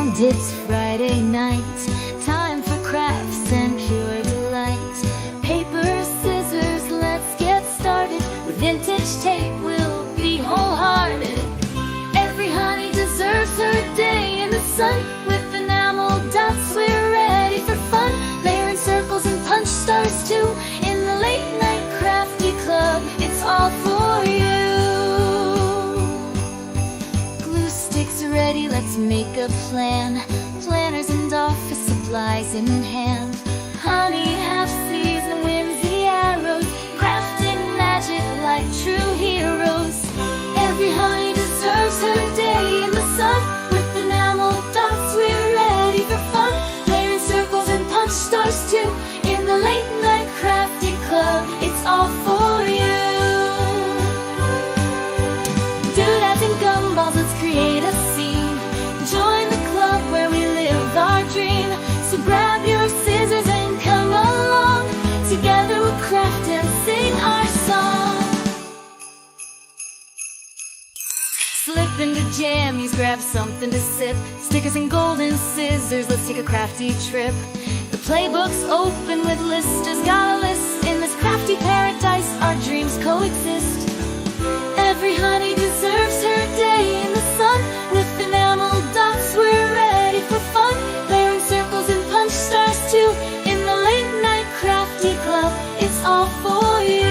around, it's Friday night. Time for crafts and pure delight. Paper, scissors, let's get started. With vintage tape, we'll be wholehearted. Every honey deserves her day in the sun. With enamel dots, we're ready for fun. Layering circles and punch stars too. In the Late Night Crafty Club, it's all for you. Glue sticks ready, let's make a plan. Planners and office supplies in hand. Honey half-sleeves and whimsy arrows. Crafting magic like true heroes. Every honey deserves her day in the sun. With enamel dots, we're ready for fun. Layering circles and punch stars too. In the Late Night Crafty Club, it's all for you. Doodads and gumballs, let's create a scene. Join the club where we live our dream. So grab your scissors and come along. Together we'll craft and sing our song. Slip into jammies, grab something to sip. Stickers and golden scissors, let's take a crafty trip. The playbook's open with listers, got a list. In this crafty paradise, our dreams coexist. Every honey deserves her day in the sun. With enamel dots, we're ready for fun. Layering circles and punch stars too. In the Late Night Crafty Club, it's all for you.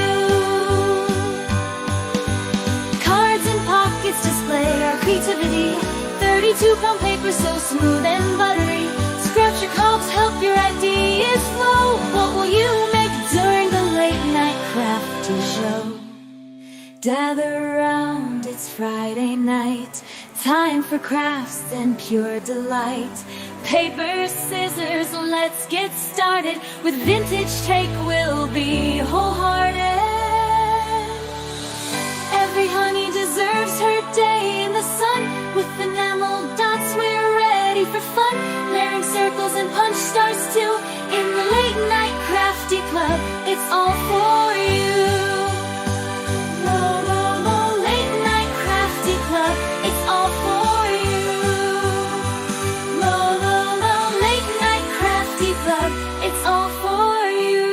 Cards and pockets display our creativity. 32-pound paper so smooth and buttery. Scrapture Cards help your ideas flow. What will you make during the Late Night Crafty Show? Gather round, it's Friday night. Time for crafts and pure delight. Paper, scissors, let's get started. With vintage take, we'll be wholehearted. Every honey deserves her day in the sun. With enamel dots, we're ready for fun. Layering circles and punch stars too. In the Late Night Crafty Club, it's all for you. Late Night Crafty Club, it's all for you. Late Night Crafty Club, it's all for you.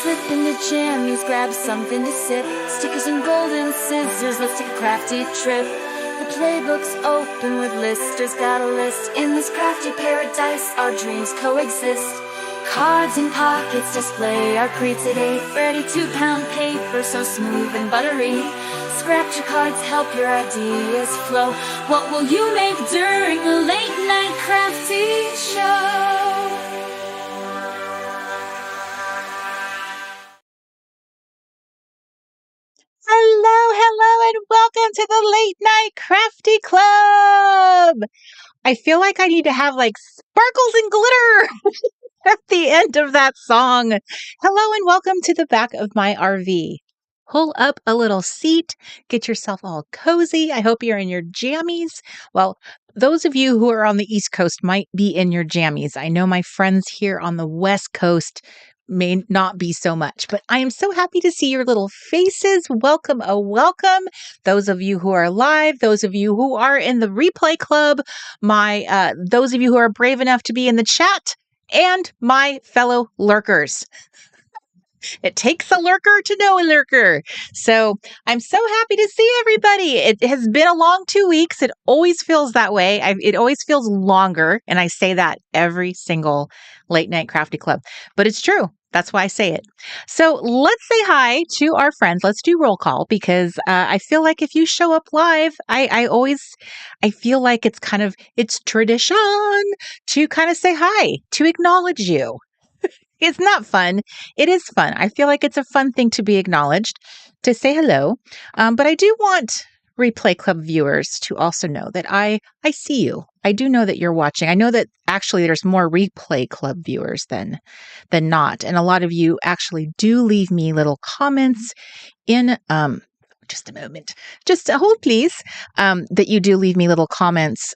Slip into jammies, grab something to sip. Stickers and golden scissors, let's take a crafty trip. The playbook's open with listers, got a list. In this crafty paradise, our dreams coexist. Cards and pockets display our creativity. 32-pound paper so smooth and buttery. Scrapture Cards help your ideas flow. What will you make during the Late Night Crafty Show? Hello, and welcome to the Late Night Crafty Club. I feel like I need to have like sparkles and glitter at the end of that song. Hello, and welcome to the back of my RV. Pull up a little seat, get yourself all cozy. I hope you're in your jammies. Well, those of you who are on the East Coast might be in your jammies. I know my friends here on the West Coast may not be so much, but I am so happy to see your little faces. Welcome, welcome. Those of you who are live, those of you who are in the replay club, those of you who are brave enough to be in the chat, and my fellow lurkers. It takes a lurker to know a lurker. So I'm so happy to see everybody. It has been a long 2 weeks. It always feels that way. It always feels longer. And I say that every single Late Night Crafty Club. But it's true. That's why I say it. So let's say hi to our friends. Let's do roll call because I feel like if you show up live, I feel like it's tradition to kind of say hi, to acknowledge you. It's not fun. It is fun. I feel like it's a fun thing to be acknowledged, to say hello. But I do want Replay Club viewers to also know that I see you. I do know that you're watching. I know that actually there's more Replay Club viewers than not. And a lot of you actually do leave me little comments in just a moment. Just hold please. That you do leave me little comments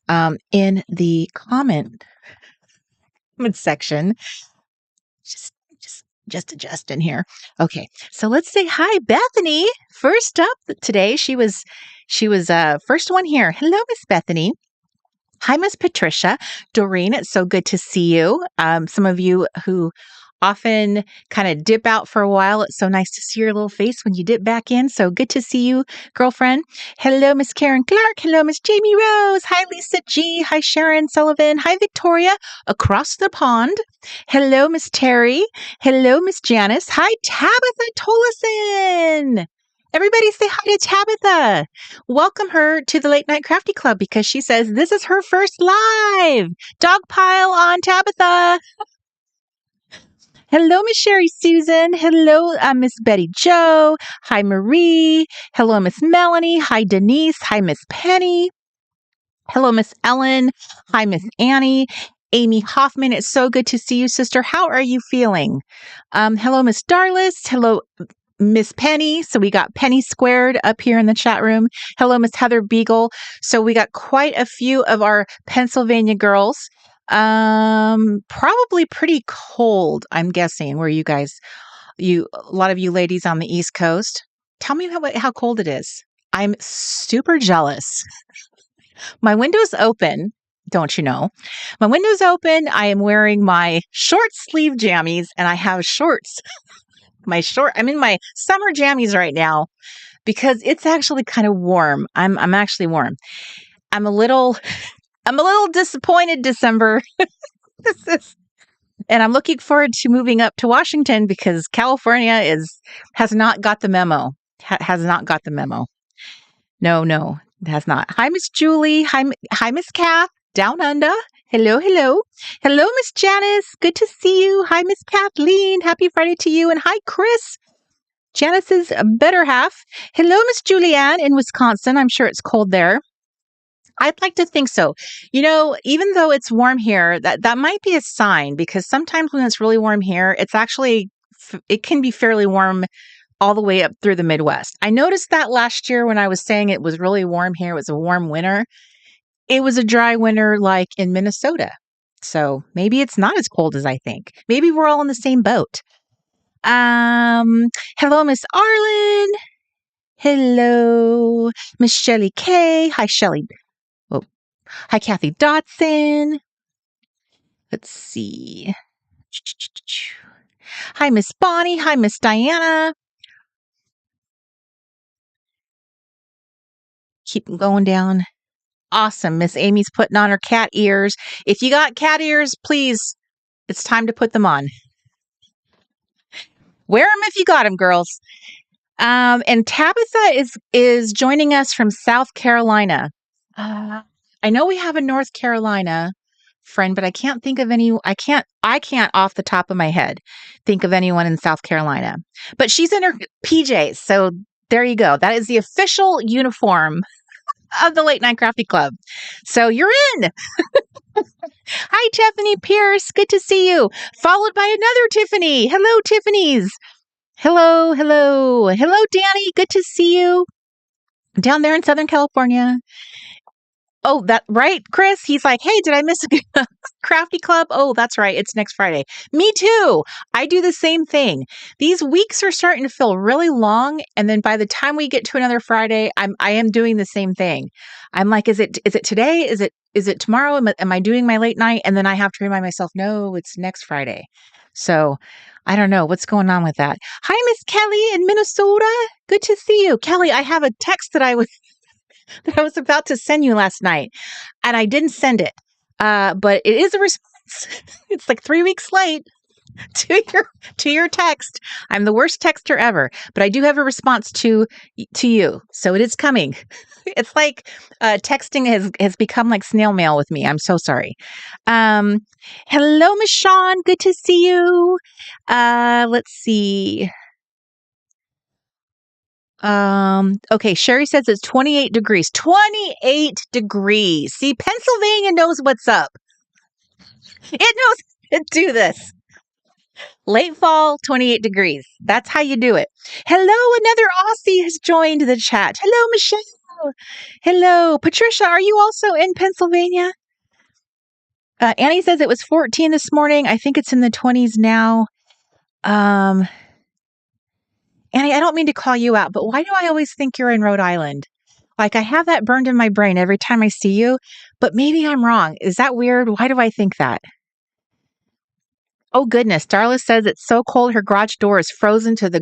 in the comment section. Just just adjust in here. Okay, so let's say hi, Bethany. First up today, she was first one here. Hello, Miss Bethany. Hi, Miss Patricia. Doreen, it's so good to see you. Some of you who often kind of dip out for a while, it's so nice to see your little face when you dip back in. So good to see you, girlfriend. Hello, Miss Karen Clark. Hello, Miss Jamie Rose. Hi, Lisa G. Hi, Sharon Sullivan. Hi, Victoria. Across the pond. Hello, Miss Terry. Hello, Miss Janice. Hi, Tabitha Tolleson. Everybody say hi to Tabitha. Welcome her to the Late Night Crafty Club because she says this is her first live. Dog pile on Tabitha. Hello, Miss Sherry Susan. Hello, Miss Betty Joe. Hi, Marie. Hello, Miss Melanie. Hi, Denise. Hi, Miss Penny. Hello, Miss Ellen. Hi, Miss Annie. Amy Hoffman, it's so good to see you, sister. How are you feeling? Hello, Miss Darlis. Hello, Miss Penny. So we got Penny Squared up here in the chat room. Hello, Miss Heather Beagle. So we got quite a few of our Pennsylvania girls. Probably pretty cold, I'm guessing, where you guys, a lot of you ladies on the East Coast. Tell me how cold it is. I'm super jealous. My window's open. Don't you know? My window's open. I am wearing my short sleeve jammies and I have shorts. I'm in my summer jammies right now because it's actually kind of warm. I'm actually warm. I'm a little disappointed, December. And I'm looking forward to moving up to Washington because California has not got the memo. Has not got the memo. No, it has not. Hi, Miss Julie. Hi, Miss Kath. Down under. Hello. Hello, Miss Janice. Good to see you. Hi, Miss Kathleen. Happy Friday to you. And hi, Chris. Janice's better half. Hello, Miss Julianne in Wisconsin. I'm sure it's cold there. I'd like to think so. You know, even though it's warm here, that might be a sign because sometimes when it's really warm here, it's actually, it can be fairly warm all the way up through the Midwest. I noticed that last year when I was saying it was really warm here. It was a warm winter. It was a dry winter like in Minnesota. So maybe it's not as cold as I think. Maybe we're all in the same boat. Hello, Miss Arlen. Hello, Miss Shelley K. Hi, Shelley. Oh, hi, Kathy Dotson. Let's see. Hi, Miss Bonnie. Hi, Miss Diana. Keep going down. Awesome. Miss Amy's putting on her cat ears. If you got cat ears, please, it's time to put them on. Wear them if you got them, girls. And Tabitha is joining us from South Carolina. I know we have a North Carolina friend, but I can't think of any. I can't off the top of my head think of anyone in South Carolina. But she's in her PJs, so there you go. That is the official uniform of the Late Night Crafty Club. So you're in. Hi, Tiffany Pierce. Good to see you. Followed by another Tiffany. Hello, Tiffany's. Hello, Danny. Good to see you down there in Southern California. Oh, that right, Chris? He's like, hey, did I miss a crafty club? Oh, that's right. It's next Friday. Me too. I do the same thing. These weeks are starting to feel really long. And then by the time we get to another Friday, I am doing the same thing. I'm like, is it today? Is it tomorrow? Am I doing my late night? And then I have to remind myself, no, it's next Friday. So I don't know what's going on with that. Hi, Miss Kelly in Minnesota. Good to see you. Kelly, I have a text that I was about to send you last night, and I didn't send it. But it is a response. It's like 3 weeks late to your text. I'm the worst texter ever, but I do have a response to you, so it is coming. It's like texting has become like snail mail with me. I'm so sorry. Hello, Miss Shawn. Good to see you. Let's see. Okay, Sherry says it's 28 degrees. 28 degrees. See, Pennsylvania knows what's up. It knows to do this. Late fall, 28 degrees. That's how you do it. Hello, another Aussie has joined the chat. Hello, Michelle. Hello. Patricia, are you also in Pennsylvania? Annie says it was 14 this morning. I think it's in the 20s now. Annie, I don't mean to call you out, but why do I always think you're in Rhode Island? Like I have that burned in my brain every time I see you, but maybe I'm wrong. Is that weird? Why do I think that? Oh goodness, Darla says it's so cold her garage door is frozen to the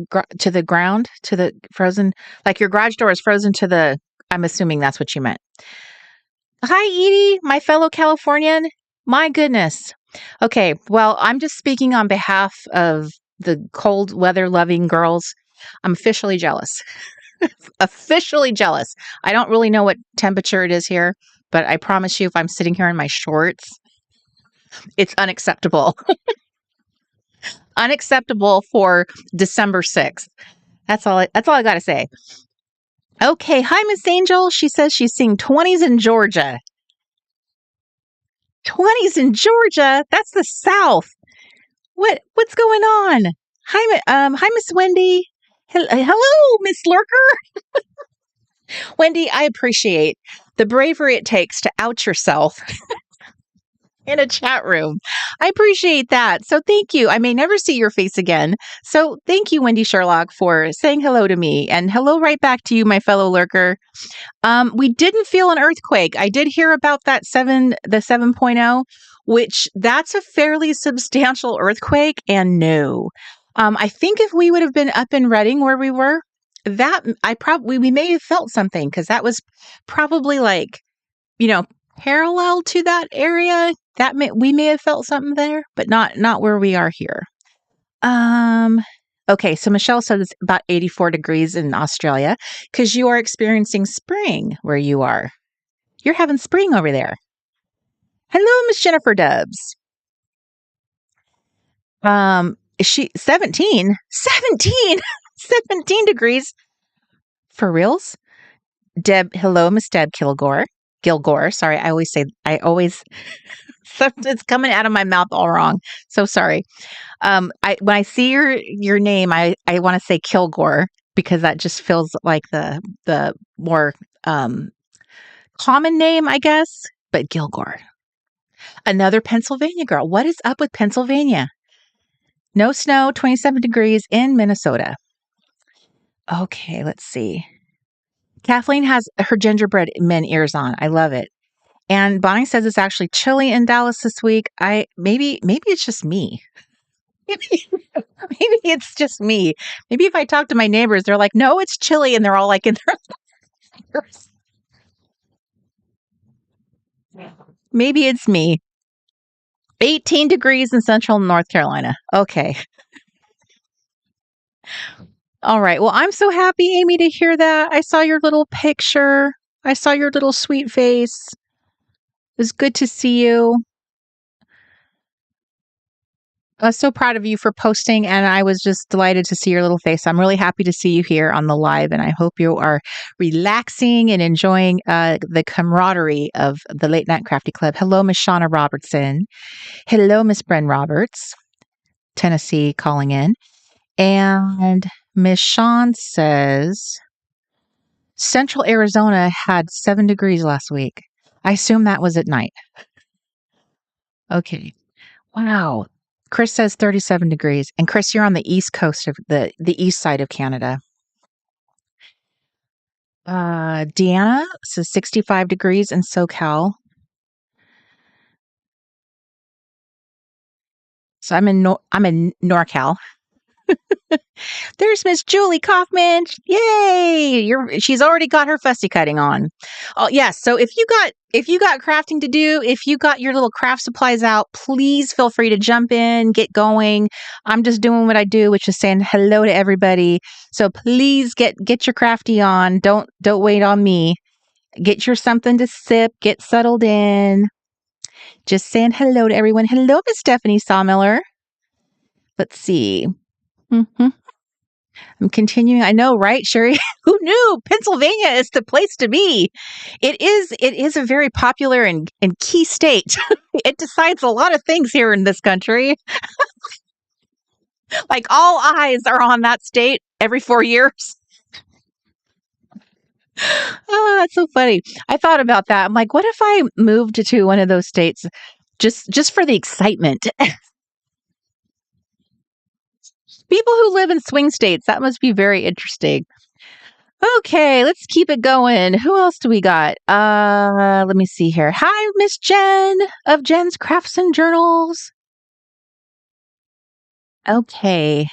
ground, to the frozen like your garage door is frozen to the I'm assuming that's what you meant. Hi Edie, my fellow Californian. My goodness. Okay, well, I'm just speaking on behalf of the cold weather loving girls. I'm officially jealous. Officially jealous. I don't really know what temperature it is here, but I promise you if I'm sitting here in my shorts, it's unacceptable. Unacceptable for December 6th. That's all I got to say. Okay, hi Miss Angel. She says she's seeing 20s in Georgia. 20s in Georgia? That's the South. What's going on? Hi Miss Wendy. Hello, Miss Lurker. Wendy, I appreciate the bravery it takes to out yourself in a chat room. I appreciate that. So thank you. I may never see your face again. So thank you, Wendy Sherlock, for saying hello to me. And hello right back to you, my fellow lurker. We didn't feel an earthquake. I did hear about that the 7.0, which that's a fairly substantial earthquake. And no, I think if we would have been up in Reading where we were, we may have felt something because that was probably like, parallel to that area. We may have felt something there, but not where we are here. Okay, so Michelle said it's about 84 degrees in Australia because you are experiencing spring where you are. You're having spring over there. Hello, Miss Jennifer Dubs. Is she 17? 17? 17 degrees. For reals? Hello, Miss Deb Kilgore. Sorry, it's coming out of my mouth all wrong. So sorry. When I see your name, I want to say Kilgore because that just feels like the more common name, I guess. But Kilgore, another Pennsylvania girl. What is up with Pennsylvania? No snow, 27 degrees in Minnesota. Okay, let's see. Kathleen has her gingerbread men ears on. I love it. And Bonnie says it's actually chilly in Dallas this week. Maybe it's just me. Maybe it's just me. Maybe if I talk to my neighbors, they're like, no, it's chilly. And they're all like in their Maybe it's me. 18 degrees in central North Carolina. Okay. All right. Well, I'm so happy, Amy, to hear that. I saw your little picture. I saw your little sweet face. It was good to see you. I was so proud of you for posting, and I was just delighted to see your little face. I'm really happy to see you here on the live, and I hope you are relaxing and enjoying the camaraderie of the Late Night Crafty Club. Hello, Miss Shauna Robertson. Hello, Miss Bren Roberts, Tennessee, calling in. And Miss Sean says, Central Arizona had 7 degrees last week. I assume that was at night. Okay. Wow. Chris says 37 degrees. And Chris, you're on the east coast of the east side of Canada. Deanna says 65 degrees in SoCal. So I'm in NorCal. There's Miss Julie Kaufman. Yay! She's already got her fussy cutting on. Oh yes. So if you got crafting to do, if you got your little craft supplies out, please feel free to jump in, get going. I'm just doing what I do, which is saying hello to everybody. So please get your crafty on. Don't wait on me. Get your something to sip. Get settled in. Just saying hello to everyone. Hello, Miss Stephanie Sawmiller. Let's see. Mm-hmm. I'm continuing. I know, right, Sherry? Who knew Pennsylvania is the place to be? It is a very popular and key state. It decides a lot of things here in this country. Like all eyes are on that state every 4 years. Oh, that's so funny. I thought about that. I'm like, what if I moved to one of those states just for the excitement? People who live in swing states, that must be very interesting. Okay, let's keep it going. Who else do we got? Let me see here. Hi, Miss Jen of Jen's Crafts and Journals. Okay.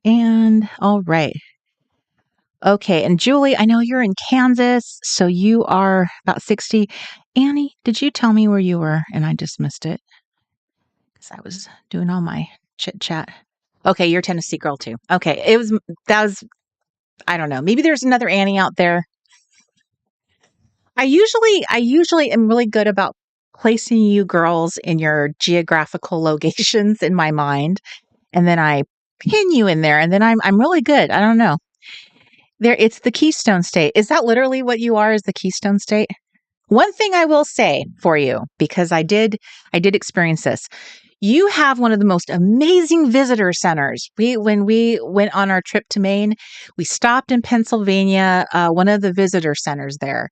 And all right. Okay, and Julie, I know you're in Kansas, so you are about 60. Annie, did you tell me where you were? And I just missed it because I was doing all my chit chat. Okay, you're a Tennessee girl too. Okay, that was, I don't know. Maybe there's another Annie out there. I usually am really good about placing you girls in your geographical locations in my mind, and then I pin you in there, and then I'm really good. I don't know. There, it's the Keystone State. Is that literally what you are? Is the Keystone State? One thing I will say for you, because I did experience this. You have one of the most amazing visitor centers. When we went on our trip to Maine, we stopped in Pennsylvania, one of the visitor centers there.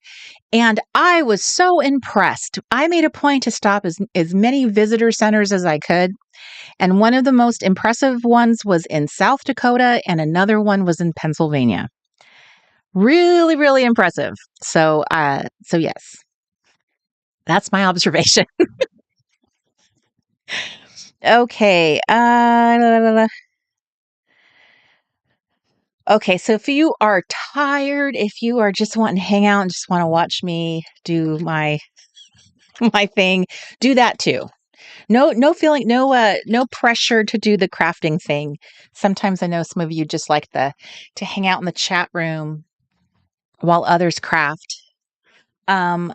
And I was so impressed. I made a point to stop as many visitor centers as I could. And one of the most impressive ones was in South Dakota, and another one was in Pennsylvania. Really, really impressive. So yes, that's my observation. Okay. Okay, so if you are tired, if you are just wanting to hang out and just want to watch me do my my thing, do that too. No feeling, no pressure to do the crafting thing. Sometimes I know some of you just like to hang out in the chat room while others craft. I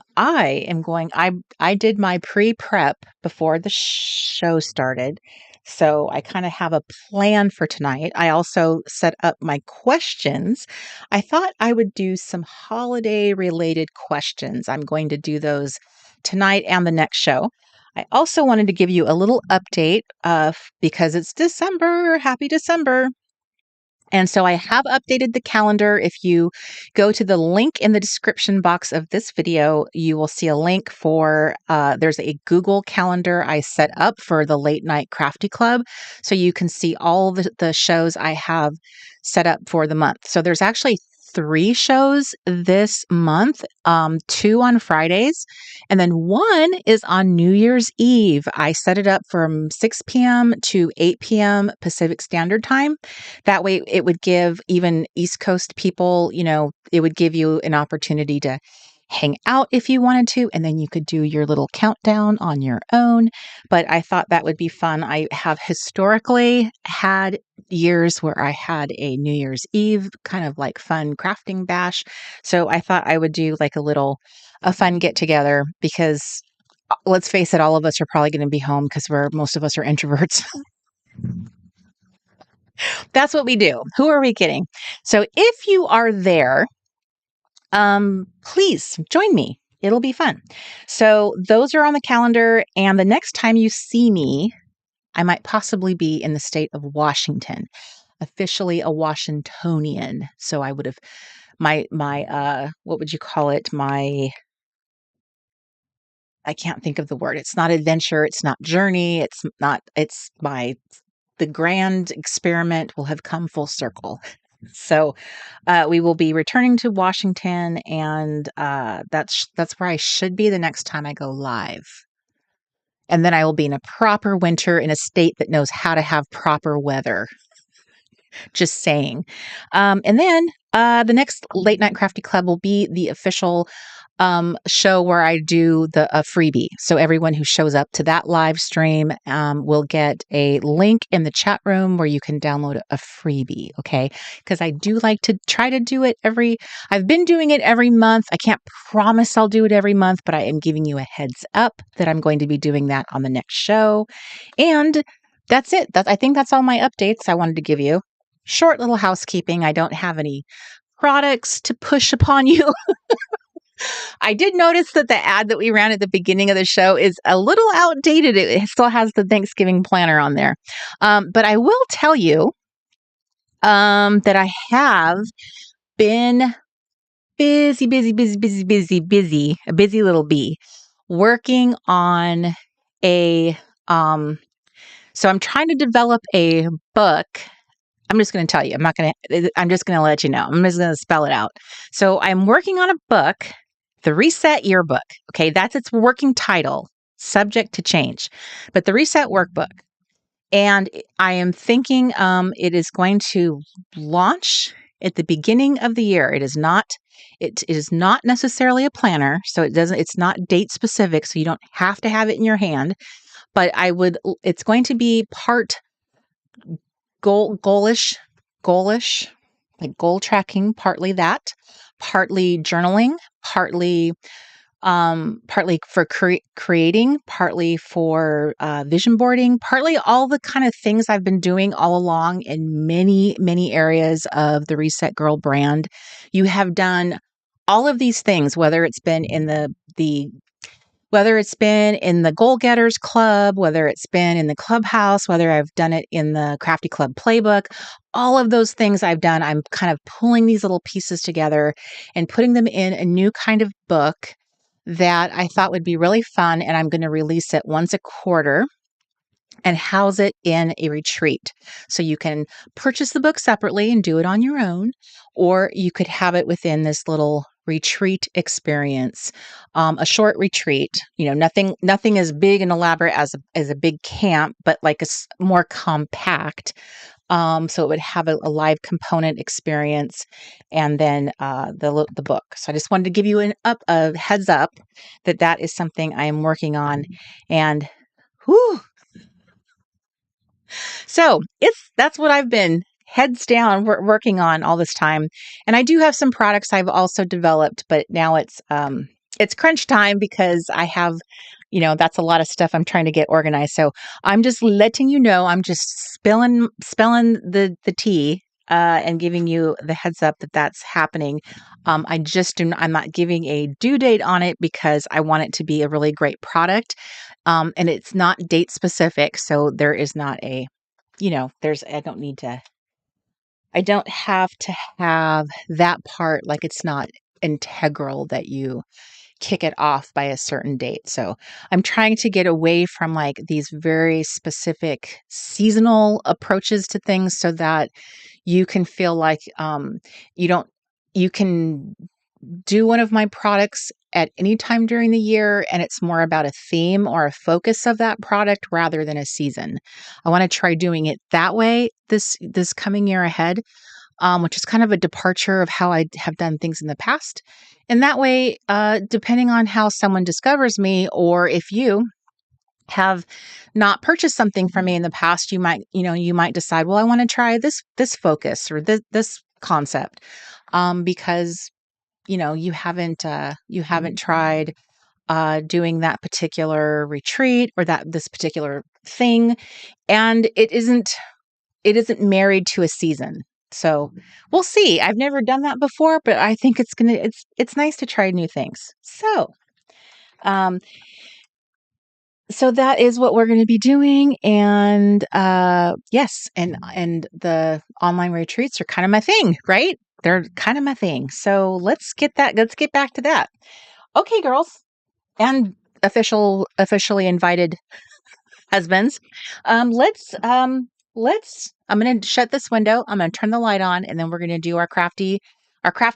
did my pre-prep before the show started. So I kind of have a plan for tonight. I also set up my questions. I thought I would do some holiday related questions. I'm going to do those tonight and the next show. I also wanted to give you a little update because it's December. Happy December. And so I have updated the calendar. If you go to the link in the description box of this video, you will see a link for, there's a Google Calendar I set up for the Late Night Crafty Club. So you can see all the shows I have set up for the month. So there's actually 3 shows this month, 2 on Fridays, and then 1 is on New Year's Eve. I set it up from 6 p.m. to 8 p.m. Pacific Standard Time. That way it would give even East Coast people, it would give you an opportunity to hang out if you wanted to, and then you could do your little countdown on your own. But I thought that would be fun. I have historically had years where I had a New Year's Eve kind of like fun crafting bash. So I thought I would do like a fun get together because let's face it, all of us are probably going to be home because most of us are introverts. That's what we do. Who are we kidding? So if you are there, please join me. It'll be fun. So those are on the calendar. And the next time you see me, I might possibly be in the state of Washington, officially a Washingtonian. So I would have my what would you call it? I can't think of the word. It's not adventure. It's not journey. The grand experiment will have come full circle. So we will be returning to Washington, and that's where I should be the next time I go live. And then I will be in a proper winter in a state that knows how to have proper weather. Just saying. And then the next Late Night Crafty Club will be the official show where I do the freebie. So everyone who shows up to that live stream will get a link in the chat room where you can download a freebie. Okay. Because I do like to try to do it I've been doing it every month. I can't promise I'll do it every month, but I am giving you a heads up that I'm going to be doing that on the next show. And that's it. I think that's all my updates I wanted to give you. Short little housekeeping. I don't have any products to push upon you. I did notice that the ad that we ran at the beginning of the show is a little outdated. It still has the Thanksgiving planner on there. But I will tell you that I have been busy, a busy little bee, working on a So I'm trying to develop a book. I'm just going to tell you. I'm just going to let you know. I'm just going to spell it out. So I'm working on a book, the Reset Yearbook. Okay, that's its working title, subject to change. But the Reset Workbook. And I am thinking it is going to launch at the beginning of the year. It is not necessarily a planner, so it's not date specific, so you don't have to have it in your hand. But it's going to be part goalish, like goal tracking, partly that, partly journaling, partly for creating, partly for vision boarding, partly all the kind of things I've been doing all along in many, many areas of the Reset Girl brand. You have done all of these things, whether it's been in the Goal Getters Club, whether it's been in the Clubhouse, whether I've done it in the Crafty Club Playbook, all of those things I've done, I'm kind of pulling these little pieces together and putting them in a new kind of book that I thought would be really fun. And I'm going to release it once a quarter and house it in a retreat. So you can purchase the book separately and do it on your own, or you could have it within this little retreat experience, a short retreat. Nothing as big and elaborate as a big camp, but like more compact. So it would have a live component experience, and then the book. So I just wanted to give you a heads up that is something I am working on, and whew. So that's what I've been heads down working on all this time. And I do have some products I've also developed, but now it's crunch time because I have, that's a lot of stuff I'm trying to get organized. So I'm just letting you know, I'm just spilling the tea and giving you the heads up that that's happening. I'm not giving a due date on it because I want it to be a really great product. And it's not date specific. So there is not I don't have to have that part, like it's not integral that you kick it off by a certain date. So I'm trying to get away from like these very specific seasonal approaches to things so that you can feel like you can do one of my products at any time during the year, and it's more about a theme or a focus of that product rather than a season. I want to try doing it that way this coming year ahead, which is kind of a departure of how I have done things in the past. And that way, depending on how someone discovers me, or if you have not purchased something from me in the past, you might decide, well, I want to try this focus or this concept, because you haven't tried doing that particular retreat or this particular thing, and it isn't married to a season. So we'll see. I've never done that before, but I think it's nice to try new things. Um, so that is what we're going to be doing. And yes, and the online retreats are kind of my thing, right? They're kind of my thing. So let's get back to that. Okay, girls, and officially invited husbands. I'm going to shut this window. I'm going to turn the light on, and then we're going to do our crafty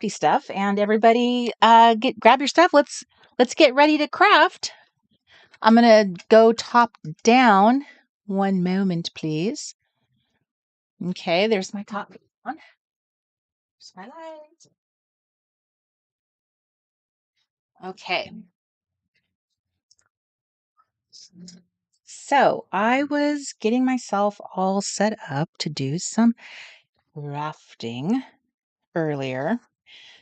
stuff. And everybody, grab your stuff. Let's get ready to craft. I'm going to go top down. One moment, please. Okay, there's my top down. There's my light. Okay. So I was getting myself all set up to do some crafting earlier.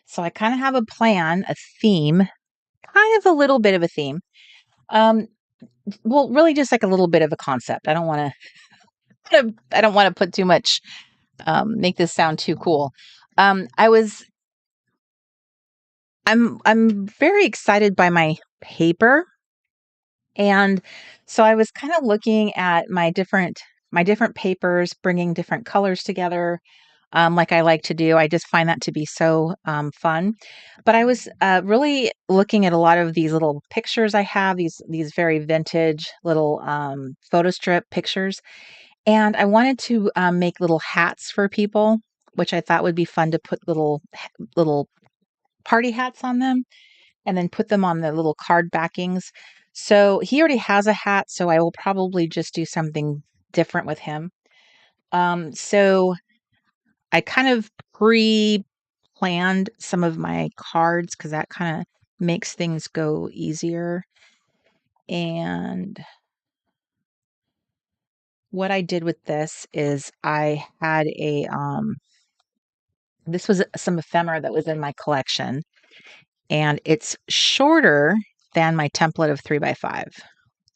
So I kind of have a plan, a theme, kind of a little bit of a theme. Well, really just like a little bit of a concept. I don't want to put too much, make this sound too cool. I'm very excited by my paper. And so I was kind of looking at my different papers, bringing different colors together. like I like to do. I just find that to be so fun. But I was really looking at a lot of these little pictures I have, these very vintage little photo strip pictures, and I wanted to make little hats for people, which I thought would be fun to put little party hats on them and then put them on the little card backings. So he already has a hat, so I will probably just do something different with him. So I kind of pre-planned some of my cards because that kind of makes things go easier. And what I did with this is I had this was some ephemera that was in my collection, and it's shorter than my template of 3x5.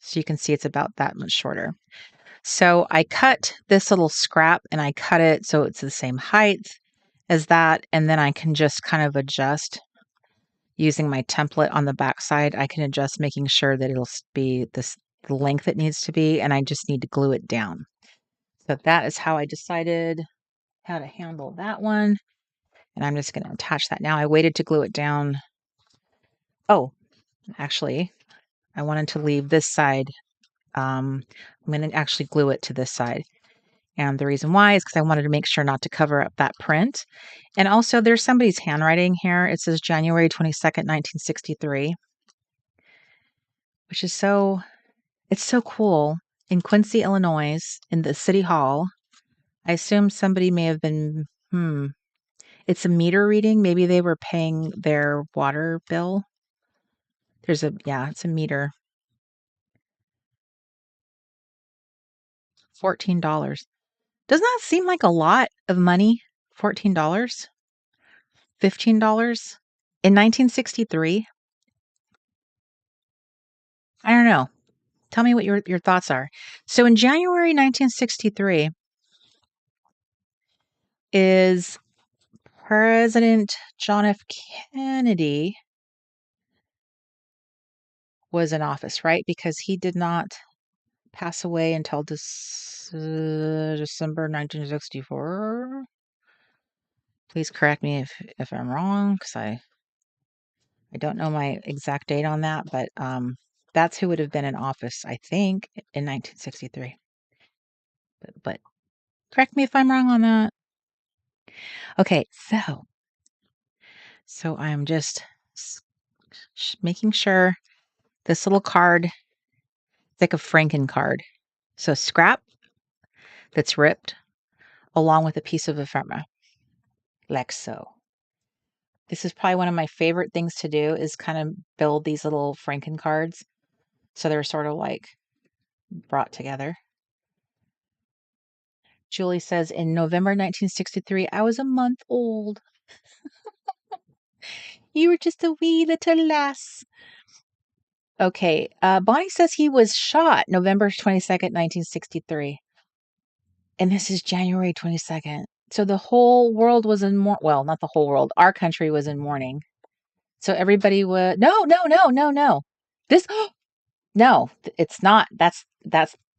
So you can see it's about that much shorter. So I cut this little scrap and I cut it so it's the same height as that. And then I can just kind of adjust using my template on the back side. I can adjust making sure that it'll be the length it needs to be. And I just need to glue it down. So that is how I decided how to handle that one. And I'm just going to attach that now. I waited to glue it down. Oh, actually, I wanted to leave this side. I'm going to actually glue it to this side. And the reason why is because I wanted to make sure not to cover up that print. And also there's somebody's handwriting here. It says January 22nd, 1963, which is it's so cool. In Quincy, Illinois, in the city hall. I assume somebody may have been, it's a meter reading. Maybe they were paying their water bill. It's a meter. $14. Doesn't that seem like a lot of money? $14? $15? In 1963? I don't know. Tell me what your thoughts are. So in January 1963 is President John F. Kennedy was in office, right? Because he did not pass away until December 1964. Please correct me if I'm wrong, because I don't know my exact date on that, but that's who would have been in office, I think, in 1963. But correct me if I'm wrong on that. Okay, so I'm just making sure this little card is like a Franken card. So scrap that's ripped along with a piece of ephemera, like so. This is probably one of my favorite things to do is kind of build these little Franken cards. So they're sort of like brought together. Julie says, in November 1963, I was a month old. You were just a wee little lass. Okay, Bonnie says he was shot November 22nd, 1963. And this is January 22nd. So the whole world was in well, not the whole world. Our country was in mourning. So everybody was no. This no, it's not.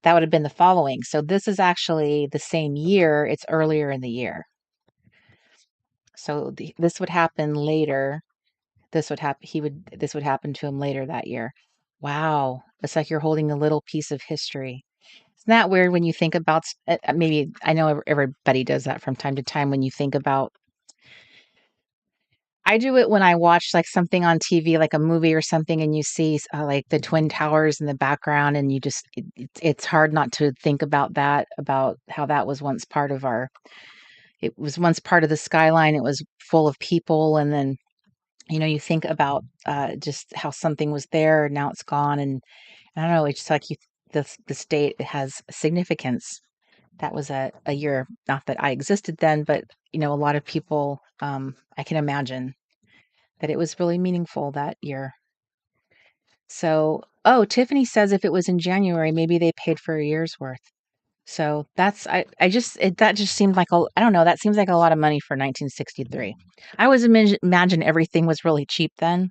That would have been the following. So this is actually the same year. It's earlier in the year. So this would happen later. This would happen to him later that year. Wow. It's like you're holding a little piece of history. Isn't that weird when you think about, maybe I know everybody does that from time to time when you think about, I do it when I watch like something on TV, like a movie or something, and you see like the Twin Towers in the background, and it's hard not to think about that, about how that was once part of it was once part of the skyline. It was full of people. And then, you think about just how something was there, and now it's gone. And I don't know, it's like this date has significance. That was a year, not that I existed then, but a lot of people, I can imagine that it was really meaningful that year. So, Tiffany says if it was in January, maybe they paid for a year's worth. So that just seemed like I don't know, that seems like a lot of money for 1963. I always imagine everything was really cheap then.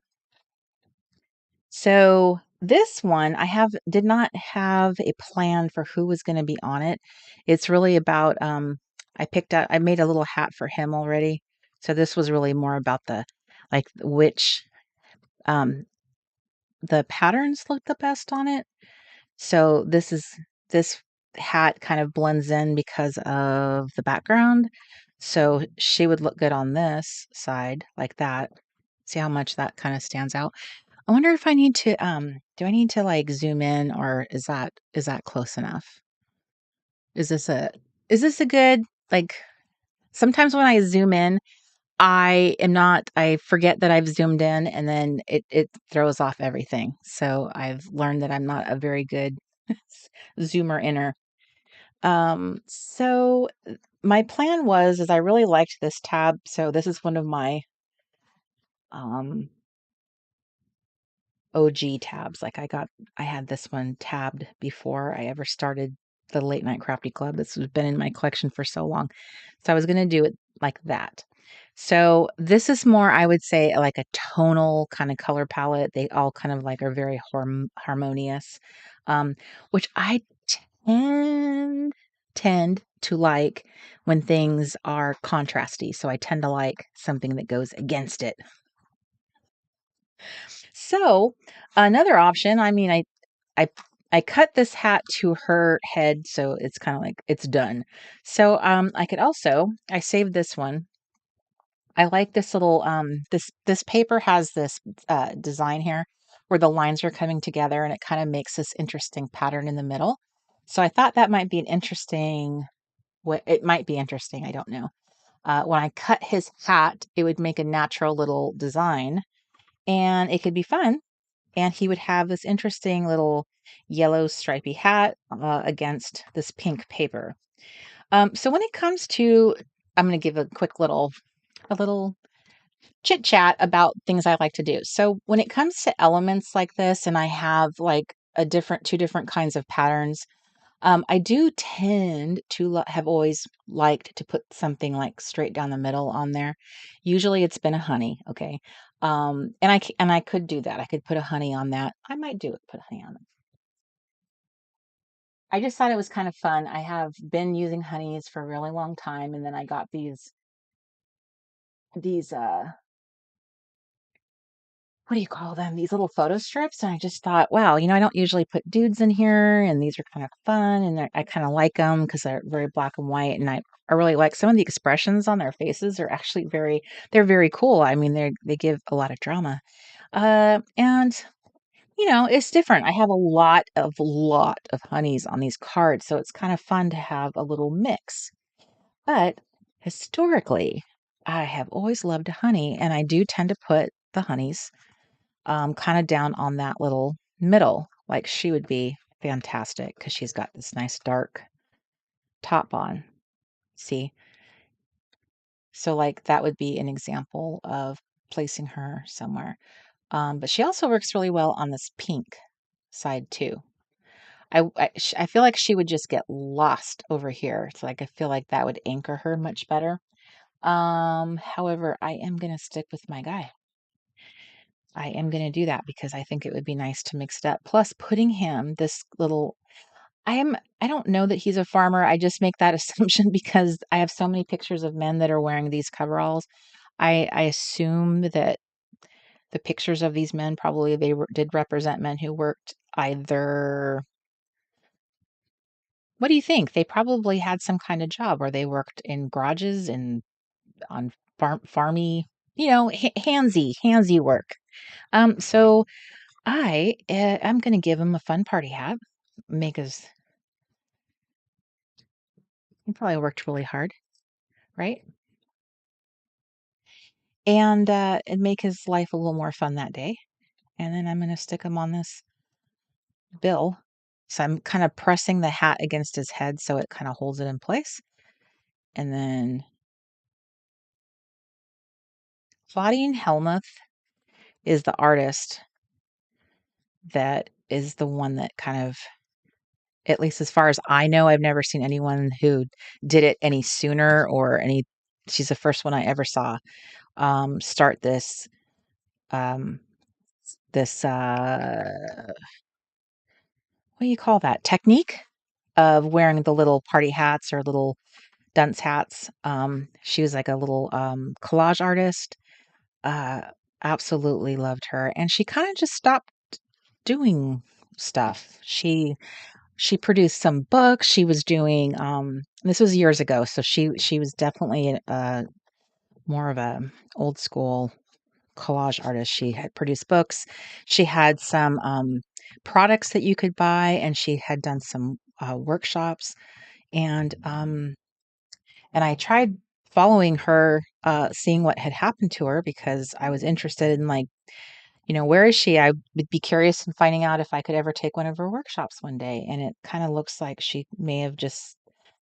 So this one, did not have a plan for who was going to be on it. It's really about I made a little hat for him already. So this was really more about like which um the patterns look the best on it. So this hat kind of blends in because of the background. So she would look good on this side like that. See how much that kind of stands out. I wonder if I need to do I need to like zoom in, or is that close enough? Is this a is this a good like sometimes when I zoom in, I forget that I've zoomed in, and then it throws off everything. So I've learned that I'm not a very good zoomer inner. So my plan was is I really liked this tab. So this is one of my um OG tabs. Like I had this one tabbed before I ever started the Late Night Crafty Club. This has been in my collection for so long. So I was going to do it like that. So this is more, I would say, like a tonal kind of color palette. They all kind of like are very harmonious, um, which I tend tend to like when things are contrasty. So I tend to like something that goes against it. So another option, I mean, I I cut this hat to her head, so it's kind of like it's done. So I could also I saved this one. I like this little this paper has this design here where the lines are coming together and it kind of makes this interesting pattern in the middle. So I thought that might be an interesting what it might be interesting, I don't know. When I cut his hat, it would make a natural little design and it could be fun, and he would have this interesting little yellow stripy hat against this pink paper. So when it comes to, I'm going to give a little chit chat about things I like to do. So when it comes to elements like this, and I have like two different kinds of patterns, I do tend to have always liked to put something like straight down the middle on there. Usually it's been a honey, okay? And I could do that. I could put a honey on that. I might do it, put honey on it. I just thought it was kind of fun. I have been using honeys for a really long time, and then I got these what do you call them? These little photo strips. And I just thought, wow, I don't usually put dudes in here, and these are kind of fun. And I kind of like them because they're very black and white. And I really like some of the expressions on their faces are actually they're very cool. I mean, they give a lot of drama. And it's different. I have a lot of honeys on these cards. So it's kind of fun to have a little mix. But historically, I have always loved honey, and I do tend to put the honeys kind of down on that little middle. Like she would be fantastic because she's got this nice dark top on. See? So, like, that would be an example of placing her somewhere. But she also works really well on this pink side too. I feel like she would just get lost over here. It's like I feel like that would anchor her much better. However, I am gonna stick with my guy. I am going to do that because I think it would be nice to mix it up. Plus, putting him this little, I don't know that he's a farmer. I just make that assumption because I have so many pictures of men that are wearing these coveralls. I assume that the pictures of these men probably did represent men who worked either. What do you think? They probably had some kind of job where they worked in garages and on farmy, handsy work. So I'm gonna give him a fun party hat. Make his he probably worked really hard, right? And make his life a little more fun that day. And then I'm gonna stick him on this bill. So I'm kind of pressing the hat against his head so it kind of holds it in place. And then Claudine Helmuth is the artist that is the one that kind of, at least as far as I know, I've never seen anyone who did it any sooner or any. She's the first one I ever saw start um, this what do you call that technique of wearing the little party hats or little dunce hats. She was like a little collage artist. Uh, Absolutely loved her, and she kind of just stopped doing stuff. She produced some books. She was doing this was years ago, so she was definitely more of a old school collage artist. She had produced books. She had some products that you could buy, and she had done some workshops. And I tried following her, seeing what had happened to her because I was interested in like, where is she? I would be curious in finding out if I could ever take one of her workshops one day. And it kind of looks like she may have just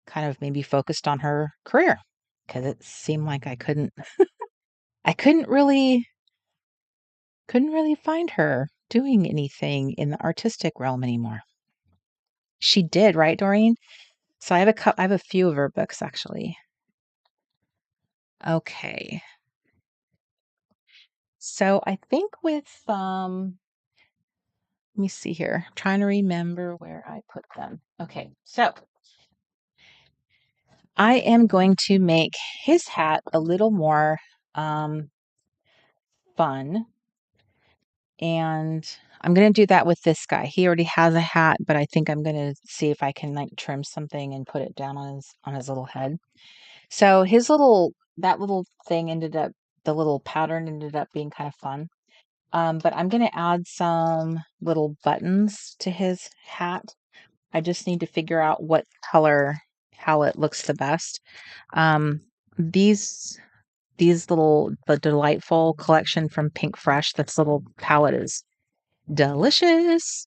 kind of maybe focused on her career because it seemed like I couldn't really find her doing anything in the artistic realm anymore. She did, right, Doreen? So I have a few of her books actually. Okay. So I think with let me see here. I'm trying to remember where I put them. Okay. So I am going to make his hat a little more fun. And I'm going to do that with this guy. He already has a hat, but I think I'm going to see if I can like trim something and put it down on his little head. So that little thing the little pattern ended up being kind of fun. But I'm going to add some little buttons to his hat. I just need to figure out how it looks the best. Um, these the delightful collection from Pink Fresh, this little palette is delicious.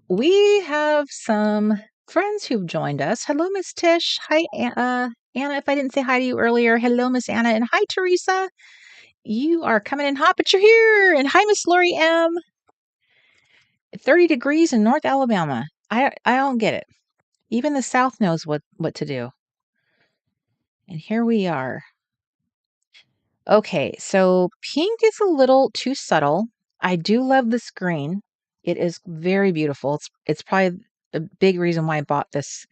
We have some friends who've joined us. Hello, Miss Tish. Hi, Anna. If I didn't say hi to you earlier, hello, Miss Anna, and hi, Teresa. You are coming in hot, but you're here. And hi, Miss Lori M. 30 degrees in North Alabama. I don't get it. Even the South knows what to do. And here we are. Okay, so pink is a little too subtle. I do love this green. It is very beautiful. It's probably a big reason why I bought this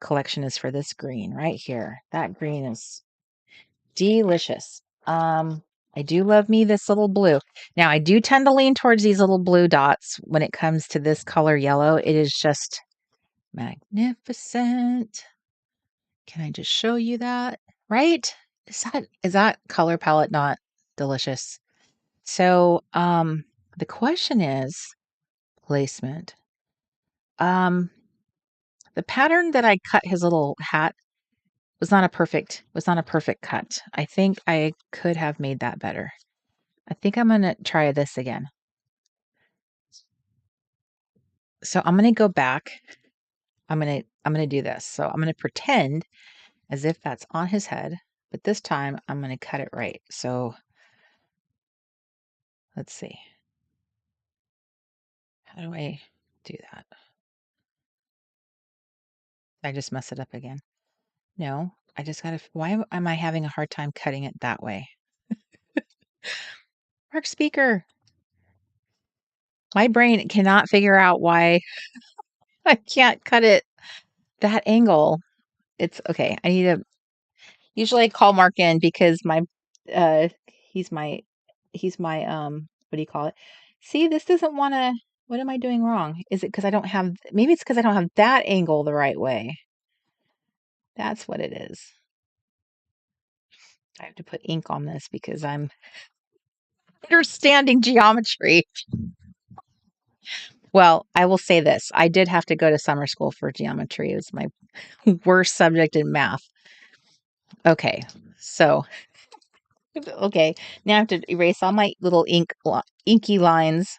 collection is for this green right here. That green is delicious. I do love me this little blue. Now I do tend to lean towards these little blue dots when it comes to this color yellow. It is just magnificent. Can I just show you that? Right? Is that color palette not delicious? So, the question is placement. Um, the pattern that I cut his little hat was not a perfect cut. I think I could have made that better. I think I'm gonna try this again. So I'm gonna go back. I'm gonna do this. So I'm gonna pretend as if that's on his head, but this time I'm gonna cut it right. So let's see. How do I do that? Did I just mess it up again? No, I just gotta. Why am I having a hard time cutting it that way? Mark Speaker. My brain cannot figure out why I can't cut it that angle. It's okay. I need to usually I call Mark in because uh he's my what do you call it? See, this doesn't want to what am I doing wrong? Is it because I don't have maybe it's because I don't have that angle the right way. That's what it is. I have to put ink on this because I'm understanding geometry. Well, I will say this. I did have to go to summer school for geometry. It was my worst subject in math. Okay. So, okay. Now I have to erase all my little inky lines.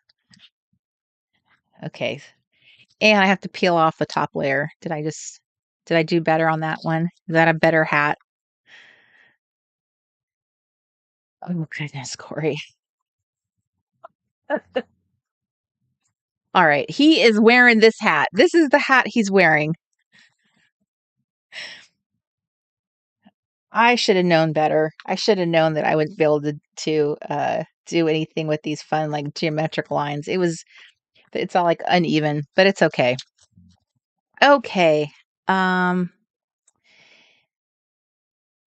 Okay. And I have to peel off the top layer. Did I do better on that one? Is that a better hat? Oh, goodness, Corey. All right. He is wearing this hat. This is the hat he's wearing. I should have known better. I should have known that I wouldn't be able to do anything with these fun like geometric lines. It's all like uneven, but it's okay. Okay. Um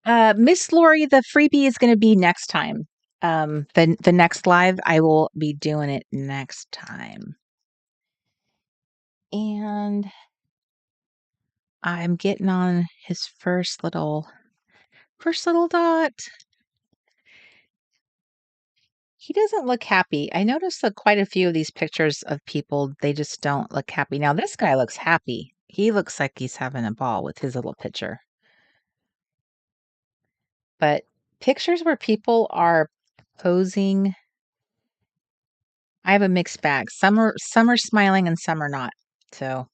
Miss Lori, the freebie is going to be next time. The next live, I will be doing it next time. And I'm getting on his first little dot. He doesn't look happy. I noticed that quite a few of these pictures of people, they just don't look happy. Now, this guy looks happy. He looks like he's having a ball with his little picture. But pictures where people are posing, I have a mixed bag. Some are smiling and some are not. So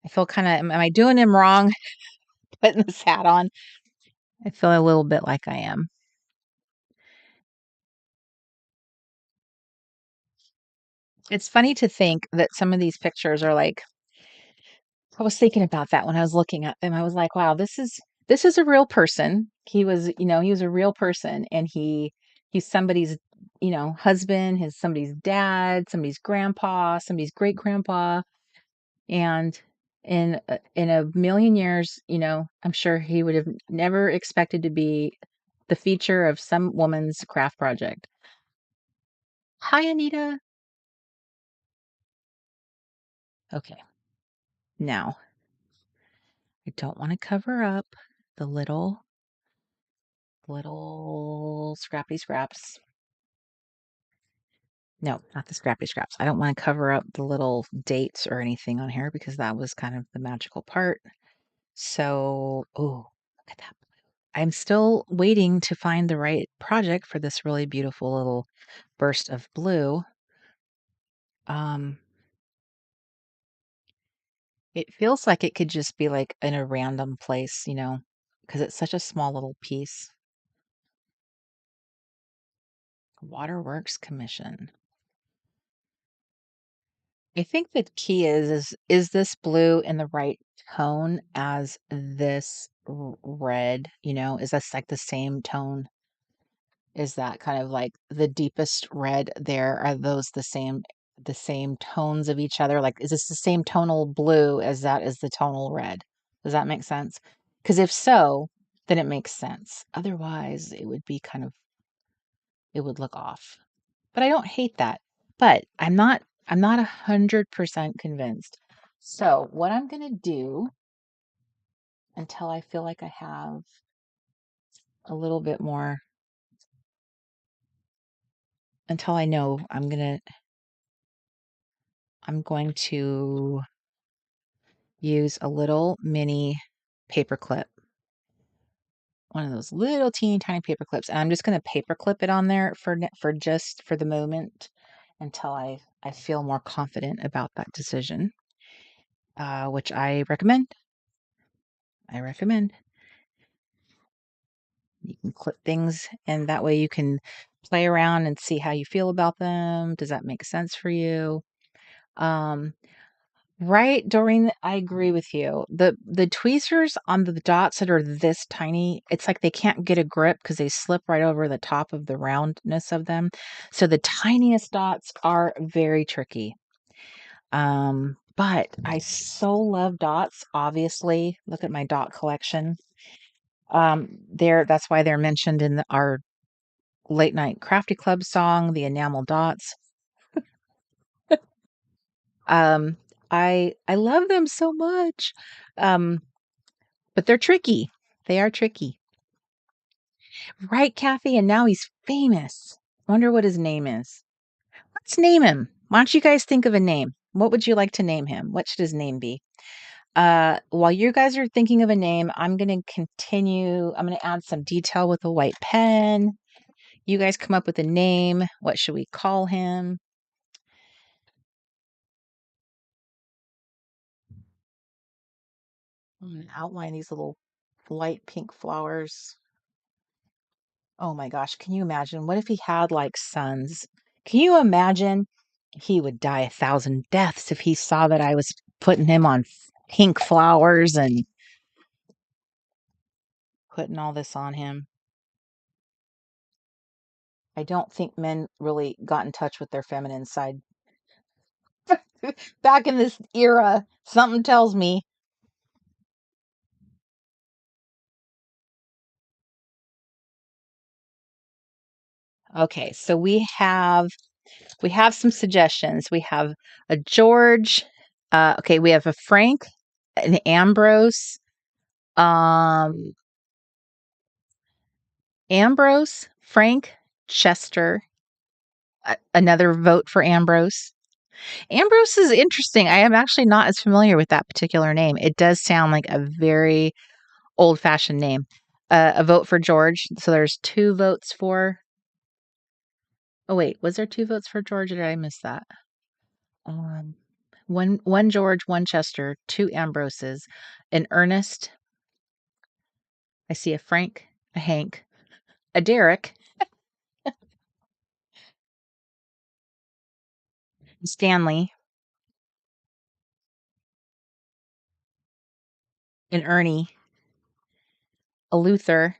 I feel kind of, am I doing him wrong putting this hat on? I feel a little bit like I am. It's funny to think that some of these pictures are like, I was thinking about that when I was looking at them. I was like, wow, this is a real person. He was, he was a real person, and he's somebody's, husband, his somebody's dad, somebody's grandpa, somebody's great grandpa, and in a million years, I'm sure he would have never expected to be the feature of some woman's craft project. Hi, Anita. Okay, now I don't want to cover up the little scrappy scraps. No, not the scrappy scraps. I don't want to cover up the little dates or anything on here because that was kind of the magical part. So, oh, look at that. I'm still waiting to find the right project for this really beautiful little burst of blue. Um, it feels like it could just be like in a random place, because it's such a small little piece. Waterworks Commission. I think the key is this blue in the right tone as this red, is this like the same tone? Is that kind of like the deepest red there? Are those the same tones of each other? Like, is this the same tonal blue as that is the tonal red? Does that make sense? Because if so, then it makes sense. Otherwise, it would look off. But I don't hate that. But I'm not 100% convinced. So what I'm gonna do until I feel like I have a little bit more, until I know I'm going to use a little mini paper clip, one of those little teeny tiny paper clips, and I'm just going to paper clip it on there for the moment until I feel more confident about that decision, which I recommend. I recommend you can clip things, and that way you can play around and see how you feel about them. Does that make sense for you? Um, Right, Doreen, I agree with you. The tweezers on the dots that are this tiny, it's like they can't get a grip because they slip right over the top of the roundness of them. So the tiniest dots are very tricky. But I so love dots, obviously. Look at my dot collection. That's why they're mentioned in our Late Night Crafty Club song, the enamel dots. Um, I love them so much. Um, But they're tricky. They are tricky. Right, Kathy? And now he's famous. Wonder what his name is. Let's name him. Why don't you guys think of a name? What would you like to name him? What should his name be? While you guys are thinking of a name, I'm going to continue. I'm going to add some detail with a white pen. You guys come up with a name. What should we call him? I'm going to outline these little light pink flowers. Oh my gosh, can you imagine? What if he had like sons? Can you imagine? He would die 1,000 deaths if he saw that I was putting him on pink flowers and putting all this on him. I don't think men really got in touch with their feminine side back in this era. Something tells me. Okay, so we have some suggestions. We have a George. Okay, we have a Frank, an Ambrose, um, Ambrose, Frank, Chester. Another vote for Ambrose. Ambrose is interesting. I am actually not as familiar with that particular name. It does sound like a very old-fashioned name. A vote for George. So there's two votes for. Oh wait, was there two votes for George? Or did I miss that? Um, one George, one Chester, two Ambroses, an Ernest. I see a Frank, a Hank, a Derek, a Stanley, an Ernie, a Luther.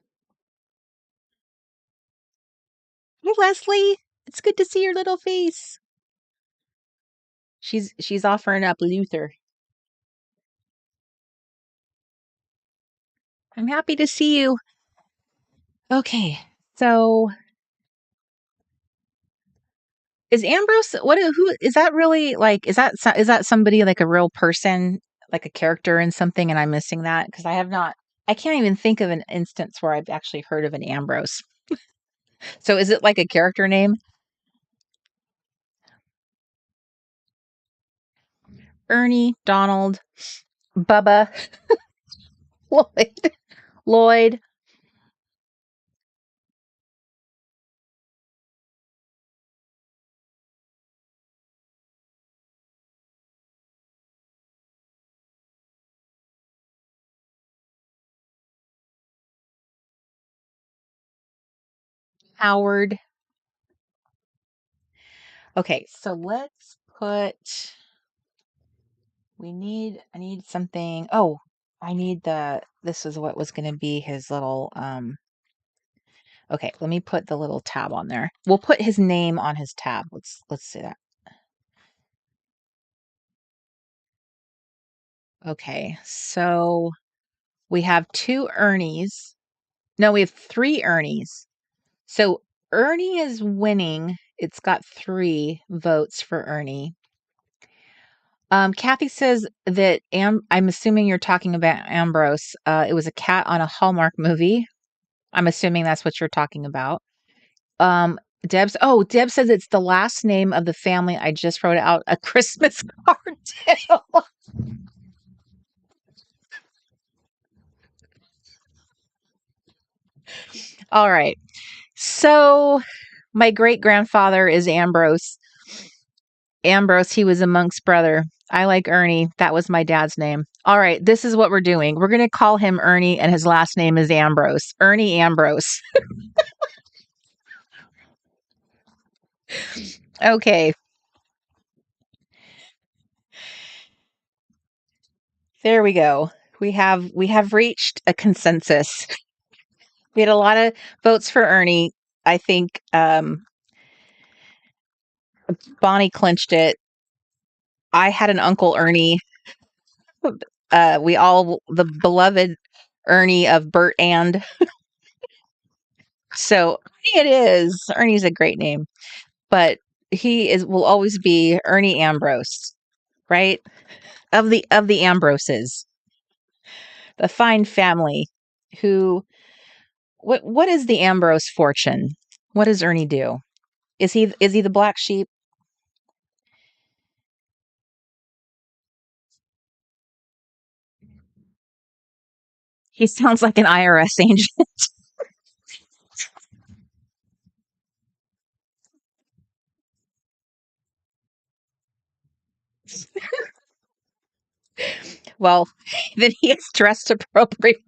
Hey Leslie, it's good to see your little face. She's offering up Luther. I'm happy to see you. Okay, so is Ambrose who is that really like is that somebody like a real person, like a character in something and I'm missing that because I can't even think of an instance where I've actually heard of an Ambrose. So is it like a character name? Ernie, Donald, Bubba, Lloyd, Lloyd, Howard. Okay, so let's put I need something. Oh, I need this is what was going to be his little okay, let me put the little tab on there. We'll put his name on his tab. Let's see that. Okay, so we have two Ernies. No, we have three Ernies. So Ernie is winning. It's got 3 votes for Ernie. Kathy says that I'm assuming you're talking about Ambrose. It was a cat on a Hallmark movie. I'm assuming that's what you're talking about. Um, Deb says it's the last name of the family. I just wrote out a Christmas card tale. All right. So my great grandfather is Ambrose. Ambrose, he was a monk's brother. I like Ernie. That was my dad's name. All right, this is what we're doing. We're going to call him Ernie, and his last name is Ambrose. Ernie Ambrose. Okay, there we go. We have reached a consensus. We had a lot of votes for Ernie. I think Bonnie clinched it. I had an Uncle Ernie. We all the beloved Ernie of Bert and. So Ernie it is. Ernie's a great name, but he is will always be Ernie Ambrose, right? Of the Ambroses, the fine family. Who what is the Ambrose fortune? What does Ernie do? Is he the black sheep? He sounds like an IRS agent. Well, then he is dressed appropriately.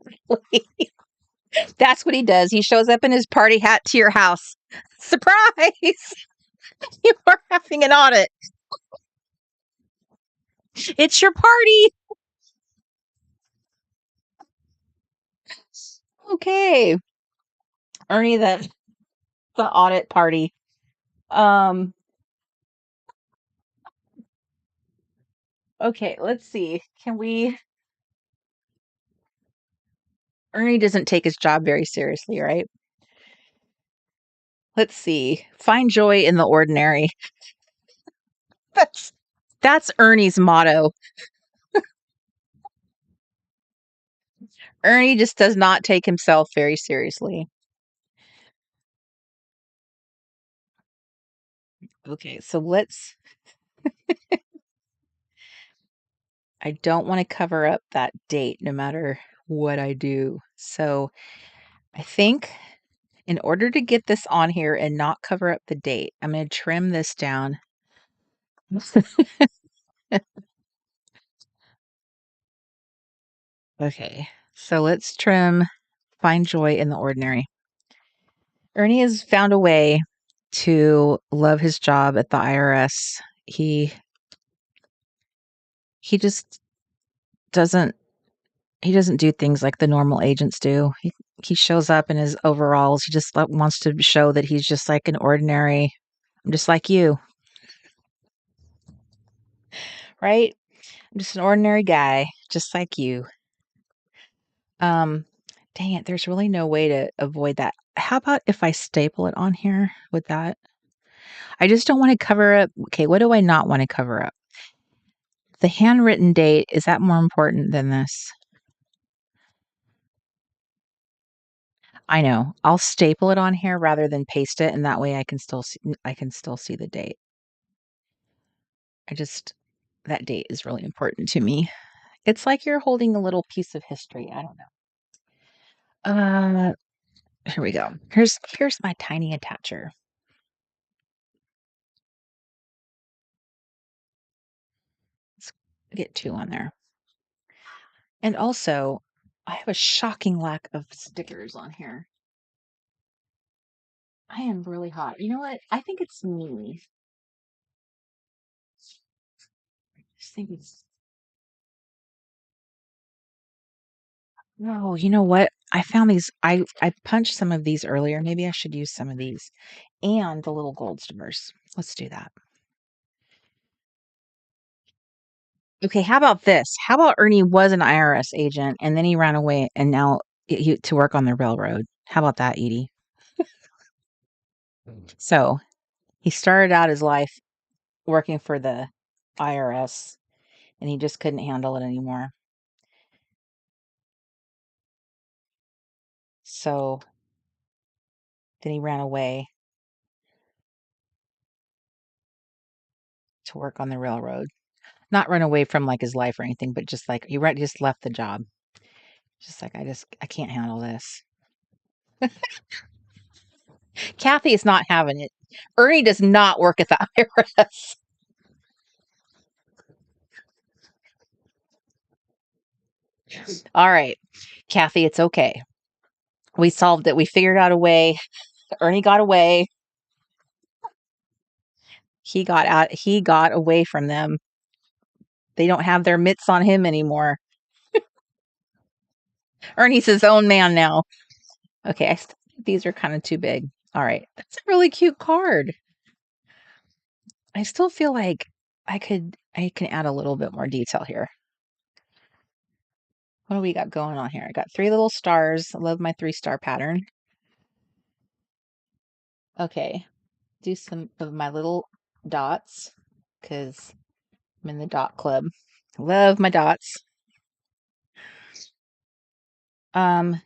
That's what he does. He shows up in his party hat to your house. Surprise! You are having an audit. It's your party. Okay. Ernie the audit party. Um okay, let's see. Can we Ernie doesn't take his job very seriously, right? Let's see. Find joy in the ordinary. That's Ernie's motto. Ernie just does not take himself very seriously. Okay, so I don't want to cover up that date no matter what I do. So I think in order to get this on here and not cover up the date, I'm going to trim this down. Okay, so let's trim Find Joy in the Ordinary. Ernie has found a way to love his job at the IRS. He just doesn't he doesn't do things like the normal agents do. He shows up in his overalls. He just wants to show that he's just like an ordinary, I'm just like you, right? I'm just an ordinary guy, just like you. Um, Dang it, there's really no way to avoid that. How about if I staple it on here with that? I just don't want to cover up. Okay, what do I not want to cover up? The handwritten date, is that more important than this? I know. I'll staple it on here rather than paste it, and that way I can still see the date. That date is really important to me. It's like you're holding a little piece of history. I don't know. Here we go. Here's my tiny attacher. Let's get two on there. And also, I have a shocking lack of stickers on here. I am really hot. You know what? I think it's me. I just think it's No, you know what? I found these. I punched some of these earlier. Maybe I should use some of these and the little gold stars. Let's do that. Okay, how about this? How about Ernie was an IRS agent and then he ran away and now to work on the railroad? How about that, Edie? So he started out his life working for the IRS and he just couldn't handle it anymore. So then he ran away to work on the railroad. Not run away from like his life or anything, but just like just left the job. Just like I can't handle this. Kathy is not having it. Ernie does not work at the IRS. All right, Kathy, it's okay. We solved it. We figured out a way. Ernie got away. He got out. He got away from them. They don't have their mitts on him anymore. Ernie's his own man now. Okay, these are kind of too big. All right, that's a really cute card. I still feel like I can add a little bit more detail here. What do we got going on here? I got 3 little stars. I love my 3-star pattern. Okay, do some of my little dots because I'm in the dot club. Love my dots. I'm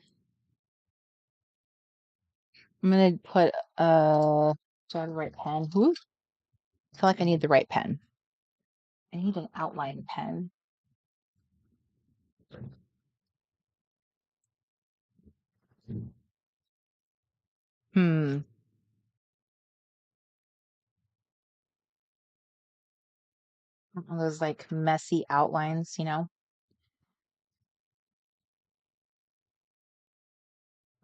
gonna put do I have the right pen? Woo. I feel like I need the right pen. I need an outline pen. Hmm. Those like messy outlines, you know?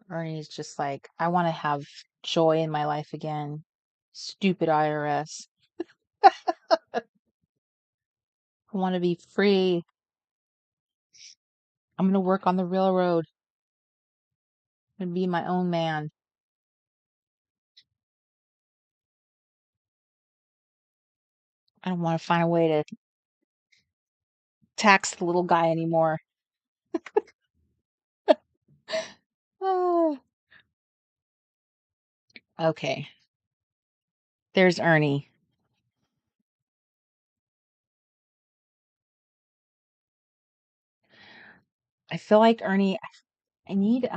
Ernie's just like, I want to have joy in my life again. Stupid IRS. I want to be free. I'm going to work on the railroad and be my own man. I don't want to find a way to tax the little guy anymore. Ah. Okay. There's Ernie. I feel like Ernie, I need,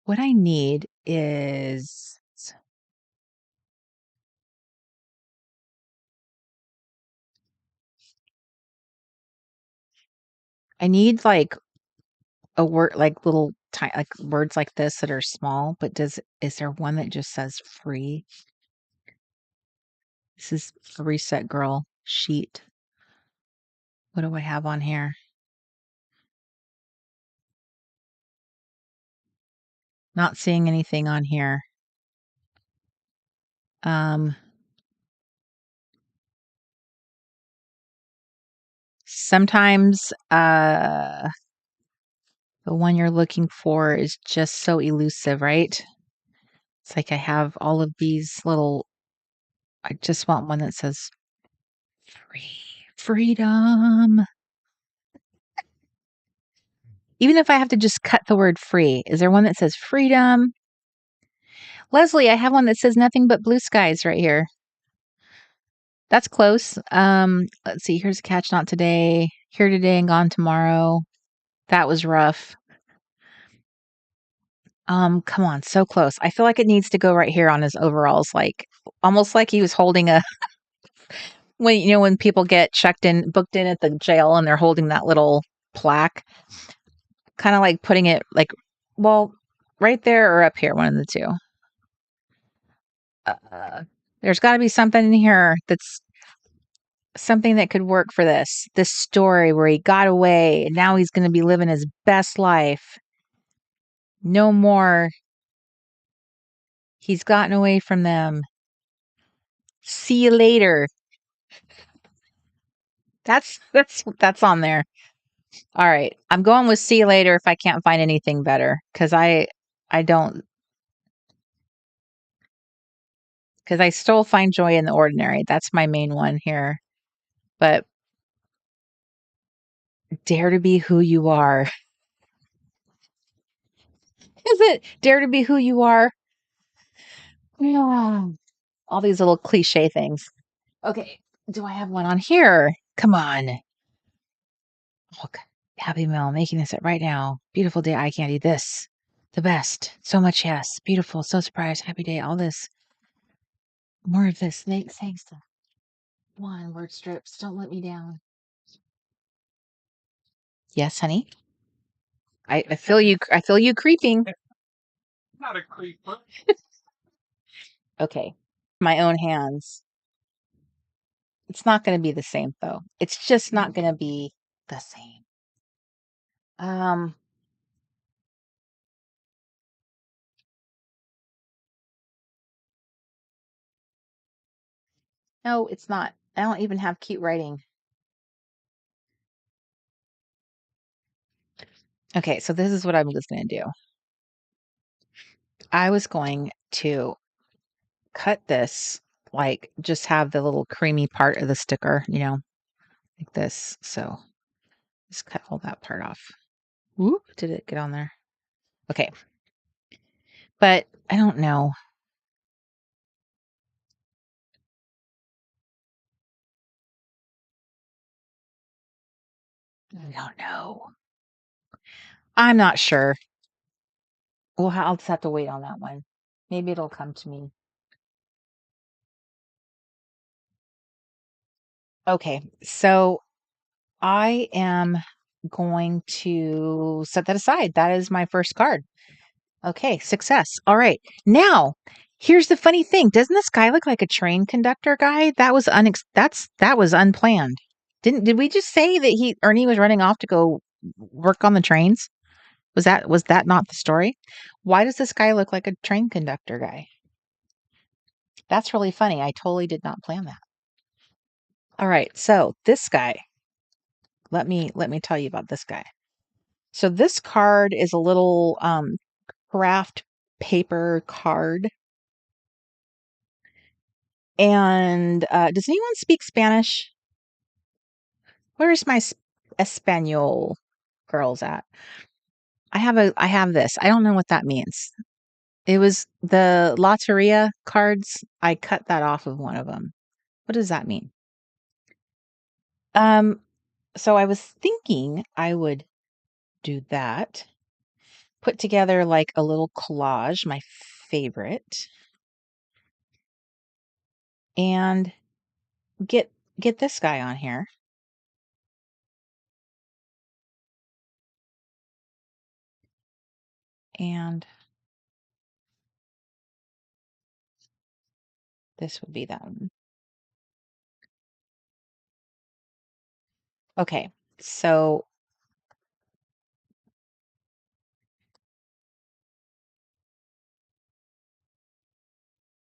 what I need is, I need like a word, like little tiny, like words like this that are small, but is there one that just says free? This is a Reset Girl sheet. What do I have on here? Not seeing anything on here. Sometimes the one you're looking for is just so elusive, right? It's like I have all of these little, I just want one that says freedom. Even if I have to just cut the word free, is there one that says freedom? Leslie, I have one that says nothing but blue skies right here. That's close. Let's see. Here's a catch. Not today. Here today and gone tomorrow. That was rough. Come on, so close. I feel like it needs to go right here on his overalls, like almost like he was holding a when people get checked in, booked in at the jail and they're holding that little plaque, kind of like putting it like, well, right there or up here, one of the two. There's got to be something in here that's something that could work for this story where he got away and now he's going to be living his best life. No more. He's gotten away from them. See you later. That's on there. All right. I'm going with see you later if I can't find anything better cuz I don't cuz I still find joy in the ordinary. That's my main one here. But dare to be who you are. Is it dare to be who you are? Yeah. All these little cliche things. Okay. Do I have one on here? Come on. Look. Happy Meal. Making this right now. Beautiful day. Eye candy. This. The best. So much yes. Beautiful. So surprised. Happy day. All this. More of this. Thanks. One word strips. Don't let me down. Yes, honey. I feel you. I feel you creeping. Not a creeper. Okay. My own hands. It's not going to be the same though. It's just not going to be the same. Um. No, it's not. I don't even have cute writing. Okay, so this is what I was going to do. I was going to cut this, like just have the little creamy part of the sticker, like this. So just cut all that part off. Whoop, did it get on there? Okay. But I don't know. I don't know. I'm not sure. Well, I'll just have to wait on that one. Maybe it'll come to me. Okay, so I am going to set that aside. That is my first card. Okay, success. All right. Now, here's the funny thing. Doesn't this guy look like a train conductor guy? That was that was unplanned. Did we just say that Ernie was running off to go work on the trains? Was that not the story? Why does this guy look like a train conductor guy? That's really funny. I totally did not plan that. All right. So, this guy, let me tell you about this guy. So, this card is a little craft paper card. And does anyone speak Spanish? Where's my Espanol girls at? I have this. I don't know what that means. It was the Lotteria cards. I cut that off of one of them. What does that mean? Um, so I was thinking I would do that. Put together like a little collage, my favorite, and get this guy on here. And this would be that one. Okay, so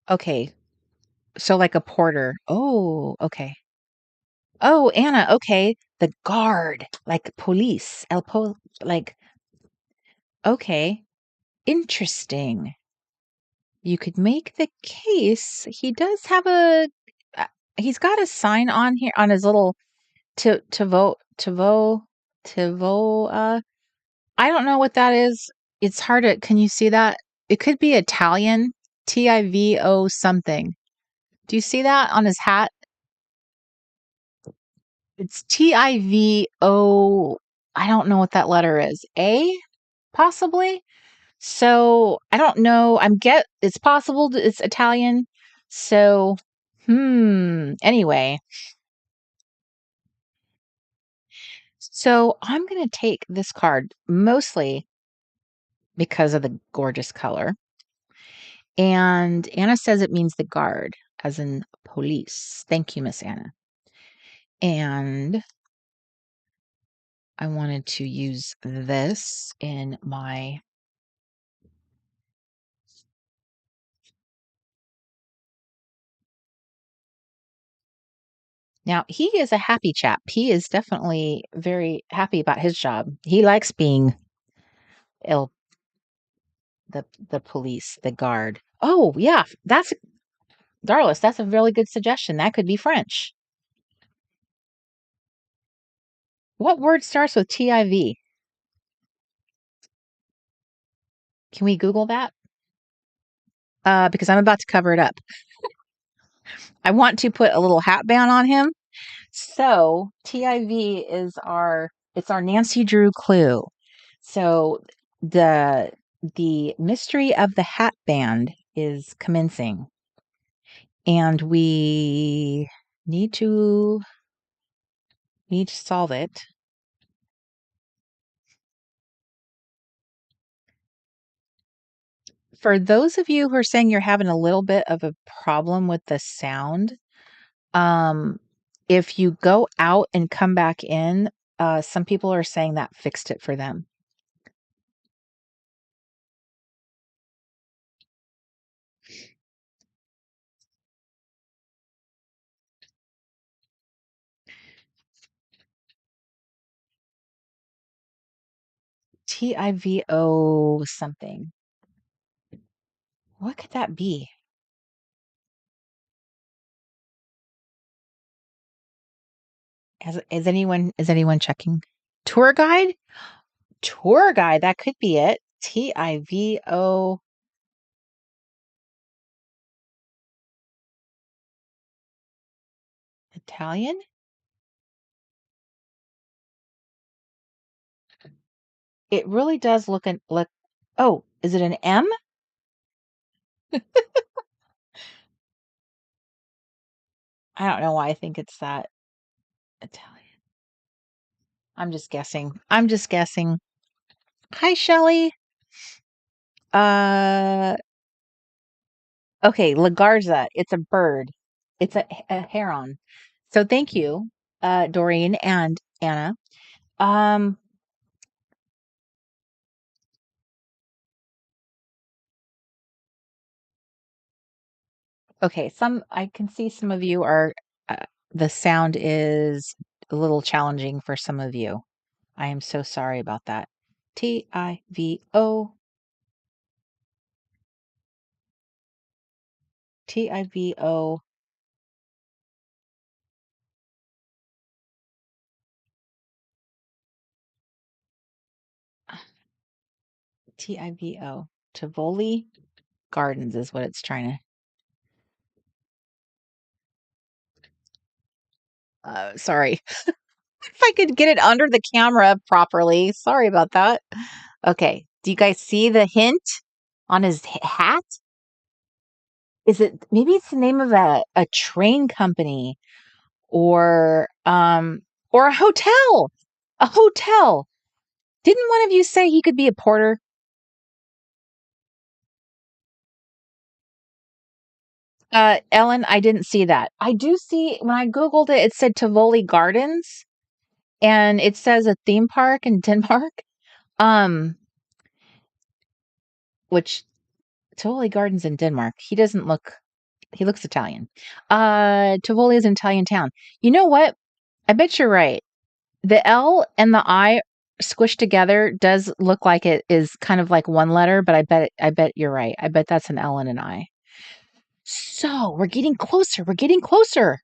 okay, so like a porter. Oh, okay. Oh, Anna, okay. The guard, like police, like okay. Interesting. You could make the case. He does have uh, he's got a sign on here on his little to vote. I don't know what that is. It's hard to, can you see that? It could be Italian, TIVO something. Do you see that on his hat? It's TIVO. I don't know what that letter is. A, possibly. So I don't know. It's possible it's Italian. So, anyway. So I'm going to take this card mostly because of the gorgeous color. And Anna says it means the guard, as in police. Thank you, Miss Anna. And I wanted to use this in my now he is a happy chap. He is definitely very happy about his job. He likes being ill the police, the guard. Oh yeah, that's Darlis, that's a really good suggestion. That could be French. What word starts with TIV? Can we Google that? Because I'm about to cover it up. I want to put a little hat band on him. So TIV is it's our Nancy Drew clue. So the the mystery of the hat band is commencing. And we need to solve it. For those of you who are saying you're having a little bit of a problem with the sound, um, if you go out and come back in, some people are saying that fixed it for them. TIVO something. What could that be? Is anyone checking? Tour guide? Tour guide, that could be it. TIVO. Italian? It really does look. Oh, is it an M? I don't know why I think it's that Italian. I'm just guessing. Hi, Shelley. Uh, okay, Lagarza. It's a bird. It's a heron. So thank you, Doreen and Anna. Um, okay, I can see some of you are, the sound is a little challenging for some of you. I am so sorry about that. TIVO. TIVO. TIVO. Tivoli. Gardens is what it's trying to. Sorry. If I could get it under the camera properly. Sorry about that. Okay. Do you guys see the hint on his hat? Is it maybe it's the name of a train company or a hotel? A hotel. Didn't one of you say he could be a porter? Ellen, I didn't see that. I do see when I Googled it, it said Tivoli Gardens and it says a theme park in Denmark. Um, which Tivoli Gardens in Denmark. He looks Italian. Tivoli is an Italian town. You know what? I bet you're right. The L and the I squished together does look like it is kind of like one letter, but I bet you're right. I bet that's an L and an I. So we're getting closer. We're getting closer.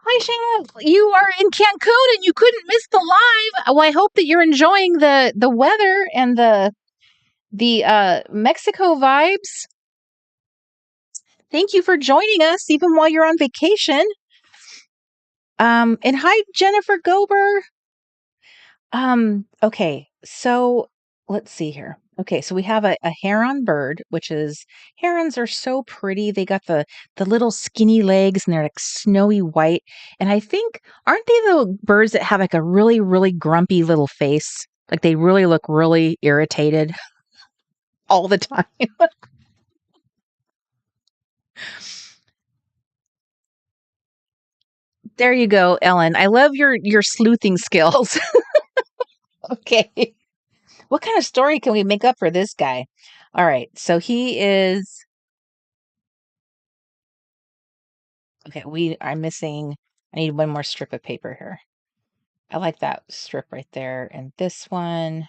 Hi, Shanna. You are in Cancun and you couldn't miss the live. Well, I hope that you're enjoying the weather and the Mexico vibes. Thank you for joining us, even while you're on vacation. And hi, Jennifer Gober. Okay, so let's see here. Okay, so we have a heron bird, which is herons are so pretty. They got the little skinny legs and they're like snowy white. And I think aren't they the birds that have like a really, really grumpy little face? Like they really look really irritated all the time. There you go, Ellen. I love your sleuthing skills. Okay. What kind of story can we make up for this guy? All right. So he is okay, I'm missing I need one more strip of paper here. I like that strip right there. And this one,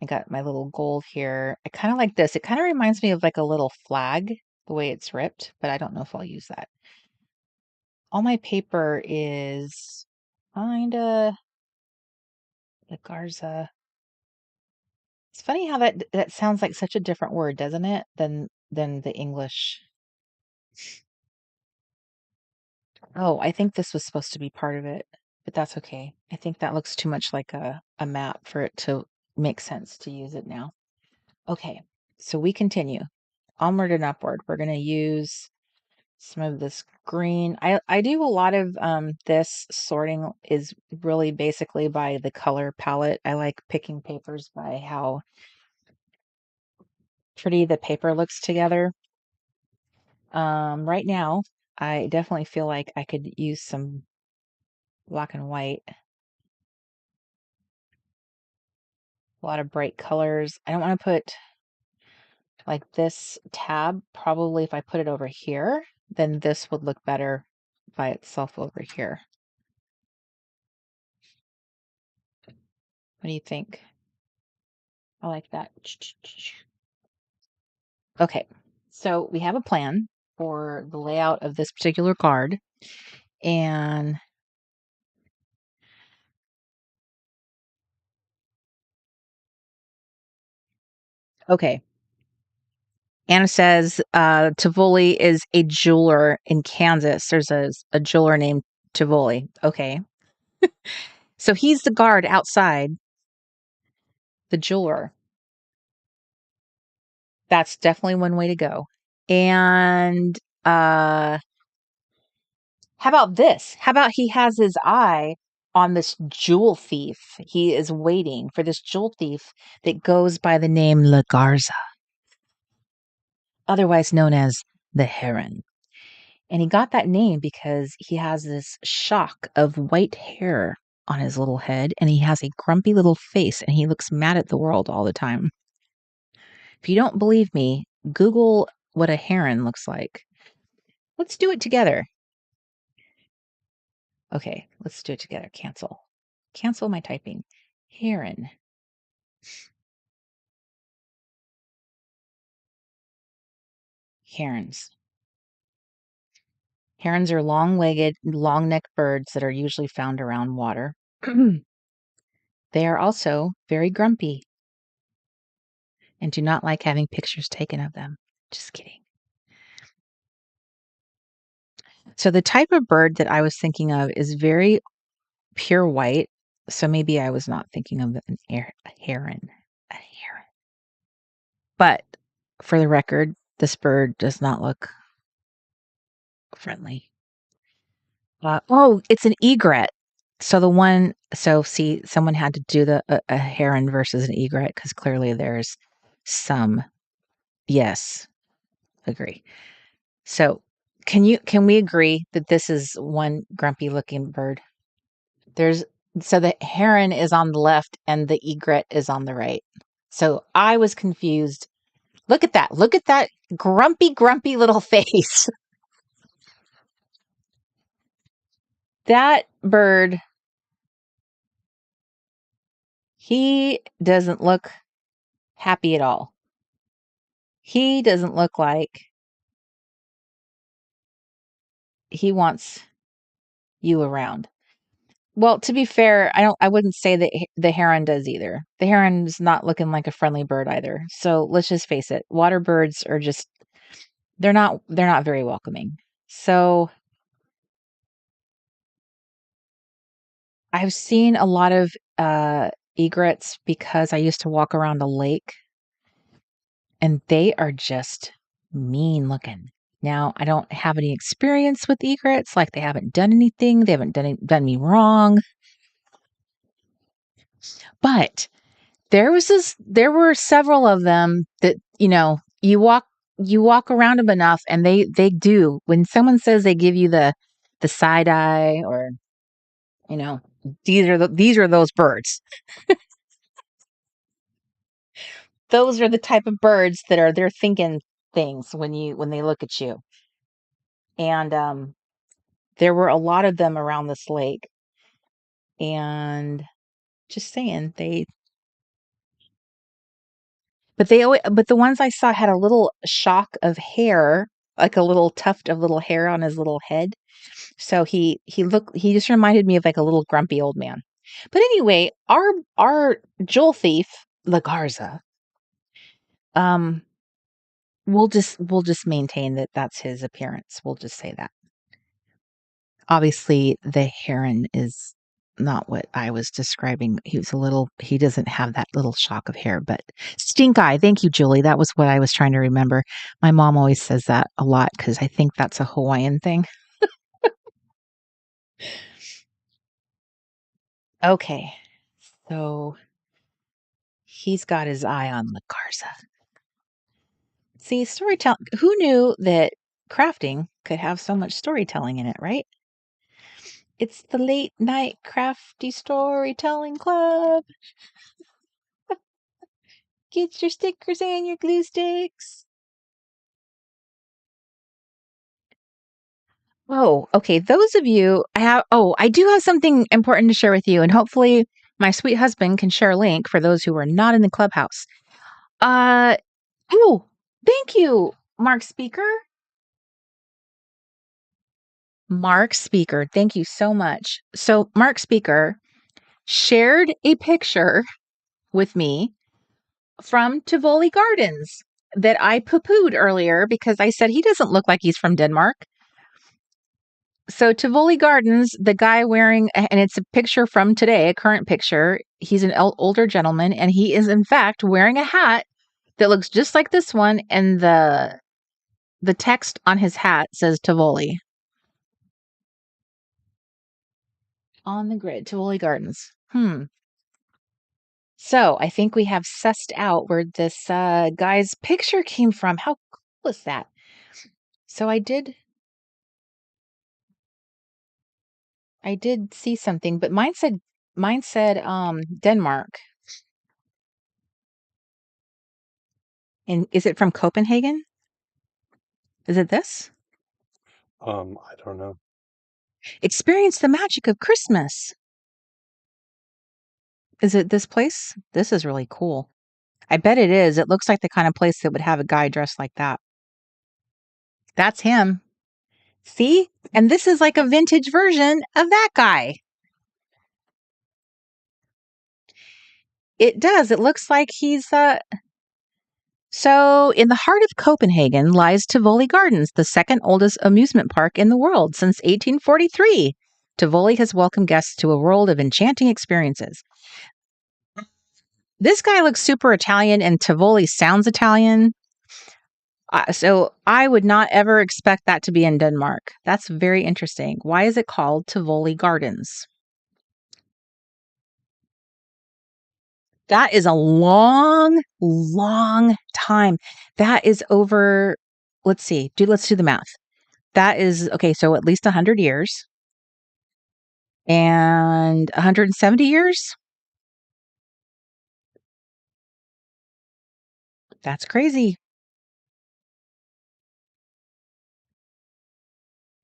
I got my little gold here. I kind of like this. It kind of reminds me of like a little flag, the way it's ripped, but I don't know if I'll use that. All my paper is kinda the Garza. It's funny how that sounds like such a different word, doesn't it? Than the English. Oh, I think this was supposed to be part of it, but that's okay. I think that looks too much like a map for it to make sense to use it now. Okay, so we continue. Onward and upward. We're going to use some of this green. I do a lot of this sorting is really basically by the color palette. I like picking papers by how pretty the paper looks together. Right now, I definitely feel like I could use some black and white. A lot of bright colors. I don't want to put like this tab. Probably if I put it over here, then this would look better by itself over here. What do you think? I like that. Okay, so we have a plan for the layout of this particular card. And okay, Anna says Tivoli is a jeweler in Kansas. There's a jeweler named Tivoli. Okay. So he's the guard outside, the jeweler. That's definitely one way to go. And how about this? How about he has his eye on this jewel thief? He is waiting for this jewel thief that goes by the name La Garza, otherwise known as the Heron. And he got that name because he has this shock of white hair on his little head and he has a grumpy little face and he looks mad at the world all the time. If you don't believe me, Google what a heron looks like. Let's do it together. Okay, let's do it together. Cancel. Cancel my typing. Heron. Herons. Herons are long-legged, long-necked birds that are usually found around water. They are also very grumpy. and do not like having pictures taken of them. Just kidding. So the type of bird that I was thinking of is very pure white. So maybe I was not thinking of a heron. A heron. But for the record, this bird does not look friendly. Oh, it's an egret. So see, someone had to do a heron versus an egret because clearly there's some. Yes, agree. So can we agree that this is one grumpy looking bird? So the heron is on the left and the egret is on the right. So I was confused. Look at that. Look at that grumpy little face. That bird, he doesn't look happy at all. He doesn't look like he wants you around. Well, to be fair, I wouldn't say that the heron does either. The heron's not looking like a friendly bird either. So let's just face it. Water birds are just they're not very welcoming. So I've seen a lot of egrets because I used to walk around a lake and they are just mean looking. Now, I don't have any experience with egrets, like they haven't done anything, they haven't done me wrong. But there were several of them that, you walk around them enough and they do. When someone says they give you the side eye or, you know, these are those birds. Those are the type of birds that they're thinking things when they look at you. And there were a lot of them around this lake. And just saying, but the ones I saw had a little shock of hair, like a little tuft of little hair on his little head. So he just reminded me of like a little grumpy old man. But anyway, our jewel thief, La Garza, um, we'll just maintain that that's his appearance. We'll just say that. Obviously, the heron is not what I was describing. He doesn't have that little shock of hair, but stink eye. Thank you, Julie. That was what I was trying to remember. My mom always says that a lot because I think that's a Hawaiian thing. Okay. So he's got his eye on La Garza. See, storytelling. Who knew that crafting could have so much storytelling in it, right? It's the Late Night Crafty Storytelling Club. Get your stickers and your glue sticks. Oh, okay. Those of you I do have something important to share with you, and hopefully my sweet husband can share a link for those who are not in the clubhouse. Uh, oh, thank you, Mark Speaker. Mark Speaker, thank you so much. So, Mark Speaker shared a picture with me from Tivoli Gardens that I poo-pooed earlier because I said he doesn't look like he's from Denmark. So Tivoli Gardens, the guy wearing, and it's a picture from today, a current picture. He's an older gentleman, and he is in fact wearing a hat that looks just like this one, and the text on his hat says Tivoli. On the grid, Tivoli Gardens. So I think we have sussed out where this guy's picture came from. How cool is that? So I did see something, but mine said Denmark. And is it from Copenhagen? Is it this? I don't know. Experience the magic of Christmas. Is it this place? This is really cool. I bet it is. It looks like the kind of place that would have a guy dressed like that. That's him. See? And this is like a vintage version of that guy. It does. It looks like he's So, in the heart of Copenhagen lies Tivoli Gardens, the second oldest amusement park in the world since 1843. Tivoli has welcomed guests to a world of enchanting experiences. This guy looks super Italian, and Tivoli sounds Italian. So, I would not ever expect that to be in Denmark. That's very interesting. Why is it called Tivoli Gardens? That is a long, long time. That is over, let's do the math. That is, okay, so at least 100 years and 170 years. That's crazy.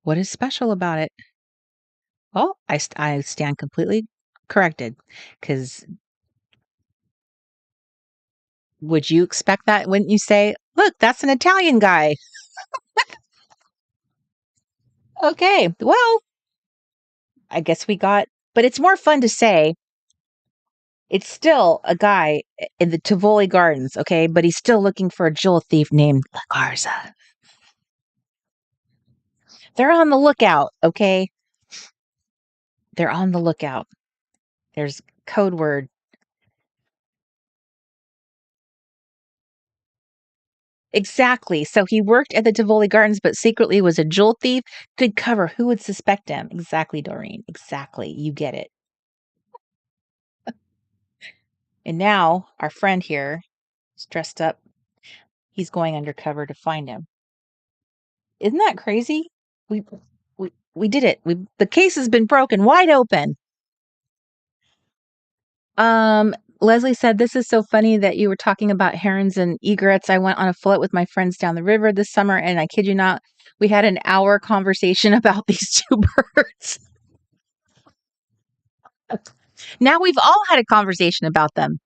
What is special about it? Well, I stand completely corrected, because would you expect that? Wouldn't you say, look, that's an Italian guy? Okay, well, I guess but it's more fun to say it's still a guy in the Tivoli Gardens, okay? But he's still looking for a jewel thief named La Garza. They're on the lookout, okay? They're on the lookout. There's code word. Exactly. So he worked at the Tivoli Gardens, but secretly was a jewel thief. Good cover. Who would suspect him? Exactly, Doreen. Exactly. You get it. And now our friend here is dressed up. He's going undercover to find him. Isn't that crazy? We we did it. The case has been broken wide open. Leslie said, this is so funny that you were talking about herons and egrets. I went on a float with my friends down the river this summer, and I kid you not, we had an hour conversation about these two birds. Now we've all had a conversation about them.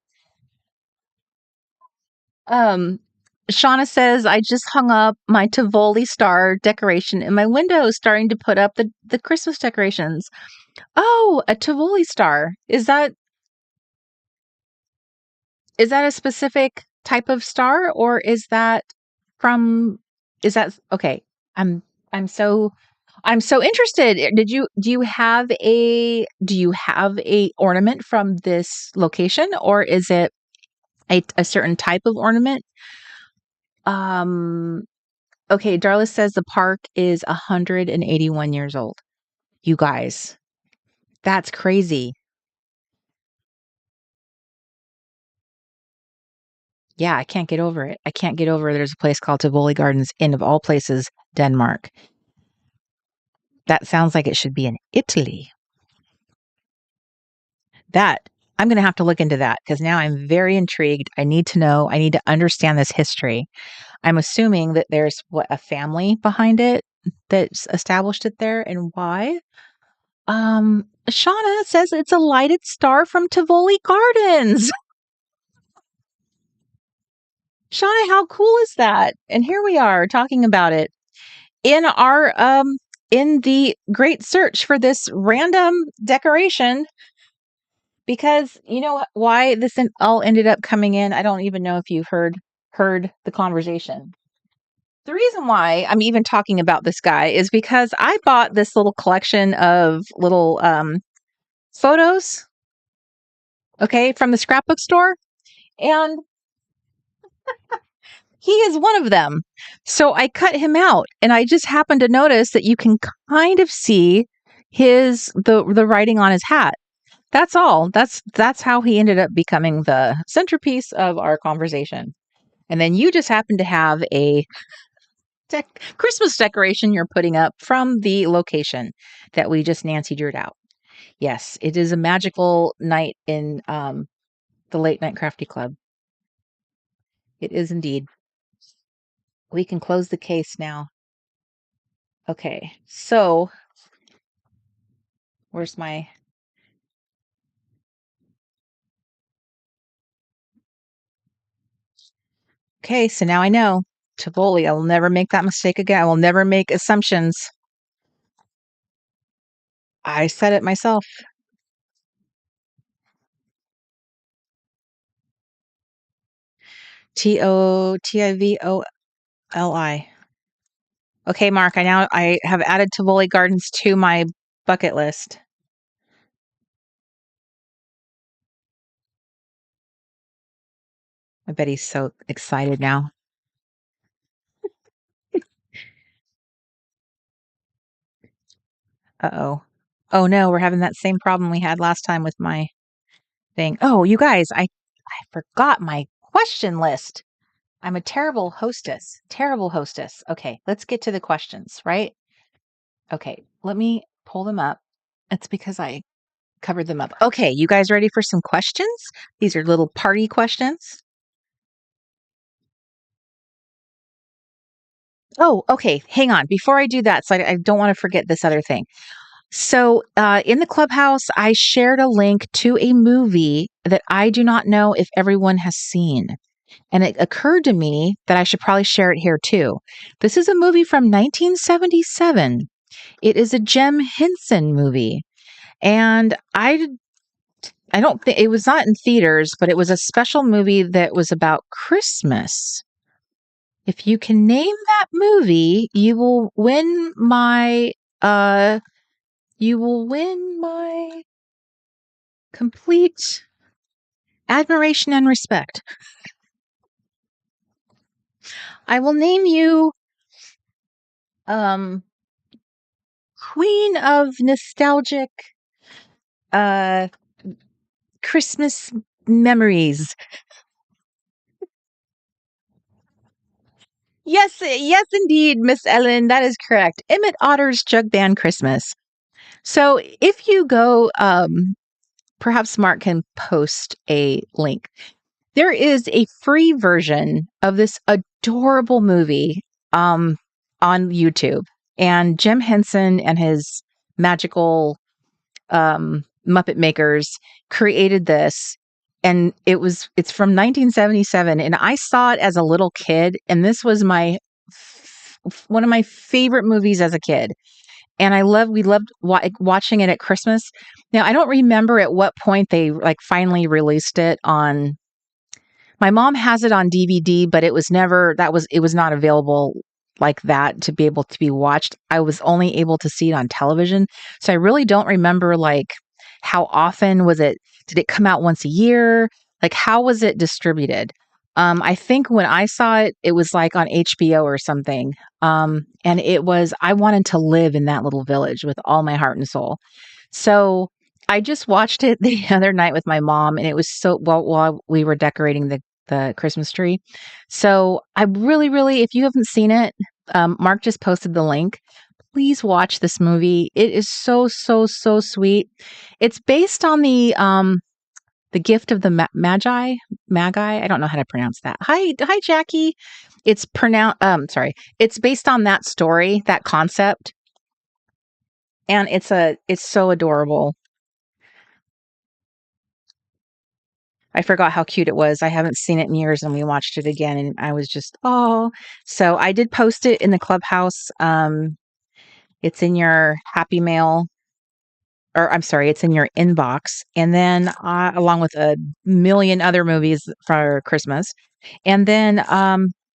Shauna says, I just hung up my Tivoli star decoration in my window, starting to put up the Christmas decorations. Oh, a Tivoli star. Is that a specific type of star, or from is that okay? I'm I'm so I'm so interested. Do you have a ornament from this location, or is it a certain type of ornament? Um okay, Darla says the park is 181 years old. You guys, that's crazy. Yeah, I can't get over it. I can't get over there's a place called Tivoli Gardens in, of all places, Denmark. That sounds like it should be in Italy. That I'm going to have to look into that, because now I'm very intrigued. I need to know. I need to understand this history. I'm assuming that there's a family behind it that's established it there, and why. Shauna says it's a lighted star from Tivoli Gardens. Shauna, how cool is that? And here we are talking about it in our in the great search for this random decoration, because you know why this all ended up coming in. I don't even know if you've heard the conversation. The reason why I'm even talking about this guy is because I bought this little collection of little photos, okay, from the scrapbook store, and he is one of them. So I cut him out, and I just happened to notice that you can kind of see the writing on his hat. That's all. That's how he ended up becoming the centerpiece of our conversation. And then you just happen to have a Christmas decoration you're putting up from the location that we just Nancy drew out. Yes, it is a magical night in the Late Night Crafty Club. It is indeed. We can close the case now. Okay, so where's my... Okay, so now I know. Tivoli, I will never make that mistake again. I will never make assumptions. I said it myself. Tivoli. Okay, Mark, I have added Tivoli Gardens to my bucket list. I bet he's so excited now. Uh-oh. Oh no, we're having that same problem we had last time with my thing. Oh, you guys, I forgot my question list. I'm a terrible hostess. Terrible hostess. Okay, let's get to the questions, right? Okay, let me pull them up. It's because I covered them up. Okay, you guys ready for some questions? These are little party questions. Oh, okay. Hang on. Before I do that, so I don't want to forget this other thing. So, in the clubhouse, I shared a link to a movie that I do not know if everyone has seen. And it occurred to me that I should probably share it here too. This is a movie from 1977. It is a Jem Henson movie. And I don't think it was not in theaters, but it was a special movie that was about Christmas. If you can name that movie, uh you will win my complete admiration and respect. I will name you um Queen of Nostalgic uh Christmas Memories. Yes, indeed, Miss Ellen, that is correct. Emmett Otter's Jug Band Christmas. So if you go, perhaps Mark can post a link. There is a free version of this adorable movie on YouTube, and Jim Henson and his magical Muppet makers created this. And it's from 1977, and I saw it as a little kid, and this was one of my favorite movies as a kid. And we loved watching it at Christmas. Now, I don't remember at what point they like finally released it on. My mom has it on DVD, but it was not available like that to be able to be watched. I was only able to see it on television. So I really don't remember like how often did it come out once a year? Like how was it distributed? I think when I saw it, it was like on HBO or something. And I wanted to live in that little village with all my heart and soul. So I just watched it the other night with my mom, and it was so well while we were decorating the Christmas tree. So I really, really, if you haven't seen it, Mark just posted the link. Please watch this movie. It is so, so, so sweet. It's based on the gift of the Magi. I don't know how to pronounce that. Hi, Jackie. It's pronounced. Sorry. It's based on that story, that concept, and it's so adorable. I forgot how cute it was. I haven't seen it in years, and we watched it again, and I was just, oh. So I did post it in the clubhouse. It's in your happy mail, or I'm sorry, it's in your inbox. And then along with a million other movies for Christmas. And then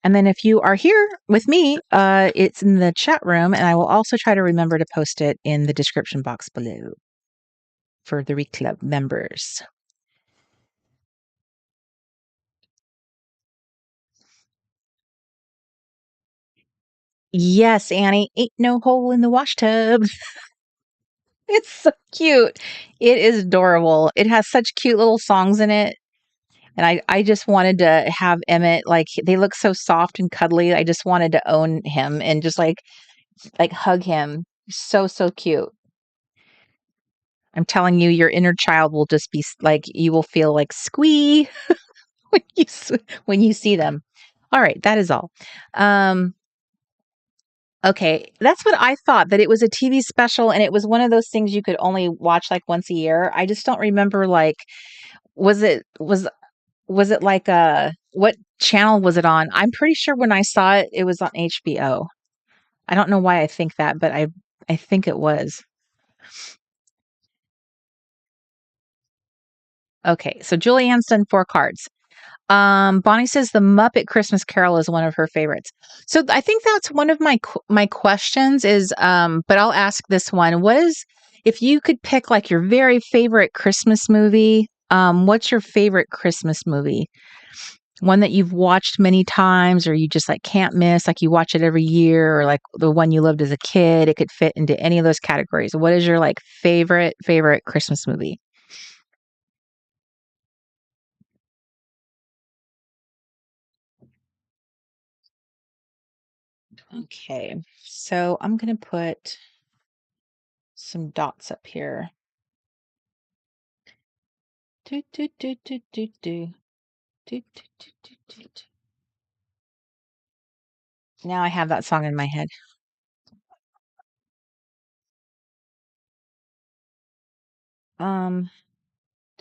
if you are here with me, it's in the chat room, and I will also try to remember to post it in the description box below for the READ Club members. Yes, Annie, ain't no hole in the wash tub. It's so cute. It is adorable. It has such cute little songs in it. And I just wanted to have Emmett, like, they look so soft and cuddly. I just wanted to own him and just like hug him. So, so cute. I'm telling you, your inner child will just be like, you will feel like squee when you see them. All right, that is all. Okay, that's what I thought, that it was a TV special, and it was one of those things you could only watch like once a year. I just don't remember like was it like what channel was it on? I'm pretty sure when I saw it, it was on HBO. I don't know why I think that, but I think it was. Okay, so Julianne's done 4 cards. Bonnie says the Muppet Christmas Carol is one of her favorites. So I think that's one of my questions is but I'll ask this one. What is if you could pick like your very favorite Christmas movie, what's your favorite Christmas movie? One that you've watched many times or you just like can't miss, like you watch it every year or like the one you loved as a kid. It could fit into any of those categories. What is your like favorite Christmas movie? Okay. So I'm going to put some dots up here. Do, do, do, do, do, do. Do, do, do, do, do, do. Now I have that song in my head. Do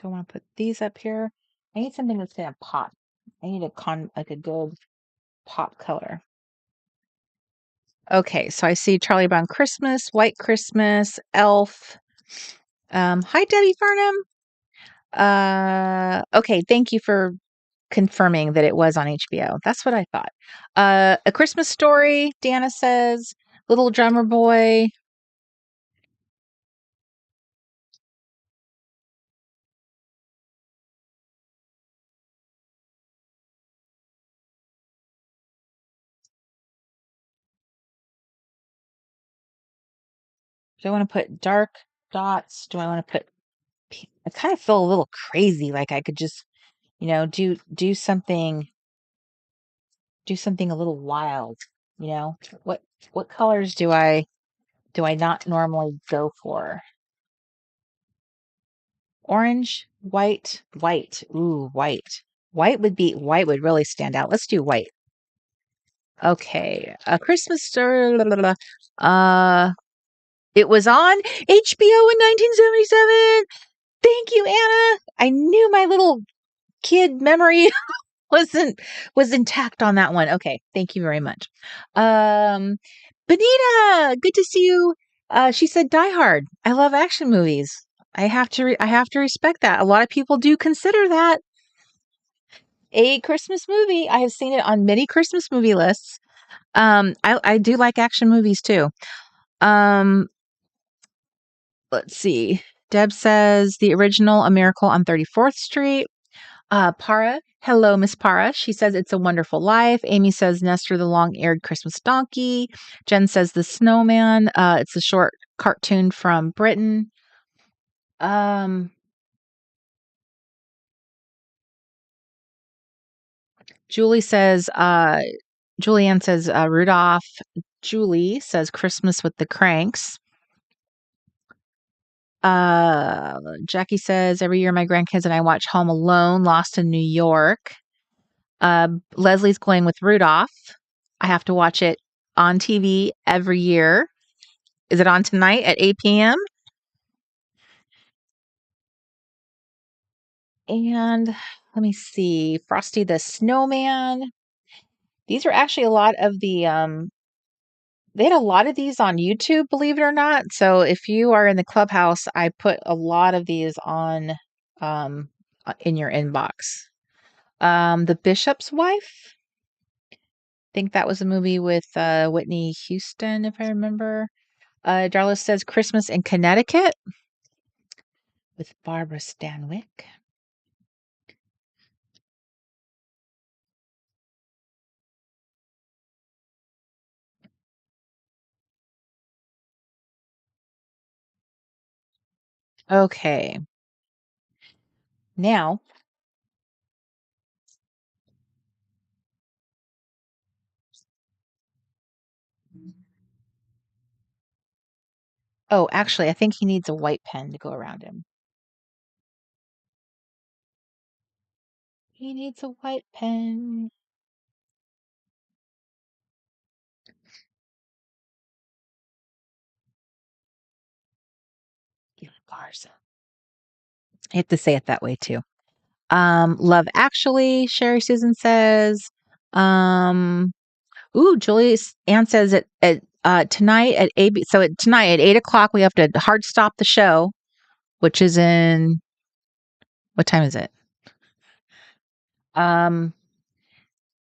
I want to put these up here? I need something that's gonna pop. I need like a good pop color. Okay, so I see Charlie Brown Christmas, White Christmas, Elf. Hi Debbie Farnham. Okay, thank you for confirming that it was on HBO. That's what I thought. A Christmas Story, Dana says, Little Drummer Boy. Do I want to put dark dots? Do I want to put I kind of feel a little crazy like I could just, do something a little wild, you know? What colors do I not normally go for? Orange, white, white. Ooh, white. White would really stand out. Let's do white. Okay. A Christmas story. Blah, blah, blah. It was on HBO in 1977. Thank you, Anna. I knew my little kid memory was intact on that one. Okay, thank you very much. Benita, good to see you. She said Die Hard. I love action movies. I have to respect that. A lot of people do consider that a Christmas movie. I have seen it on many Christmas movie lists. I do like action movies too. Um, let's see. Deb says the original A Miracle on 34th Street. Para, hello, Miss Para. She says it's a wonderful life. Amy says Nestor the long-eared Christmas donkey. Jen says the snowman. It's a short cartoon from Britain. Um, Julie says, Julianne says Rudolph. Julie says Christmas with the Cranks. Jackie says every year my grandkids and I watch Home Alone, Lost in New York. Leslie's going with Rudolph. I have to watch it on TV every year. Is it on tonight at 8 p.m.? And let me see. Frosty the Snowman. These are actually a lot of they had a lot of these on YouTube, believe it or not. So if you are in the clubhouse, I put a lot of these on in your inbox. The Bishop's Wife. I think that was a movie with Whitney Houston, if I remember. Darla says Christmas in Connecticut with Barbara Stanwyck. Okay. Now, oh, actually, I think he needs a white pen to go around him. He needs a white pen. Garza. I have to say it that way too. Love Actually, Sherry Susan says. Julie Ann says at tonight at 8. So tonight at 8:00 we have to hard stop the show, which is in what time is it? Um,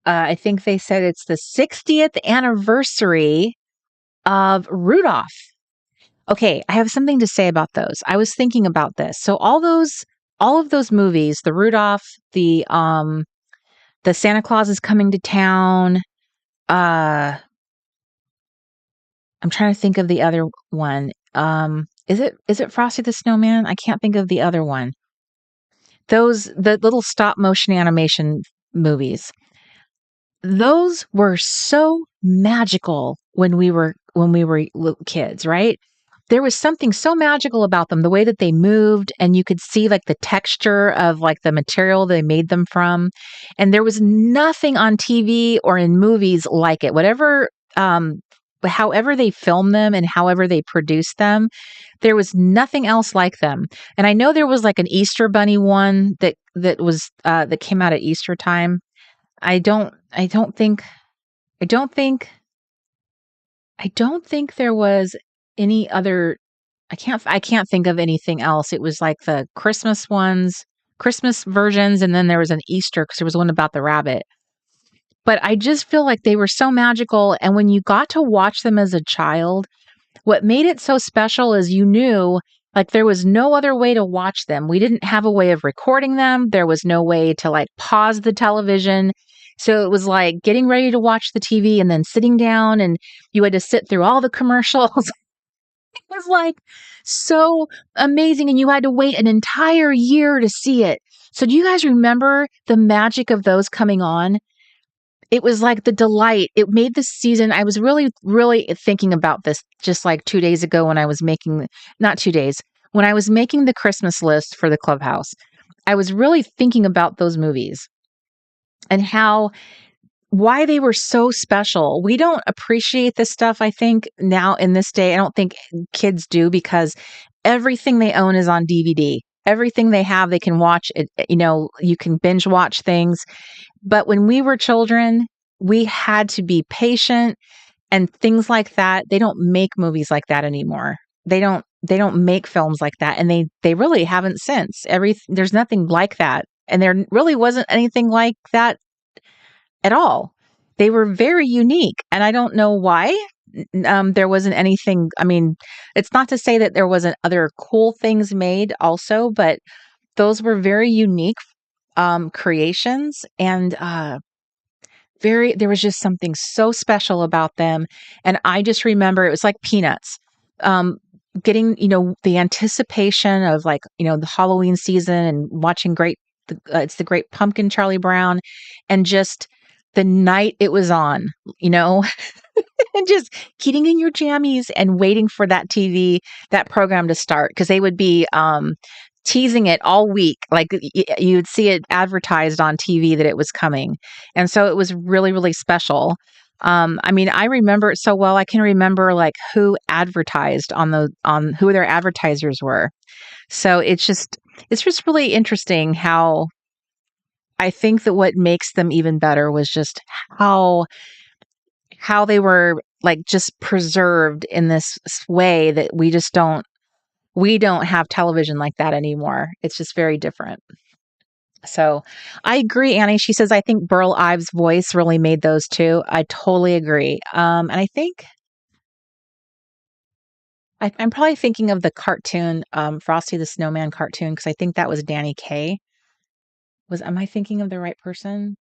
I think they said it's the 60th anniversary of Rudolph. Okay, I have something to say about those. I was thinking about this. So all of those movies, the Rudolph, the Santa Claus is coming to town, I'm trying to think of the other one. Is it Frosty the Snowman? I can't think of the other one. The little stop motion animation movies. Those were so magical when we were little kids, right? There was something so magical about them, the way that they moved, and you could see like the texture of like the material they made them from. And there was nothing on TV or in movies like it. However they filmed them and however they produced them, there was nothing else like them. And I know there was like an Easter Bunny one that came out at Easter time. I don't think I don't think there was any other. I can't think of anything else. It was like the Christmas ones, Christmas versions, and then there was an Easter because there was one about the rabbit. But I just feel like they were so magical. And when you got to watch them as a child, what made it so special is you knew like there was no other way to watch them. We didn't have a way of recording them. There was no way to like pause the television. So it was like getting ready to watch the TV and then sitting down and you had to sit through all the commercials. It was like so amazing. And you had to wait an entire year to see it. So do you guys remember the magic of those coming on? It was like the delight. It made the season. I was really, really thinking about this just like 2 days ago when I was not 2 days, when I was making the Christmas list for the clubhouse. I was really thinking about those movies and why they were so special. We don't appreciate this stuff, I think, now in this day. I don't think kids do because everything they own is on DVD. Everything they have, they can watch it. You can binge watch things. But when we were children, we had to be patient and things like that. They don't make movies like that anymore. They don't make films like that. And they really haven't since. There's nothing like that. And there really wasn't anything like that at all. They were very unique. And I don't know why there wasn't anything. I mean, it's not to say that there wasn't other cool things made also, but those were very unique creations and there was just something so special about them. And I just remember it was like peanuts. Getting, the anticipation of like, the Halloween season and watching it's the Great Pumpkin, Charlie Brown, and just the night it was on, and just getting in your jammies and waiting for that program to start because they would be teasing it all week. Like you'd see it advertised on TV that it was coming. And so it was really, really special. I mean, I remember it so well. I can remember like who advertised on who their advertisers were. So it's just really interesting how I think that what makes them even better was just how they were like just preserved in this way that we don't have television like that anymore. It's just very different. So I agree, Annie. She says, I think Burl Ives' voice really made those too. I totally agree. And I think I'm probably thinking of the cartoon, Frosty the Snowman cartoon, because I think that was Danny Kaye. Am I thinking of the right person?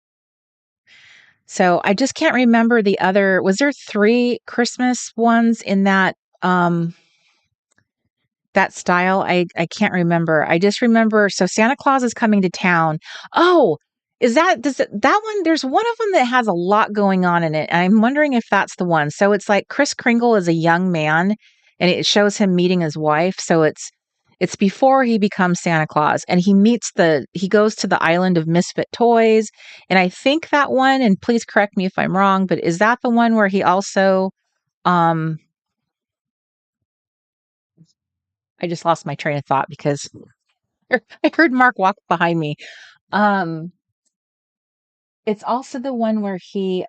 So I just can't remember the other. Was there 3 Christmas ones in that style? I can't remember. I just remember. So Santa Claus is coming to town. Oh, that one? There's one of them that has a lot going on in it. I'm wondering if that's the one. So it's like Kris Kringle is a young man, and it shows him meeting his wife. So it's before he becomes Santa Claus, and he goes to the island of misfit toys, and I think that one. And please correct me if I'm wrong, but is that the one where he also um I just lost my train of thought because I heard Mark walk behind me. Um, it's also the one where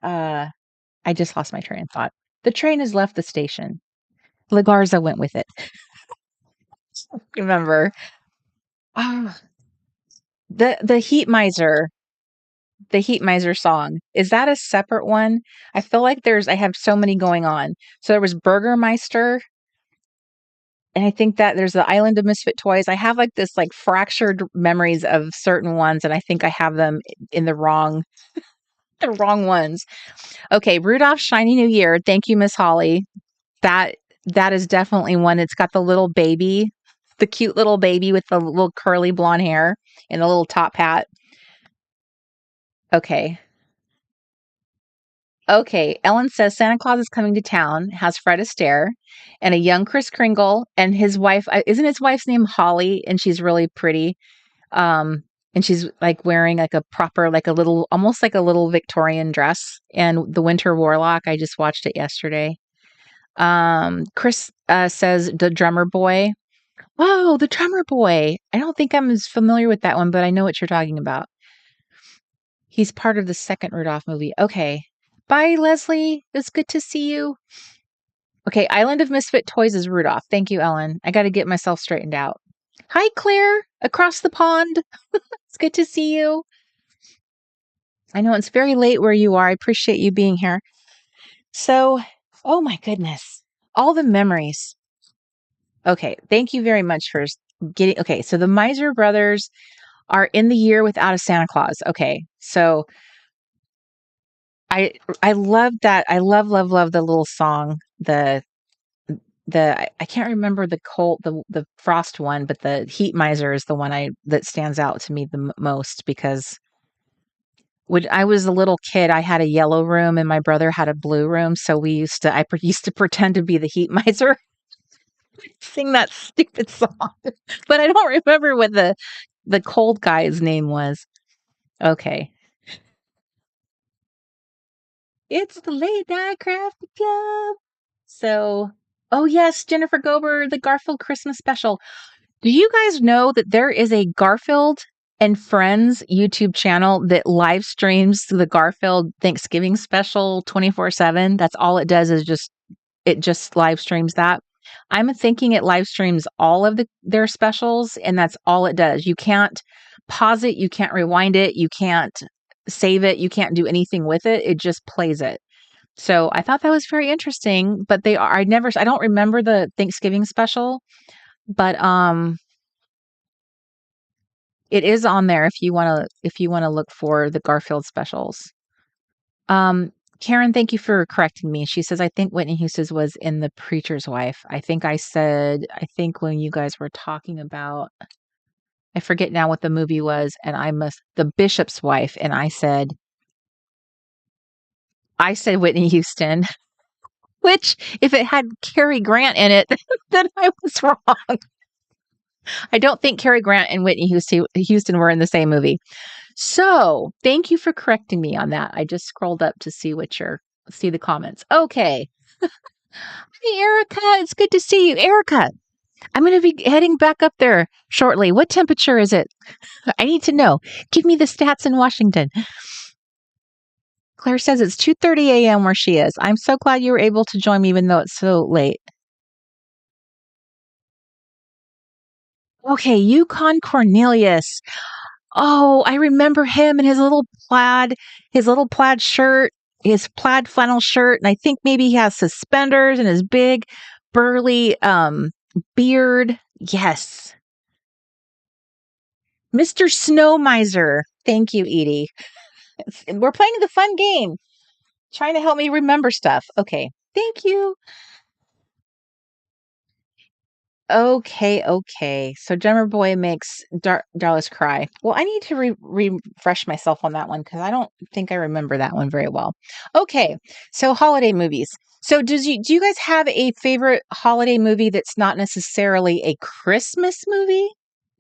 I just lost my train of thought. The train has left the station. Lagarza went with it. Remember? Ah, the heat miser. The Heat Miser song. Is that a separate one? I feel like I have so many going on. So there was Burgermeister, and I think that there's the Island of Misfit Toys. I have like this like fractured memories of certain ones, and I think I have them in the wrong ones. Okay, Rudolph's Shiny New Year. Thank you, Miss Holly. That that is definitely one. It's got the little baby, the cute little baby with the little curly blonde hair and the little top hat. Okay. Okay, Ellen says Santa Claus is coming to town, has Fred Astaire and a young Kris Kringle and his wife. Isn't his wife's name Holly? And she's really pretty. Um, and she's like wearing like a proper, like a little, almost like a little Victorian dress. And the Winter Warlock, I just watched it yesterday. Chris says the Drummer Boy. Oh, the Drummer Boy. I don't think I'm as familiar with that one, but I know what you're talking about. He's part of the second Rudolph movie. Okay. Bye, Leslie. It's good to see you. Okay, Island of Misfit Toys is Rudolph. Thank you, Ellen. I got to get myself straightened out. Hi, Claire, across the pond. It's good to see you. I know it's very late where you are. I appreciate you being here. So, oh my goodness, all the memories. Okay, thank you very much for getting. Okay, so the Miser brothers are in the year without a Santa Claus. Okay, so I love that. I love the little song. I can't remember the cold the frost one, but the Heat Miser is the one that stands out to me the most because when I was a little kid, I had a yellow room and my brother had a blue room, so I used to pretend to be the Heat Miser, sing that stupid song, but I don't remember what the cold guy's name was. Okay. It's the Late Night Crafty Club. So, oh yes, Jennifer Gober, the Garfield Christmas special. Do you guys know that there is a Garfield and Friends YouTube channel that live streams the Garfield Thanksgiving special 24/7? That's all it does is it just live streams that. I'm thinking it live streams all of their specials, and that's all it does. You can't pause it, you can't rewind it, you can't save it, you can't do anything with it. It just plays it. So I thought that was very interesting, but I don't remember the Thanksgiving special, but it is on there if you want to look for the Garfield specials. Karen, thank you for correcting me. She says I think Whitney Houston's was in The Preacher's Wife. I think when you guys were talking about, I forget now what the movie was, and The Bishop's Wife, and I said Whitney Houston, which if it had Cary Grant in it, then I was wrong. I don't think Cary Grant and Whitney Houston were in the same movie. So thank you for correcting me on that. I just scrolled up to see the comments. Okay. Hey, Erica. It's good to see you. Erica, I'm going to be heading back up there shortly. What temperature is it? I need to know. Give me the stats in Washington. Claire says it's 2:30 a.m. where she is. I'm so glad you were able to join me even though it's so late. Okay, Yukon Cornelius. Oh, I remember him and his little plaid shirt, his plaid flannel shirt, and I think maybe he has suspenders and his big burly beard. Yes. Mr. Snow Miser. Thank you, Edie. We're playing the fun game. Trying to help me remember stuff. Okay. Thank you. Okay. So Drummer Boy makes Darlis cry. Well, I need to refresh myself on that one because I don't think I remember that one very well. Okay, so holiday movies. So do you guys have a favorite holiday movie that's not necessarily a Christmas movie?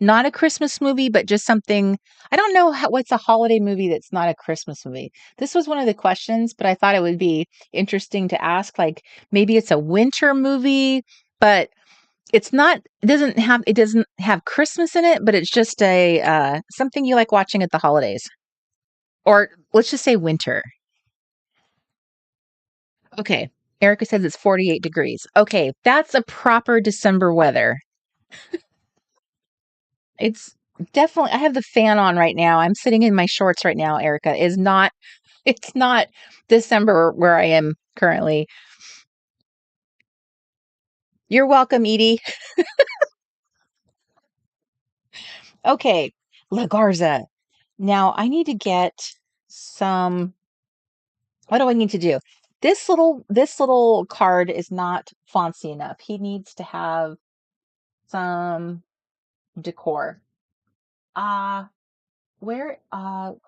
Not a Christmas movie, but just something. I don't know what's a holiday movie that's not a Christmas movie. This was one of the questions, but I thought it would be interesting to ask. Like maybe it's a winter movie, but it doesn't have Christmas in it, but it's just a something you like watching at the holidays. Or let's just say winter. Okay. Erica says it's 48 degrees. Okay, that's a proper December weather. definitely, I have the fan on right now. I'm sitting in my shorts right now, Erica. It's not December where I am currently. You're welcome, Edie. Okay, La Garza. Now I need to get some. What do I need to do? This little card is not fancy enough. He needs to have some decor. Uh let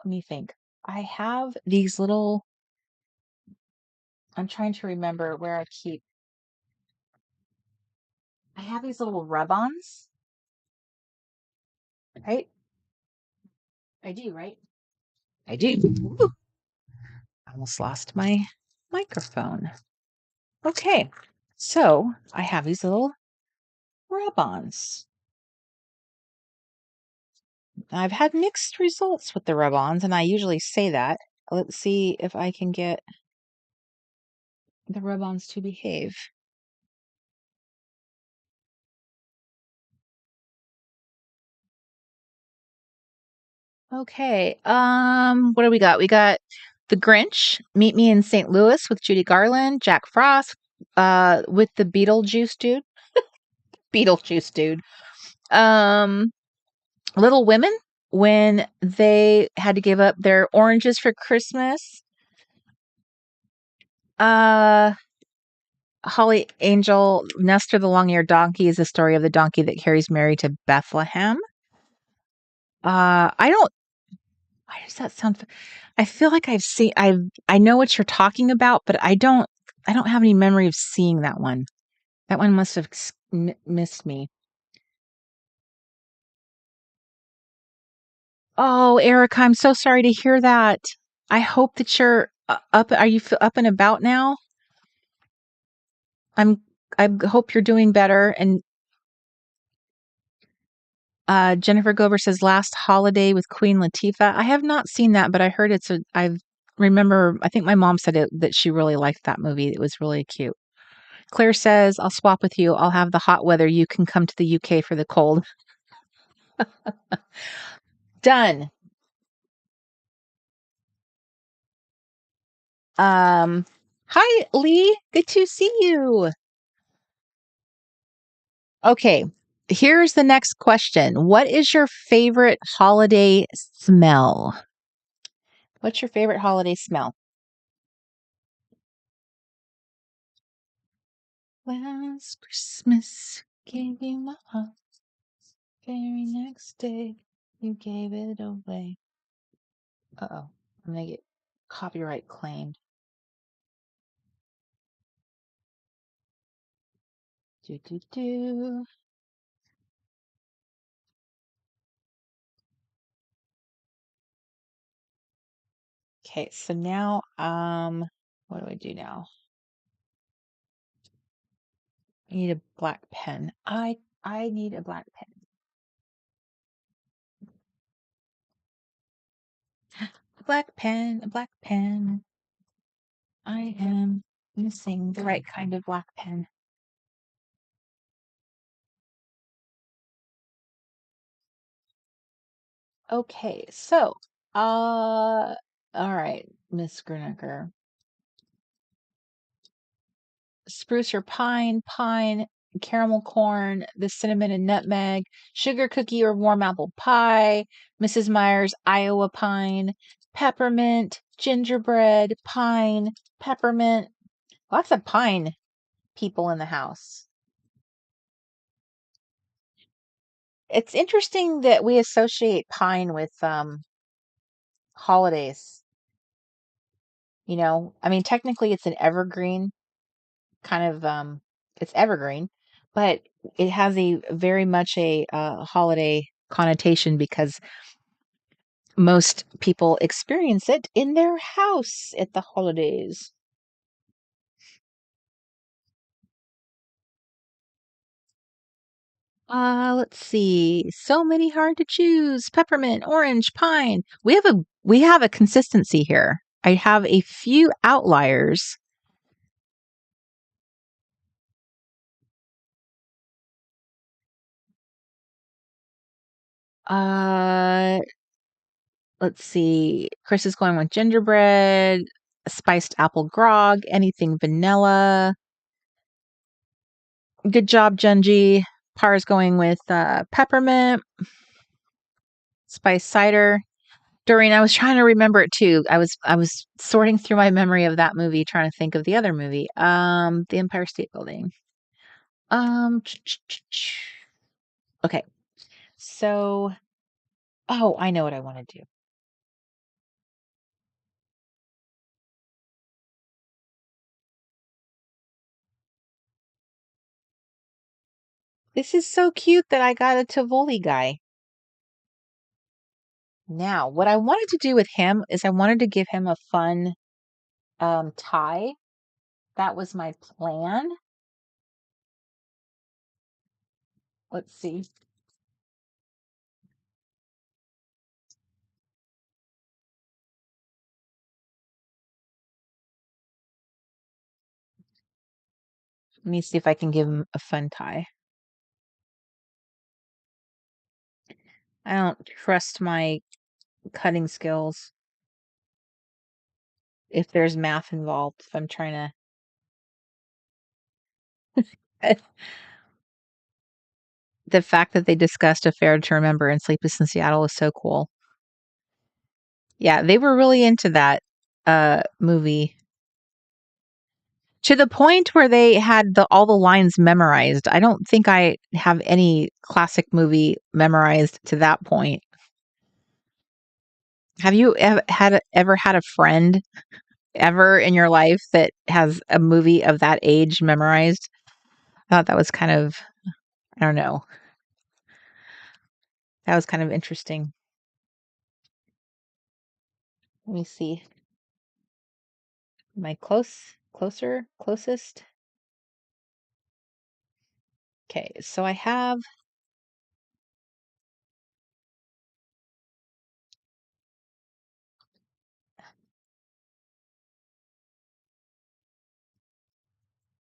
me think. I have these little I'm trying to remember where I have these little rub-ons, right? I do, right? I do. Ooh, I almost lost my microphone. Okay. So I have these little rub-ons. I've had mixed results with the rub-ons, and I usually say that. Let's see if I can get the rub-ons to behave. Okay. What do we got? We got The Grinch, Meet Me in St. Louis with Judy Garland, Jack Frost, with the Beetlejuice dude. Beetlejuice dude. Um, Little Women, when they had to give up their oranges for Christmas. Uh, Holly Angel, Nestor the Long-Eared Donkey is the story of the donkey that carries Mary to Bethlehem. I don't. Why does that sound? I feel like I know what you're talking about, but I don't have any memory of seeing that one. That one must have missed me. Oh, Erica, I'm so sorry to hear that. I hope that you're up. Are you up and about now? I'm. I hope you're doing better. And Jennifer Gober says Last Holiday with Queen Latifah. I have not seen that, but I heard it's a. I remember. I think my mom said that she really liked that movie. It was really cute. Claire says, I'll swap with you. I'll have the hot weather. You can come to the UK for the cold. Done. Hi, Lee. Good to see you. Okay, here's the next question. What is your favorite holiday smell? What's your favorite holiday smell? Last Christmas, gave you my heart. Very next day, you gave it away. Uh-oh, I'm gonna get copyright claimed. Do do do. Okay, so now, what do I do now? I need a black pen. I need a black pen. A black pen, a black pen. I am missing the right kind of black pen. Okay, so, all right, Miss Grunecker. Spruce or pine, caramel corn, the cinnamon and nutmeg, sugar cookie or warm apple pie, Mrs. Meyer's Iowa pine, peppermint, gingerbread, pine, peppermint. Lots of pine people in the house. It's interesting that we associate pine with holidays. I mean, technically it's an evergreen kind of it's evergreen, but it has a very much a holiday connotation because most people experience it in their house at the holidays. Let's see. So many hard to choose. Peppermint, orange, pine. We have a consistency here. I have a few outliers. Uh, let's see. Chris is going with gingerbread, spiced apple grog, anything vanilla. Good job, Junji. Par's going with peppermint, spiced cider. Doreen, I was trying to remember it too. I was sorting through my memory of that movie, trying to think of the other movie. The Empire State Building. Um, okay. So, oh, I know what I want to do. This is so cute that I got a Tivoli guy. Now, what I wanted to do with him is I wanted to give him a fun tie. That was my plan. Let's see. Let me see if I can give him a fun tie. I don't trust my cutting skills if there's math involved, if I'm trying to. The fact that they discussed Affair to Remember and Sleepless in Seattle is so cool. Yeah, they were really into that movie. To the point where they had all the lines memorized. I don't think I have any classic movie memorized to that point. Have you ever had a friend ever in your life that has a movie of that age memorized? I thought that was kind of, I don't know. That was kind of interesting. Let me see. My closest? Okay, so I have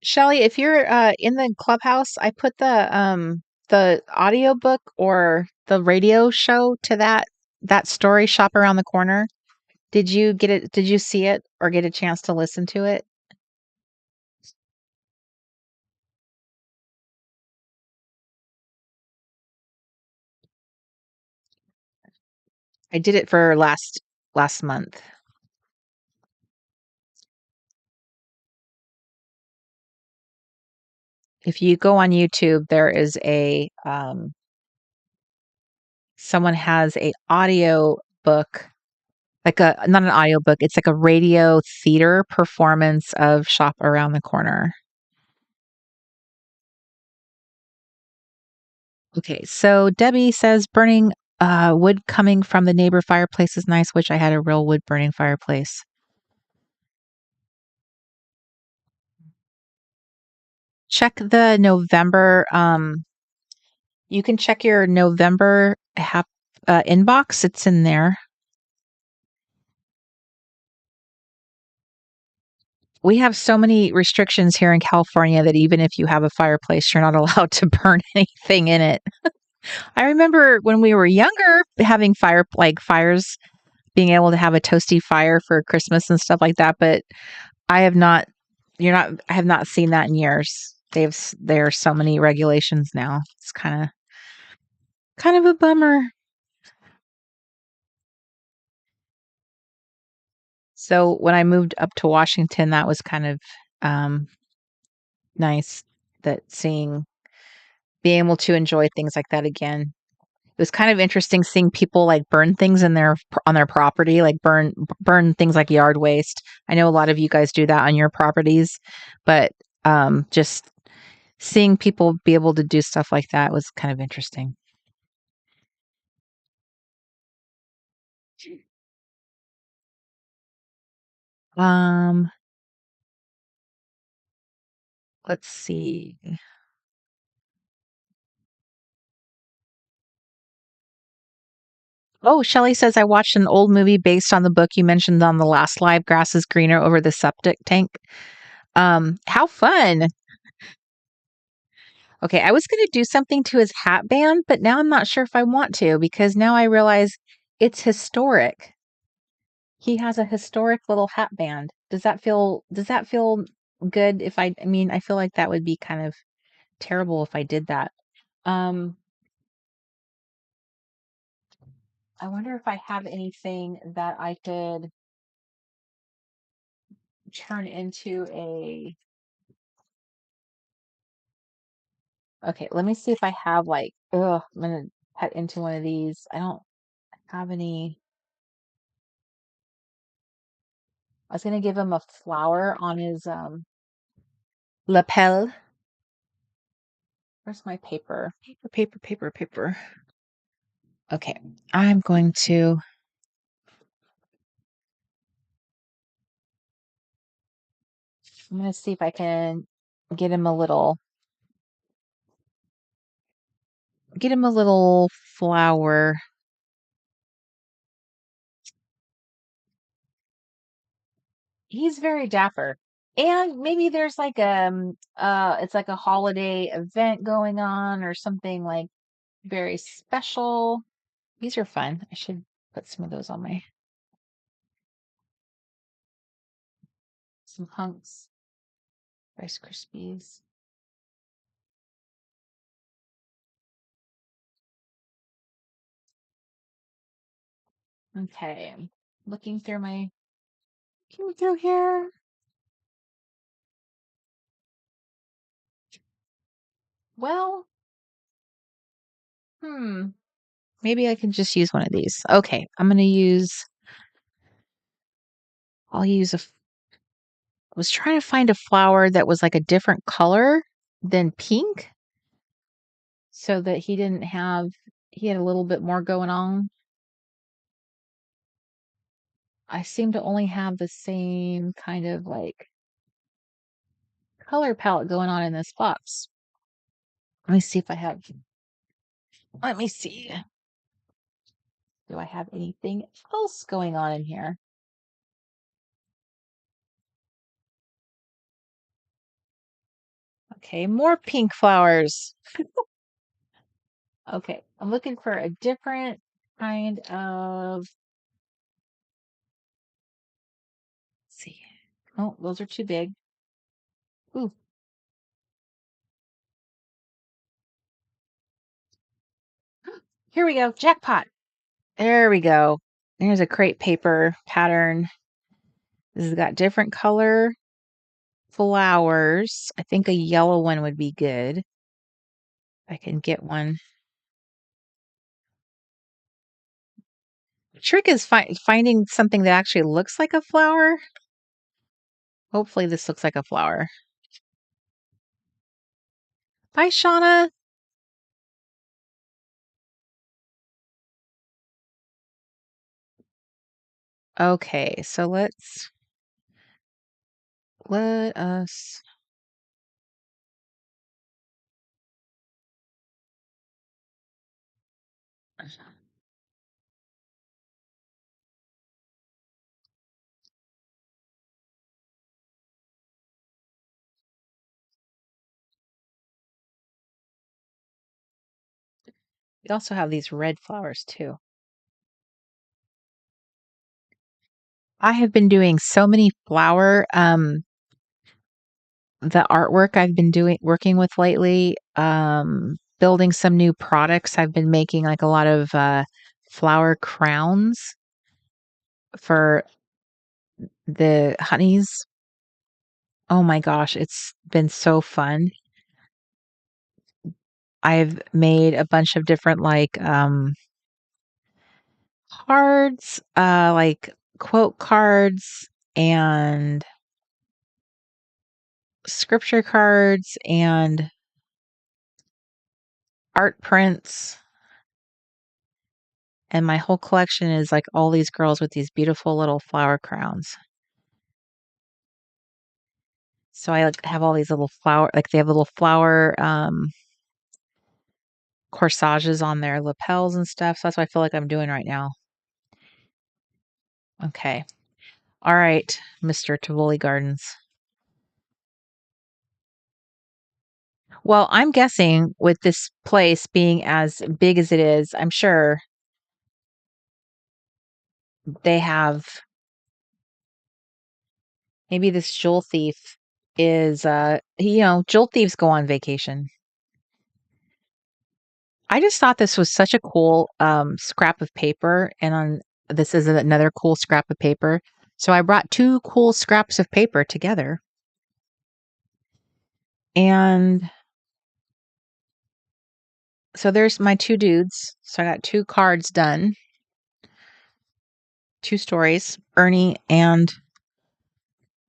Shelly, if you're in the clubhouse, I put the audiobook or the radio show to that story, Shop Around the Corner. Did you get it? Did you see it or get a chance to listen to it? I did it for last month. If you go on YouTube, there is a someone has a audio book, like a not an audio book, it's like a radio theater performance of Shop Around the Corner. Okay, so Debbie says burning wood coming from the neighbor fireplace is nice. Wish I had a real wood burning fireplace. Check the November. You can check your November inbox. It's in there. We have so many restrictions here in California that even if you have a fireplace, you're not allowed to burn anything in it. I remember when we were younger having fires, being able to have a toasty fire for Christmas and stuff like that, but I have not I have not seen that in years. There are so many regulations now. It's kind of a bummer. So when I moved up to Washington, that was kind of um nice that being able to enjoy things like that again. It was kind of interesting seeing people like burn things on their property, like burn things like yard waste. I know a lot of you guys do that on your properties, but just seeing people be able to do stuff like that was kind of interesting. Um, let's see. Oh, Shelly says I watched an old movie based on the book you mentioned on the last live. Grass is greener over the septic tank. How fun! Okay, I was going to do something to his hat band, but now I'm not sure if I want to because now I realize it's historic. He has a historic little hat band. Does that feel good if I mean, I feel like that would be kind of terrible if I did that. Um, I wonder if I have anything that I could turn into a. Okay, let me see if I have like, I'm gonna cut into one of these. I don't have any. I was gonna give him a flower on his lapel. Where's my paper? Paper, paper, paper, paper. Okay, I'm gonna see if I can get him a little flower. He's very dapper. And maybe there's like it's like a holiday event going on or something like very special. These are fun. I should put some of those on some hunks, Rice Krispies. Okay, I'm looking through my, can we go here? Well, hmm, maybe I can just use one of these. Okay, I'll use I was trying to find a flower that was like a different color than pink so that he had a little bit more going on. I seem to only have the same kind of like color palette going on in this box. Let me see if I have, let me see. Do I have anything else going on in here? Okay, more pink flowers. Okay, I'm looking for a different kind of, let's see. Oh, those are too big. Ooh, here we go. Jackpot. There we go. There's a crepe paper pattern. This has got different color flowers. I think a yellow one would be good. I can get one. The trick is finding something that actually looks like a flower. Hopefully this looks like a flower. Bye, Shauna. Okay, so let us. We also have these red flowers too. I have been doing so many flower the artwork I've been working with lately, building some new products. I've been making like a lot of flower crowns for the honeys. Oh my gosh, it's been so fun. I've made a bunch of different like cards, like quote cards and scripture cards and art prints. And my whole collection is like all these girls with these beautiful little flower crowns. So I like have all these little flower, like they have little flower corsages on their lapels and stuff. So that's what I feel like I'm doing right now. Okay. All right, Mr. Tivoli Gardens. Well, I'm guessing with this place being as big as it is, I'm sure they have maybe this jewel thief is jewel thieves go on vacation. I just thought this was such a cool scrap of paper, and on this is another cool scrap of paper. So I brought two cool scraps of paper together. And so there's my two dudes. So I got two cards done. Two stories, Ernie and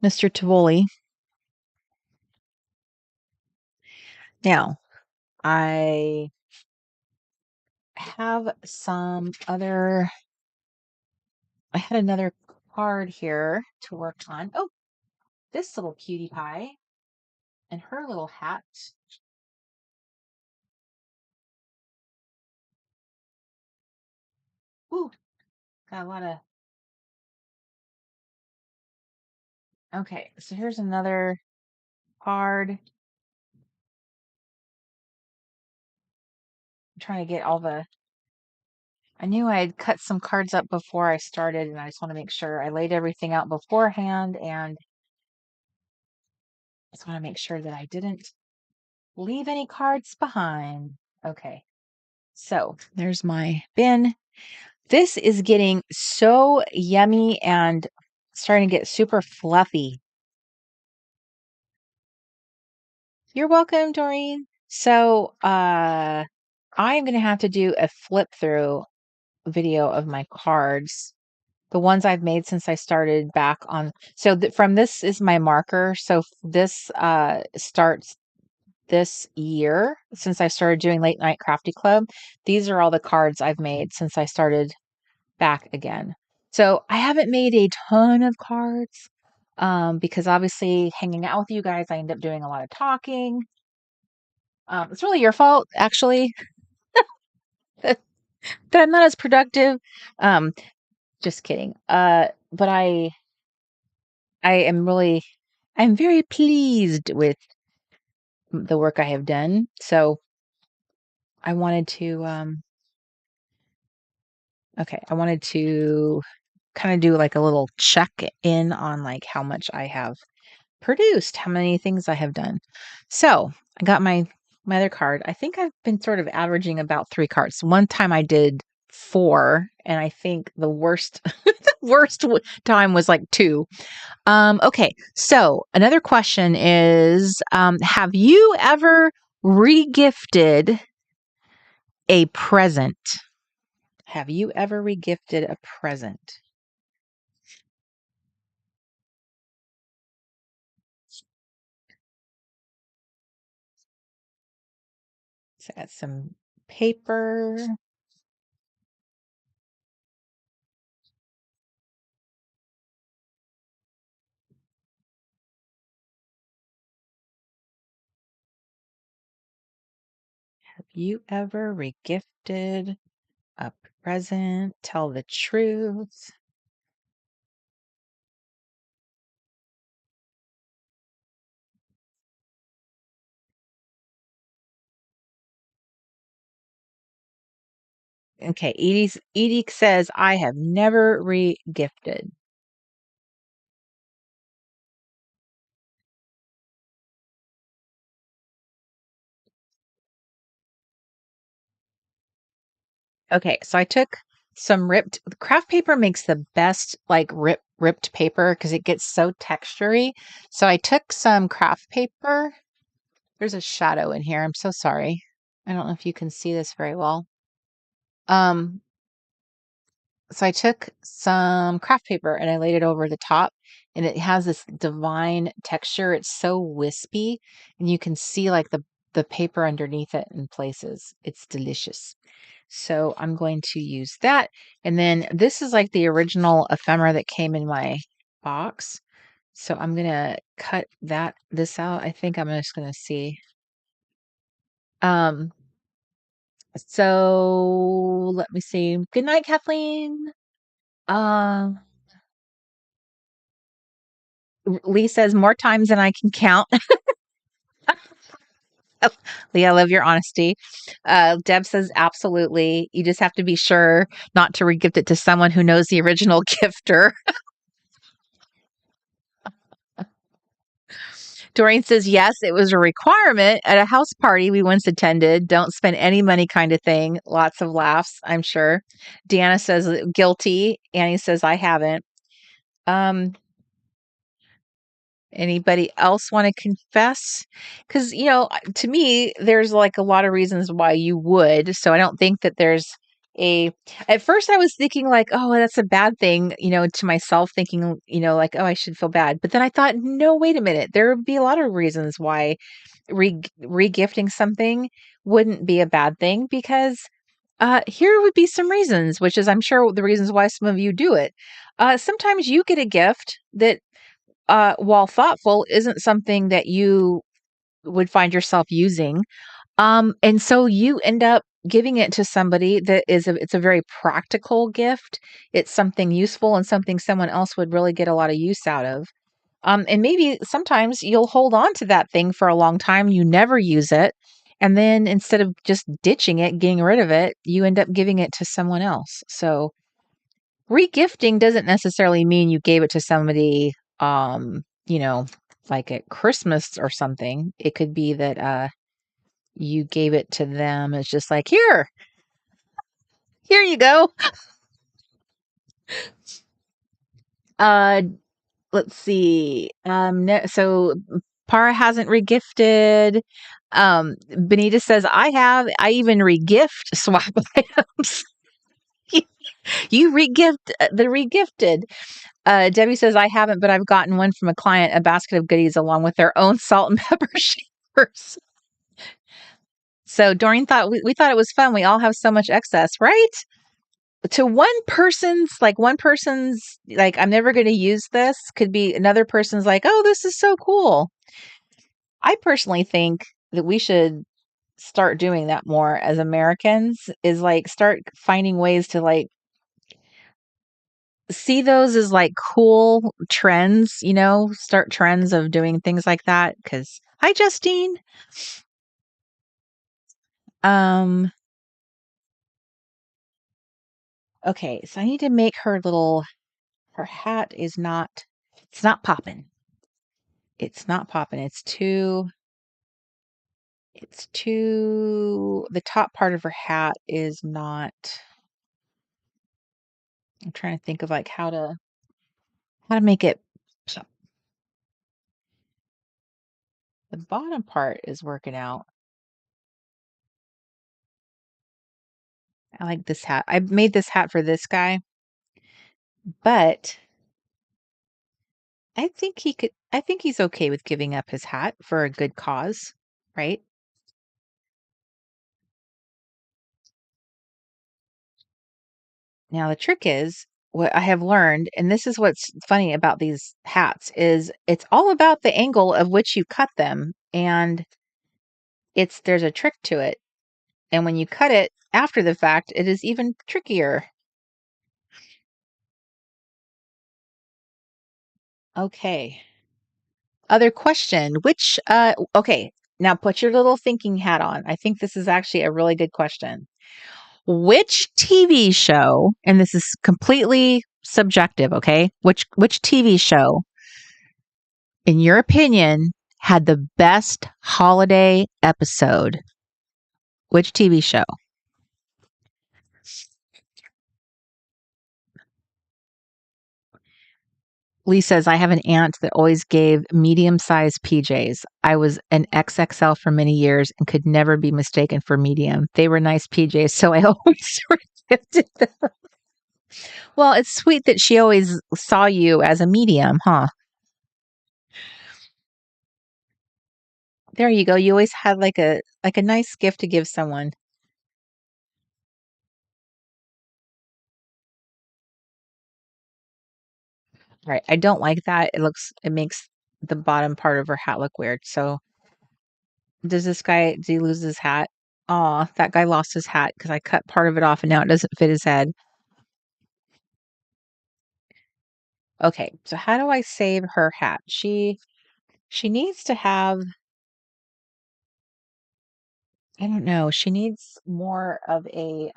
Mr. Tivoli. Now, I have some other, I had another card here to work on. Oh, this little cutie pie and her little hat. Ooh, got a lot of, okay, so here's another card. I'm trying to get all the, I knew I had cut some cards up before I started, and I just want to make sure I laid everything out beforehand, and I just want to make sure that I didn't leave any cards behind. Okay, so there's my bin. This is getting so yummy and starting to get super fluffy. You're welcome, Doreen. So, I'm going to have to do a flip through video of my cards, the ones I've made since I started back on. So from this is my marker. So this starts this year since I started doing Late Night Crafty Club. These are all the cards I've made since I started back again. So I haven't made a ton of cards because obviously hanging out with you guys, I end up doing a lot of talking. It's really your fault, actually, that I'm not as productive. Um, just kidding. But I'm very pleased with the work I have done. So I wanted to, I wanted to kind of do like a little check in on like how much I have produced, how many things I have done. So I got my other card. I think I've been sort of averaging about 3 cards. One time I did 4, and I think the worst the worst time was like 2. Okay, so another question is, have you ever regifted a present? Have you ever regifted a present? So I got some paper. Have you ever regifted a present? Tell the truth. Okay, Edie says I have never regifted. Okay, so I took some craft paper makes the best like ripped paper because it gets so textury. So I took some craft paper. There's a shadow in here. I'm so sorry. I don't know if you can see this very well. Um, so I took some craft paper and I laid it over the top, and it has this divine texture. It's so wispy, and you can see like the paper underneath it in places. It's delicious. So I'm going to use that. And then this is like the original ephemera that came in my box. So I'm going to cut this out. I think I'm just going to see. Um, so let me see. Good night, Kathleen. Uh, Lee says more times than I can count. Leah, I love your honesty. Deb says, absolutely. You just have to be sure not to regift it to someone who knows the original gifter. Doreen says, yes, it was a requirement at a house party we once attended. Don't spend any money kind of thing. Lots of laughs, I'm sure. Deanna says, guilty. Annie says, I haven't. Um, Anybody else want to confess? Because, to me, there's like a lot of reasons why you would. So I don't think that there's a. At first, I was thinking, like, oh, that's a bad thing, to myself, thinking, like, oh, I should feel bad. But then I thought, no, wait a minute. There would be a lot of reasons why regifting something wouldn't be a bad thing because here would be some reasons, which is, I'm sure, the reasons why some of you do it. Sometimes you get a gift that while thoughtful, isn't something that you would find yourself using. And so you end up giving it to somebody that it's a very practical gift. It's something useful and something someone else would really get a lot of use out of. And maybe sometimes you'll hold on to that thing for a long time, you never use it. And then instead of just ditching it, getting rid of it, you end up giving it to someone else. So regifting doesn't necessarily mean you gave it to somebody, you know, like at Christmas or something. It could be that you gave it to them. It's just like, here you go. Uh, let's see. So Para hasn't regifted. Benita says, I even regift swap items. You regift the regifted. Debbie says, I haven't, but I've gotten one from a client, a basket of goodies along with their own salt and pepper shakers. So Doreen thought we thought it was fun. We all have so much excess, right? To one person's like, I'm never going to use this, could be another person's like, oh, this is so cool. I personally think that we should start doing that more as Americans, is like start finding ways to like see those as like cool trends, start trends of doing things like that. Cause hi, Justine. Um, okay. So I need to make her hat it's not popping. It's not popping. The top part of her hat is not, I'm trying to think of like how to make it. The bottom part is working out. I like this hat. I made this hat for this guy, but I think he's okay with giving up his hat for a good cause, right? Now the trick is what I have learned, and this is what's funny about these hats, is it's all about the angle of which you cut them, and there's a trick to it. And when you cut it after the fact, it is even trickier. Okay. Other question, okay, now put your little thinking hat on. I think this is actually a really good question. Which TV show, and this is completely subjective, okay? Which TV show, in your opinion, had the best holiday episode? Which TV show? Lee says, I have an aunt that always gave medium-sized PJs. I was an XXL for many years and could never be mistaken for medium. They were nice PJs, so I always gifted them. Well, it's sweet that she always saw you as a medium, huh? There you go. You always had like a nice gift to give someone. Right. I don't like that. It makes the bottom part of her hat look weird. So did he lose his hat? Aw, that guy lost his hat because I cut part of it off and now it doesn't fit his head. Okay, so how do I save her hat? She needs to have I don't know. She needs more of a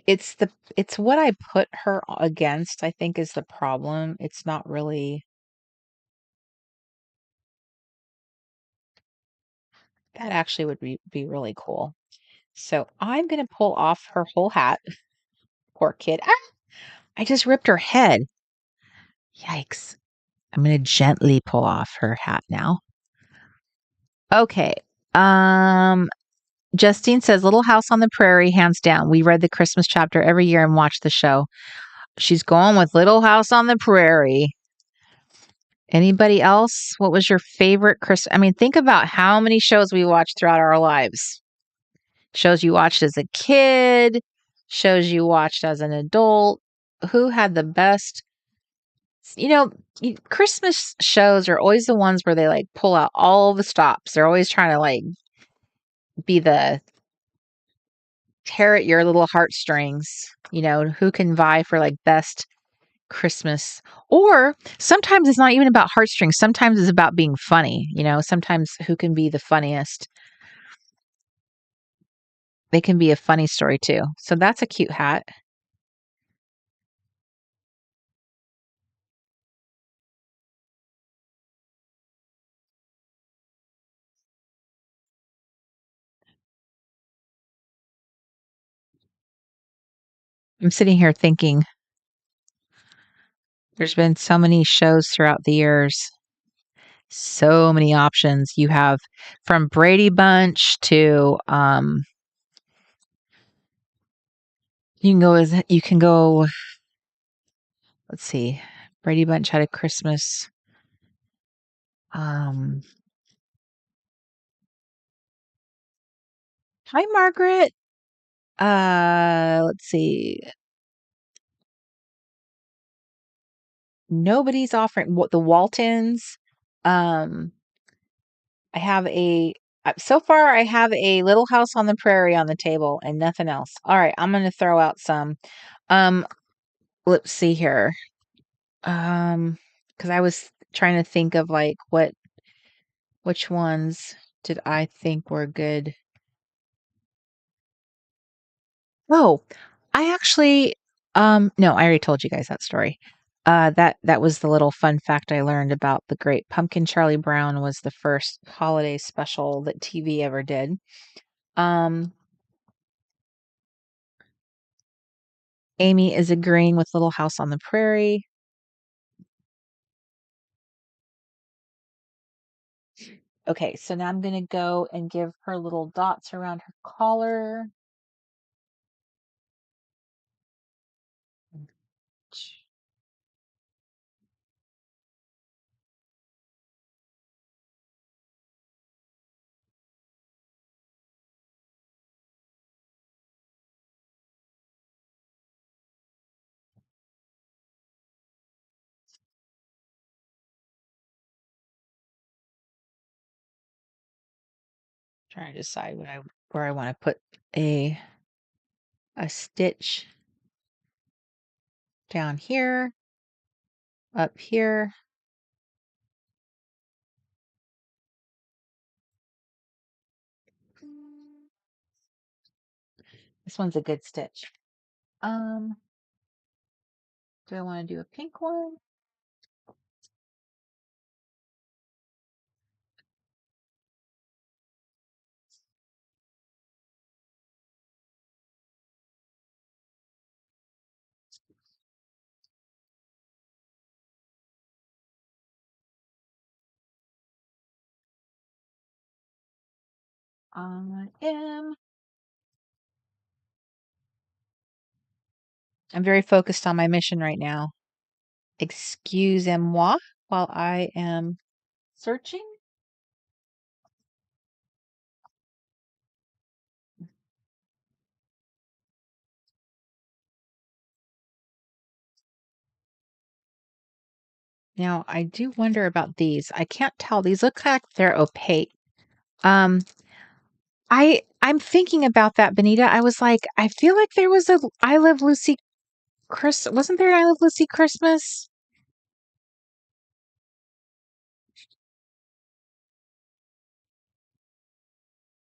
it's what I put her against, I think is the problem. It's not really that actually would be really cool. So I'm gonna pull off her whole hat. Poor kid. Ah! I just ripped her head. Yikes. I'm gonna gently pull off her hat now. Okay. Um Justine says Little House on the Prairie, hands down. We read the Christmas chapter every year and watched the show. She's going with Little House on the Prairie. Anybody else? What was your favorite Christmas? I mean, think about how many shows we watched throughout our lives. Shows you watched as a kid, shows you watched as an adult. Who had the best? You know, Christmas shows are always the ones where they like pull out all the stops. They're always trying to like be the tear at your little heartstrings. Who can vie for like best Christmas? Or sometimes it's not even about heartstrings. Sometimes it's about being funny. Sometimes who can be the funniest. They can be a funny story too. So that's a cute hat. I'm sitting here thinking there's been so many shows throughout the years, so many options. You have from Brady Bunch to you can go, let's see. Brady Bunch had a Christmas hi Margaret. Let's see. Nobody's offering what the Waltons. Um I have so far I have a Little House on the Prairie on the table and nothing else. All right, I'm going to throw out some. Um, let's see here. Because I was trying to think of like which ones did I think were good. Oh, I actually, no, I already told you guys that story. That was the little fun fact I learned about the Great Pumpkin. Charlie Brown was the first holiday special that TV ever did. Um, Amy is agreeing with Little House on the Prairie. Okay, so now I'm going to go and give her little dots around her collar. Trying to decide where I want to put a stitch down here, up here. This one's a good stitch. Do I want to do a pink one? I'm very focused on my mission right now. Excusez-moi while I am searching. Now, I do wonder about these. I can't tell. These look like they're opaque. Um, I'm thinking about that, Benita. I was like, I feel like there was a I Love Lucy wasn't there an I Love Lucy Christmas?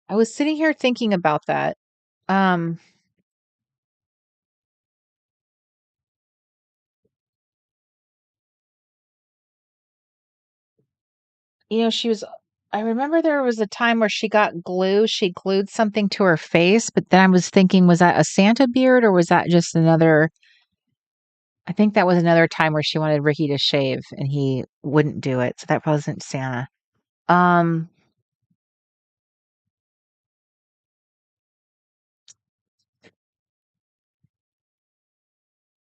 I was sitting here thinking about that. Um, she was I remember there was a time where she got glue. She glued something to her face, but then I was thinking, was that a Santa beard or was that just another I think that was another time where she wanted Ricky to shave and he wouldn't do it. So that wasn't Santa. Um,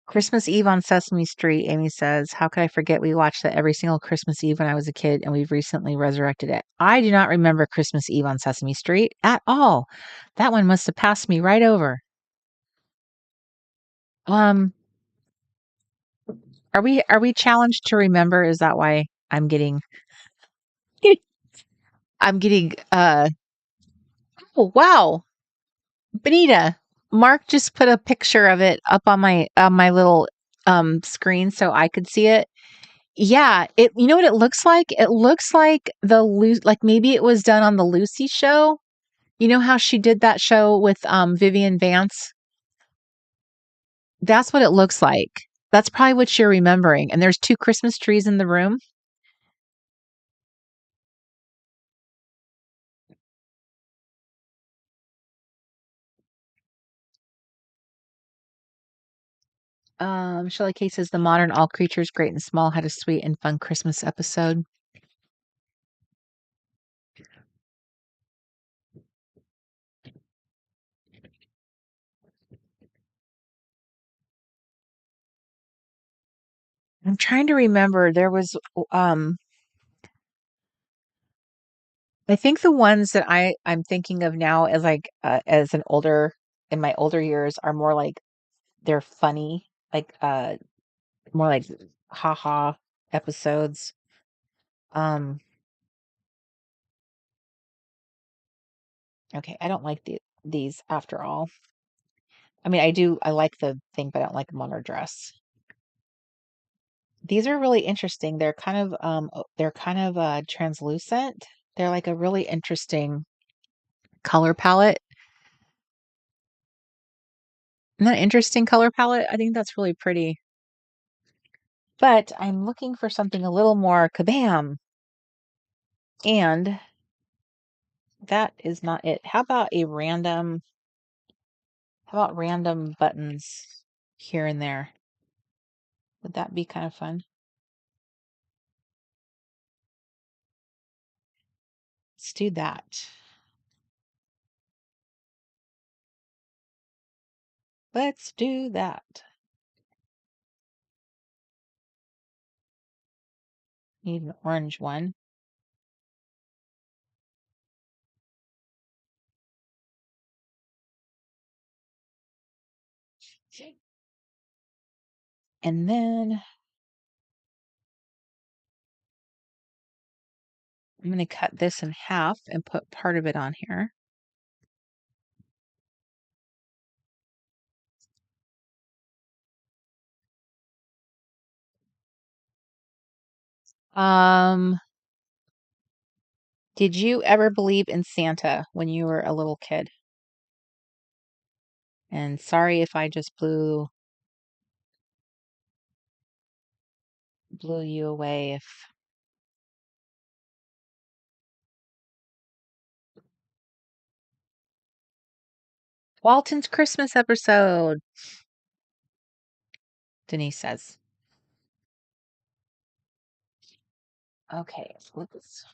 Christmas Eve on Sesame Street, Amy says, how could I forget we watched that every single Christmas Eve when I was a kid and we've recently resurrected it. I do not remember Christmas Eve on Sesame Street at all. That one must have passed me right over. Um, are we challenged to remember? Is that why I'm getting oh wow. Benita, Mark just put a picture of it up on my little screen so I could see it. Yeah, it you know what it looks like? It looks like like maybe it was done on the Lucy show. You know how she did that show with Vivian Vance? That's what it looks like. That's probably what you're remembering. And there's two Christmas trees in the room. Shelley Kay says the modern All Creatures Great and Small had a sweet and fun Christmas episode. I'm trying to remember. There was I think the ones that I'm thinking of now as like as an older in my older years are more like they're funny, like more like haha episodes. Um okay, I don't like these after all. I mean, I like the thing, but I don't like them on her dress. These are really interesting. They're kind of translucent. They're like a really interesting color palette. Isn't that an interesting color palette? I think that's really pretty. But I'm looking for something a little more kabam. And that is not it. How about random buttons here and there? Would that be kind of fun? Let's do that. Let's do that. Need an orange one. And then I'm going to cut this in half and put part of it on here. Um, did you ever believe in Santa when you were a little kid? And sorry if I just blew you away if Walton's Christmas episode, Denise says. Okay, let's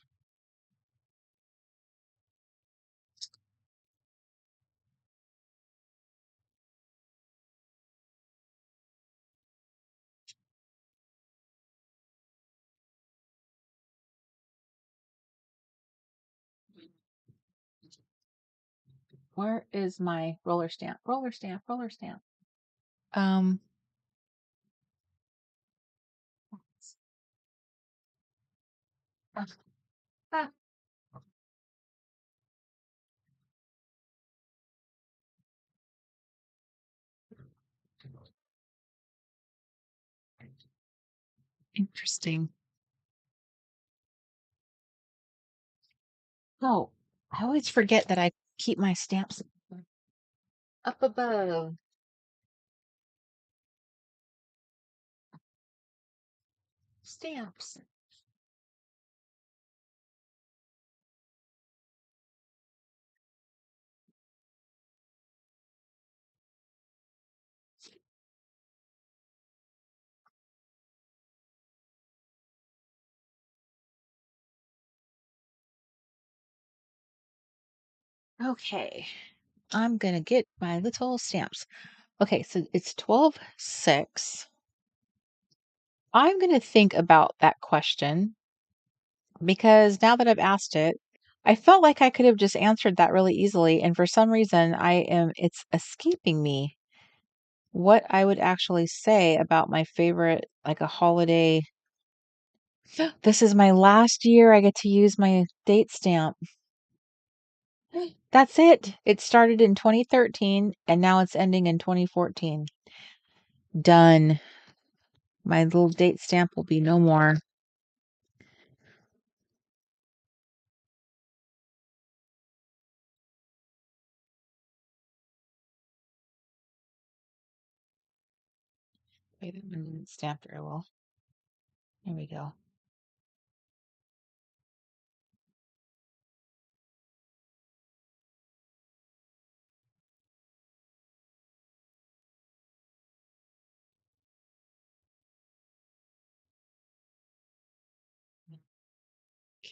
where is my roller stamp? Roller stamp, roller stamp. Um, ah, ah, interesting. Oh, I always forget that I keep my stamps up above. Stamps. Okay. I'm going to get my little stamps. Okay, so it's 12:06. I'm going to think about that question because now that I've asked it, I felt like I could have just answered that really easily. And for some reason, it's escaping me what I would actually say about my favorite, like a holiday. This is my last year I get to use my date stamp. That's it. It started in 2013 and now it's ending in 2014. Done. My little date stamp will be no more. Wait, that one didn't stamp very well. There we go.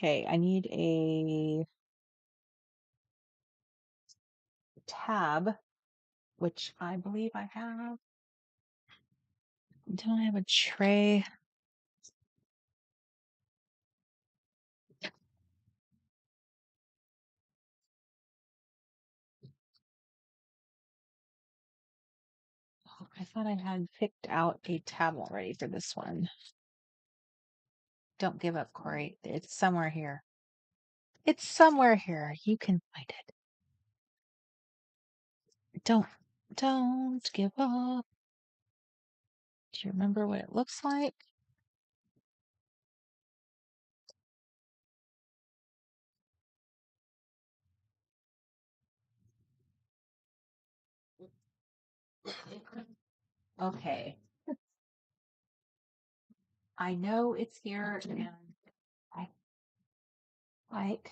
Okay, I need a tab, which I believe I have. Don't I have a tray? Oh, I thought I had picked out a tab already for this one. Don't give up, Corey. It's somewhere here. It's somewhere here. You can find it. Don't give up. Do you remember what it looks like? Okay. I know it's here and I like.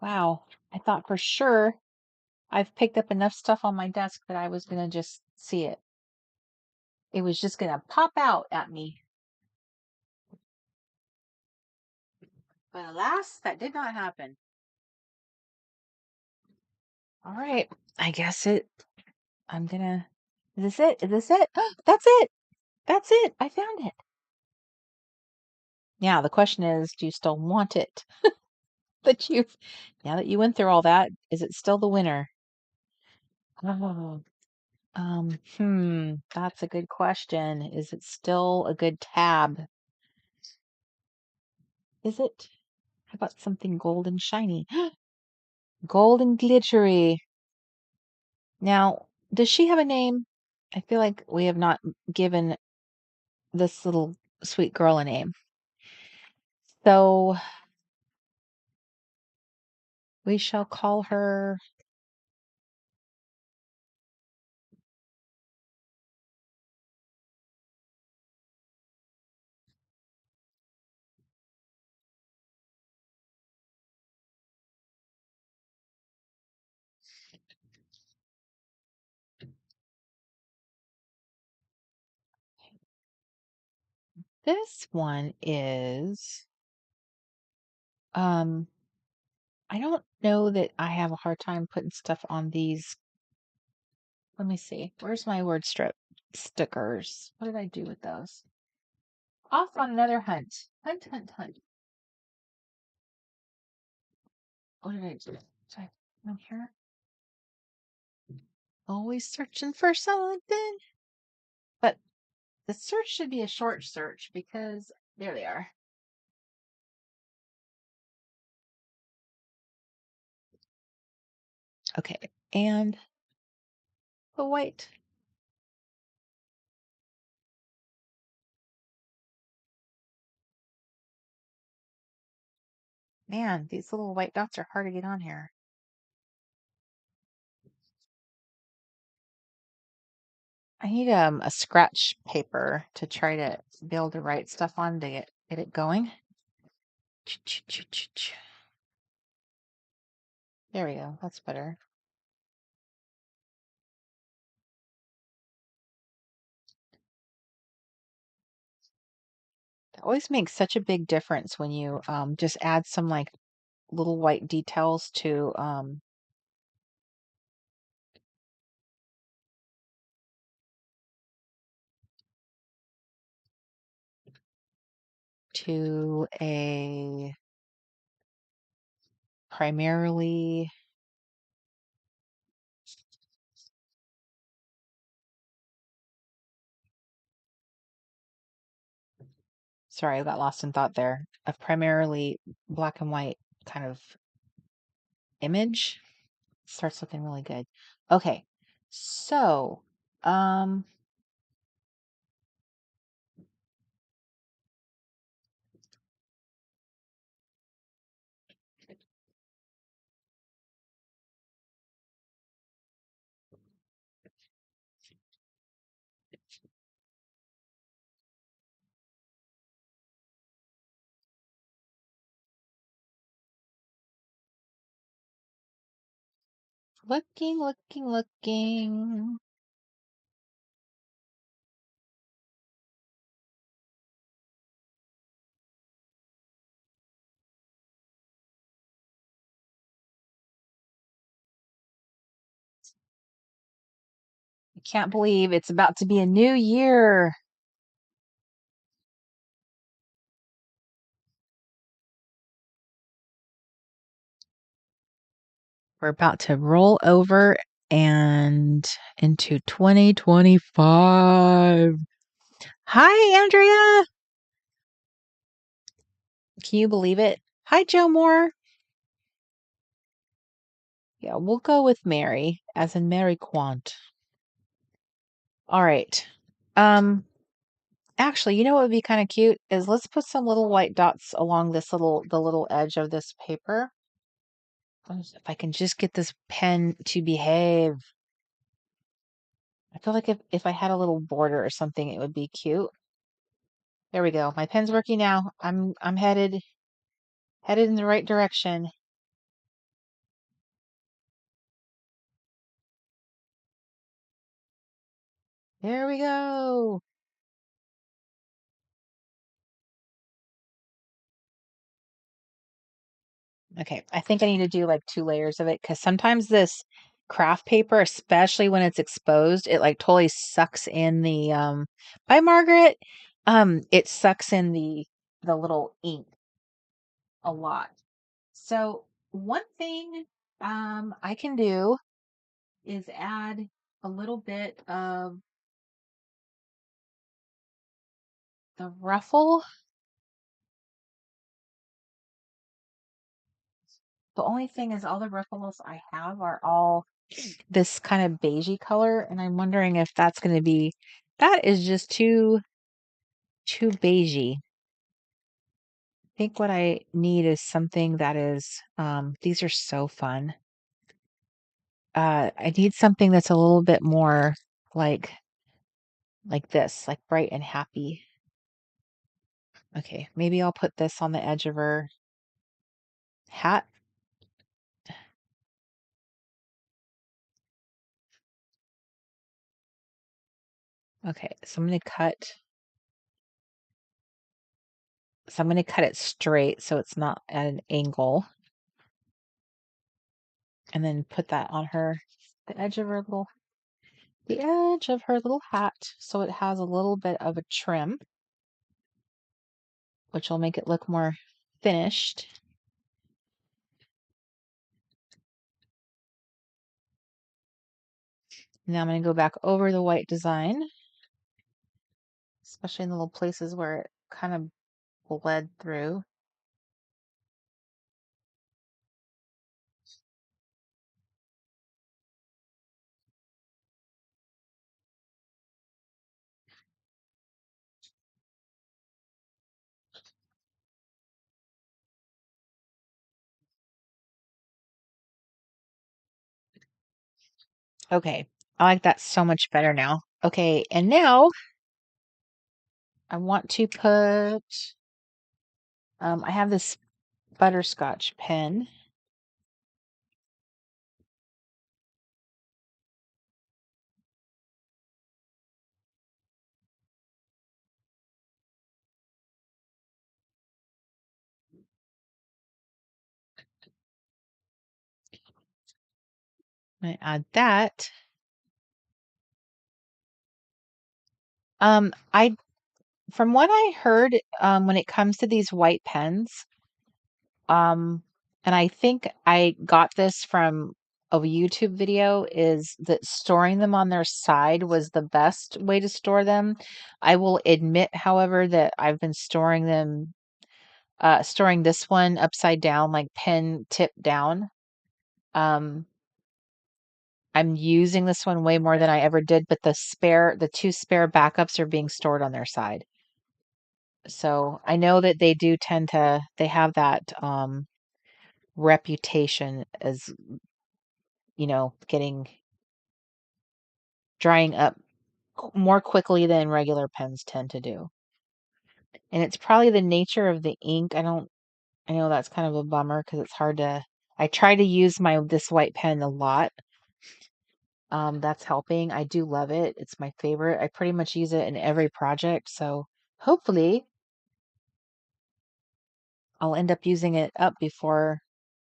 Wow. I thought for sure I've picked up enough stuff on my desk that I was going to just see it. It was just going to pop out at me. But alas, that did not happen. All right. I guess I'm going to. Is this it? Is this it? That's it. That's it. I found it. Now, the question is, do you still want it? Now that you went through all that, is it still the winner? Oh, that's a good question. Is it still a good tab? Is it? How about something golden shiny? Golden glittery. Now, does she have a name? I feel like we have not given this little sweet girl a name. So we shall call her. This one is I don't know that I have a hard time putting stuff on these. Let me see. Where's my word strip stickers? What did I do with those? Off on another hunt. Hunt, hunt, hunt. What did I do? Did I put them here? Always searching for something. But the search should be a short search because there they are. Okay. And the white. Man, these little white dots are hard to get on here. I need a scratch paper to try to be able to write stuff on to get it going. There we go. That's better. It always makes such a big difference when you just add some like little white details to a primarily sorry, I got lost in thought there. A primarily black and white kind of image starts looking really good. Okay. So, um looking. I can't believe it's about to be a new year. We're about to roll over and into 2025. Hi, Andrea. Can you believe it? Hi, Joe Moore. Yeah, we'll go with Mary, as in Mary Quant. All right. Actually, you know what would be kind of cute is let's put some little white dots along the little edge of this paper. If I can just get this pen to behave. I feel like if I had a little border or something, it would be cute. There we go. My pen's working now. I'm headed in the right direction. There we go. Okay, I think I need to do like 2 layers of it because sometimes this craft paper, especially when it's exposed, it like totally sucks in the Bye, Margaret. It sucks in the little ink a lot. So one thing I can do is add a little bit of the ruffle. The only thing is all the ruffles I have are all this kind of beigey color, and I'm wondering if that's going to be that is just too beigey. I think what I need is something that is these are so fun. I need something that's a little bit more like this, like bright and happy. Okay, maybe I'll put this on the edge of her hat. Okay, so I'm going to cut it straight so it's not at an angle. And then put that on the edge of her little hat so it has a little bit of a trim, which will make it look more finished. Now I'm going to go back over the white design, especially in the little places where it kind of bled through. Okay. I like that so much better now. Okay. And now I want to put, I have this butterscotch pen. I add that. I from what I heard, when it comes to these white pens, um, and I think I got this from a YouTube video, is that storing them on their side was the best way to store them. I will admit, however, that I've been storing this one upside down, like pen tip down. Um, I'm using this one way more than I ever did, but the two spare backups are being stored on their side. So I know that they have that reputation as, drying up more quickly than regular pens tend to do. And it's probably the nature of the ink. I know that's kind of a bummer because I try to use this white pen a lot. That's helping. I do love it. It's my favorite. I pretty much use it in every project. So hopefully I'll end up using it up before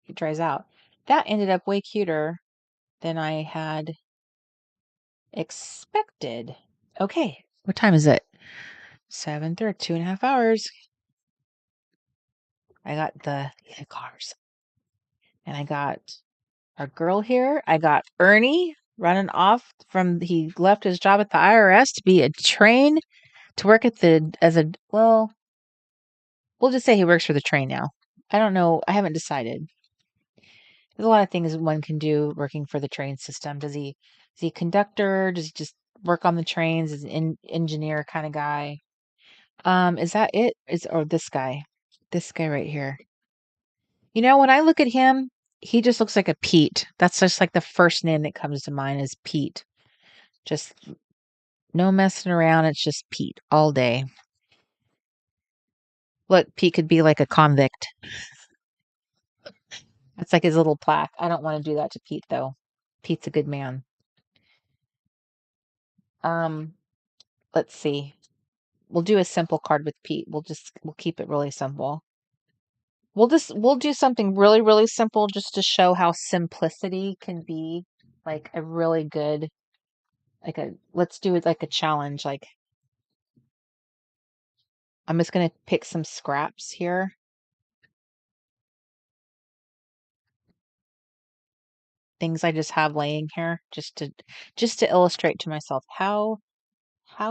it dries out. That ended up way cuter than I had expected. Okay, what time is it? 7:30, 2.5 hours. I got the cars, and I got our girl here. I got Ernie running off he left his job at the IRS to be a train to work well, we'll just say he works for the train now. I don't know. I haven't decided. There's a lot of things one can do working for the train system. Is he a conductor? Does he just work on the trains? Is an engineer kind of guy? Is that it? Or this guy right here? When I look at him, he just looks like a Pete. That's just like the first name that comes to mind is Pete. Just no messing around. It's just Pete all day. Look, Pete could be like a convict. That's like his little plaque. I don't want to do that to Pete though. Pete's a good man. Um, let's see. We'll do a simple card with Pete. We'll keep it really simple. We'll do something really, really simple just to show how simplicity can be like a really good, let's do it like a challenge. Like, I'm just gonna pick some scraps here. Things I just have laying here just to illustrate to myself how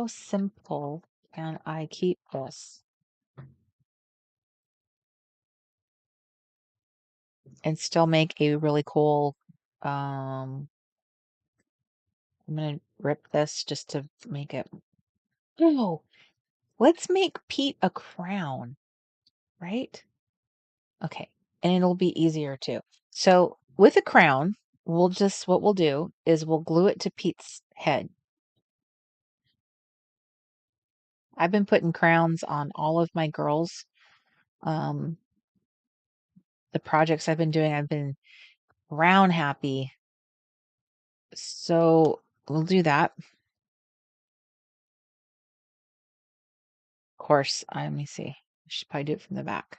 simple can I keep this and still make a really cool, I'm gonna rip this just to make it. Oh, let's make Pete a crown, right? Okay. And it'll be easier too. So with a crown, what we'll do is we'll glue it to Pete's head. I've been putting crowns on all of my girls. Um, the projects I've been doing, I've been round happy. So we'll do that. Of course, let me see. I should probably do it from the back.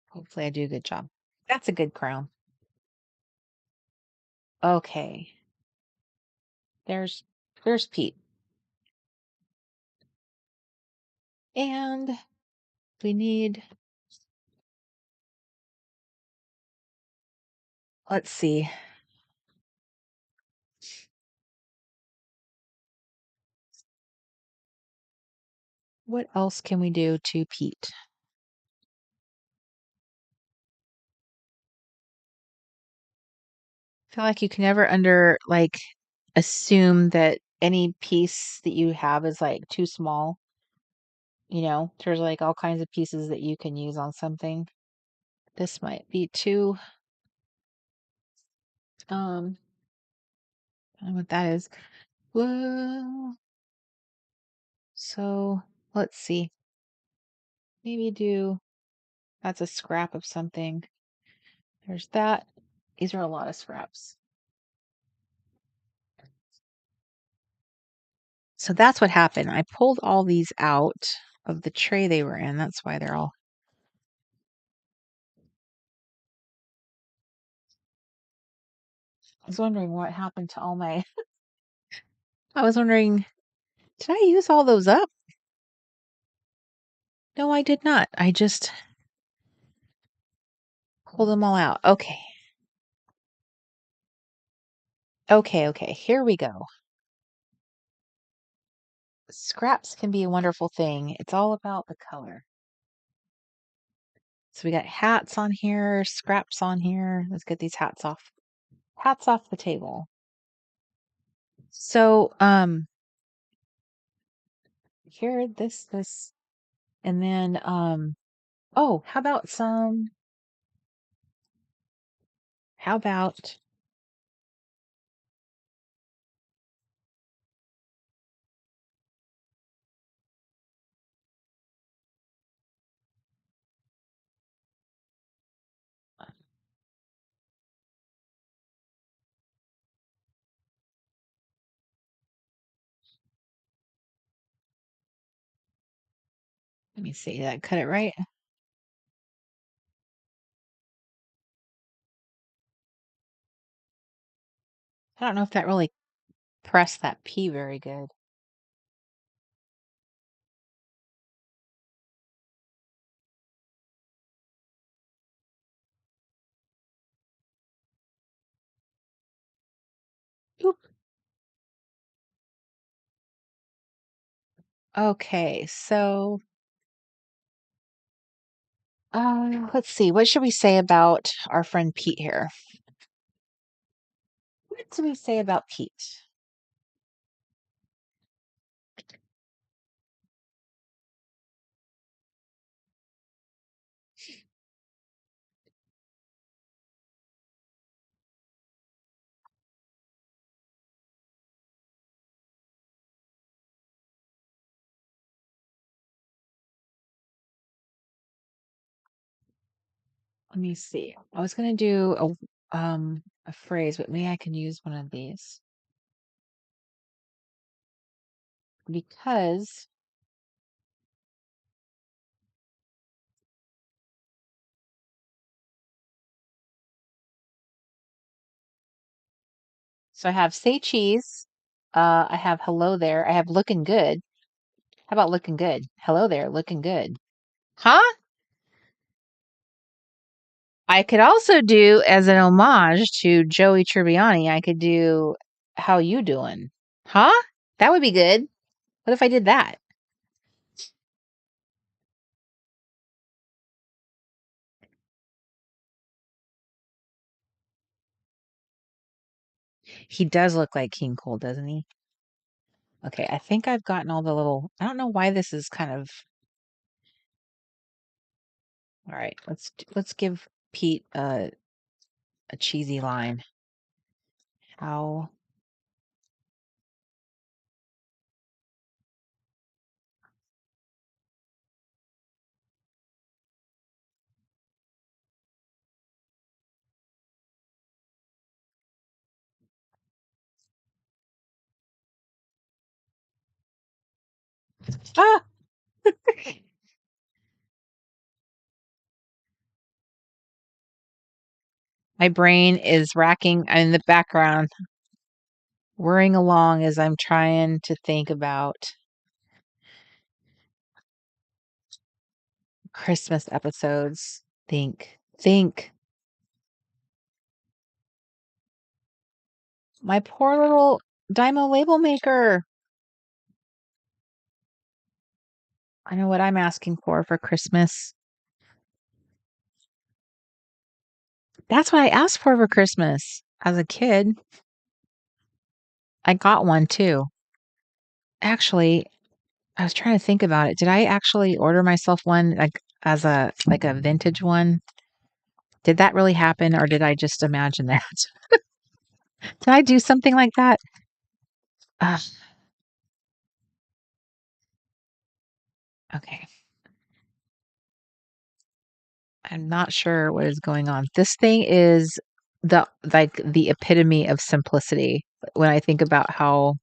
Hopefully I do a good job. That's a good crown. Okay. There's Pete. And we need, let's see. What else can we do to Pete? I feel like you can never assume that any piece that you have is like too small. there's like all kinds of pieces that you can use on something. This might be too, I don't know what that is. Well, so let's see. Maybe that's a scrap of something. There's that. These are a lot of scraps. So that's what happened. I pulled all these out of the tray they were in. That's why they're all. I was wondering what happened to all my. I was wondering, did I use all those up? No, I did not. I just pulled them all out. Okay. Okay. Here we go. Scraps can be a wonderful thing. It's all about the color. So we got hats on here, scraps on here. Let's get these hats off. Hats off the table. So, here, this, and then, oh, how about, let me see, did I cut it right? I don't know if that really pressed that P very good. Oop. Okay, so, let's see, what should we say about our friend Pete here? What do we say about Pete? Let me see. I was gonna do a phrase, but maybe I can use one of these because so I have say cheese, I have hello there, I have looking good. How about looking good? Hello there, looking good. Huh? I could also do as an homage to Joey Tribbiani, I could do how you doing? Huh? That would be good. What if I did that? He does look like King Cole, doesn't he? Okay, I think I've gotten all the little. I don't know why this is kind of. All right, let's give Pete a cheesy line. How? Ah! My brain is racking in the background, whirring along as I'm trying to think about Christmas episodes. Think. My poor little Dymo label maker. I know what I'm asking for Christmas. That's what I asked for Christmas as a kid. I got one too. Actually, I was trying to think about it. Did I actually order myself one like as a vintage one? Did that really happen or did I just imagine that? Did I do something like that? Uh, okay. I'm not sure what is going on. This thing is the epitome of simplicity when I think about how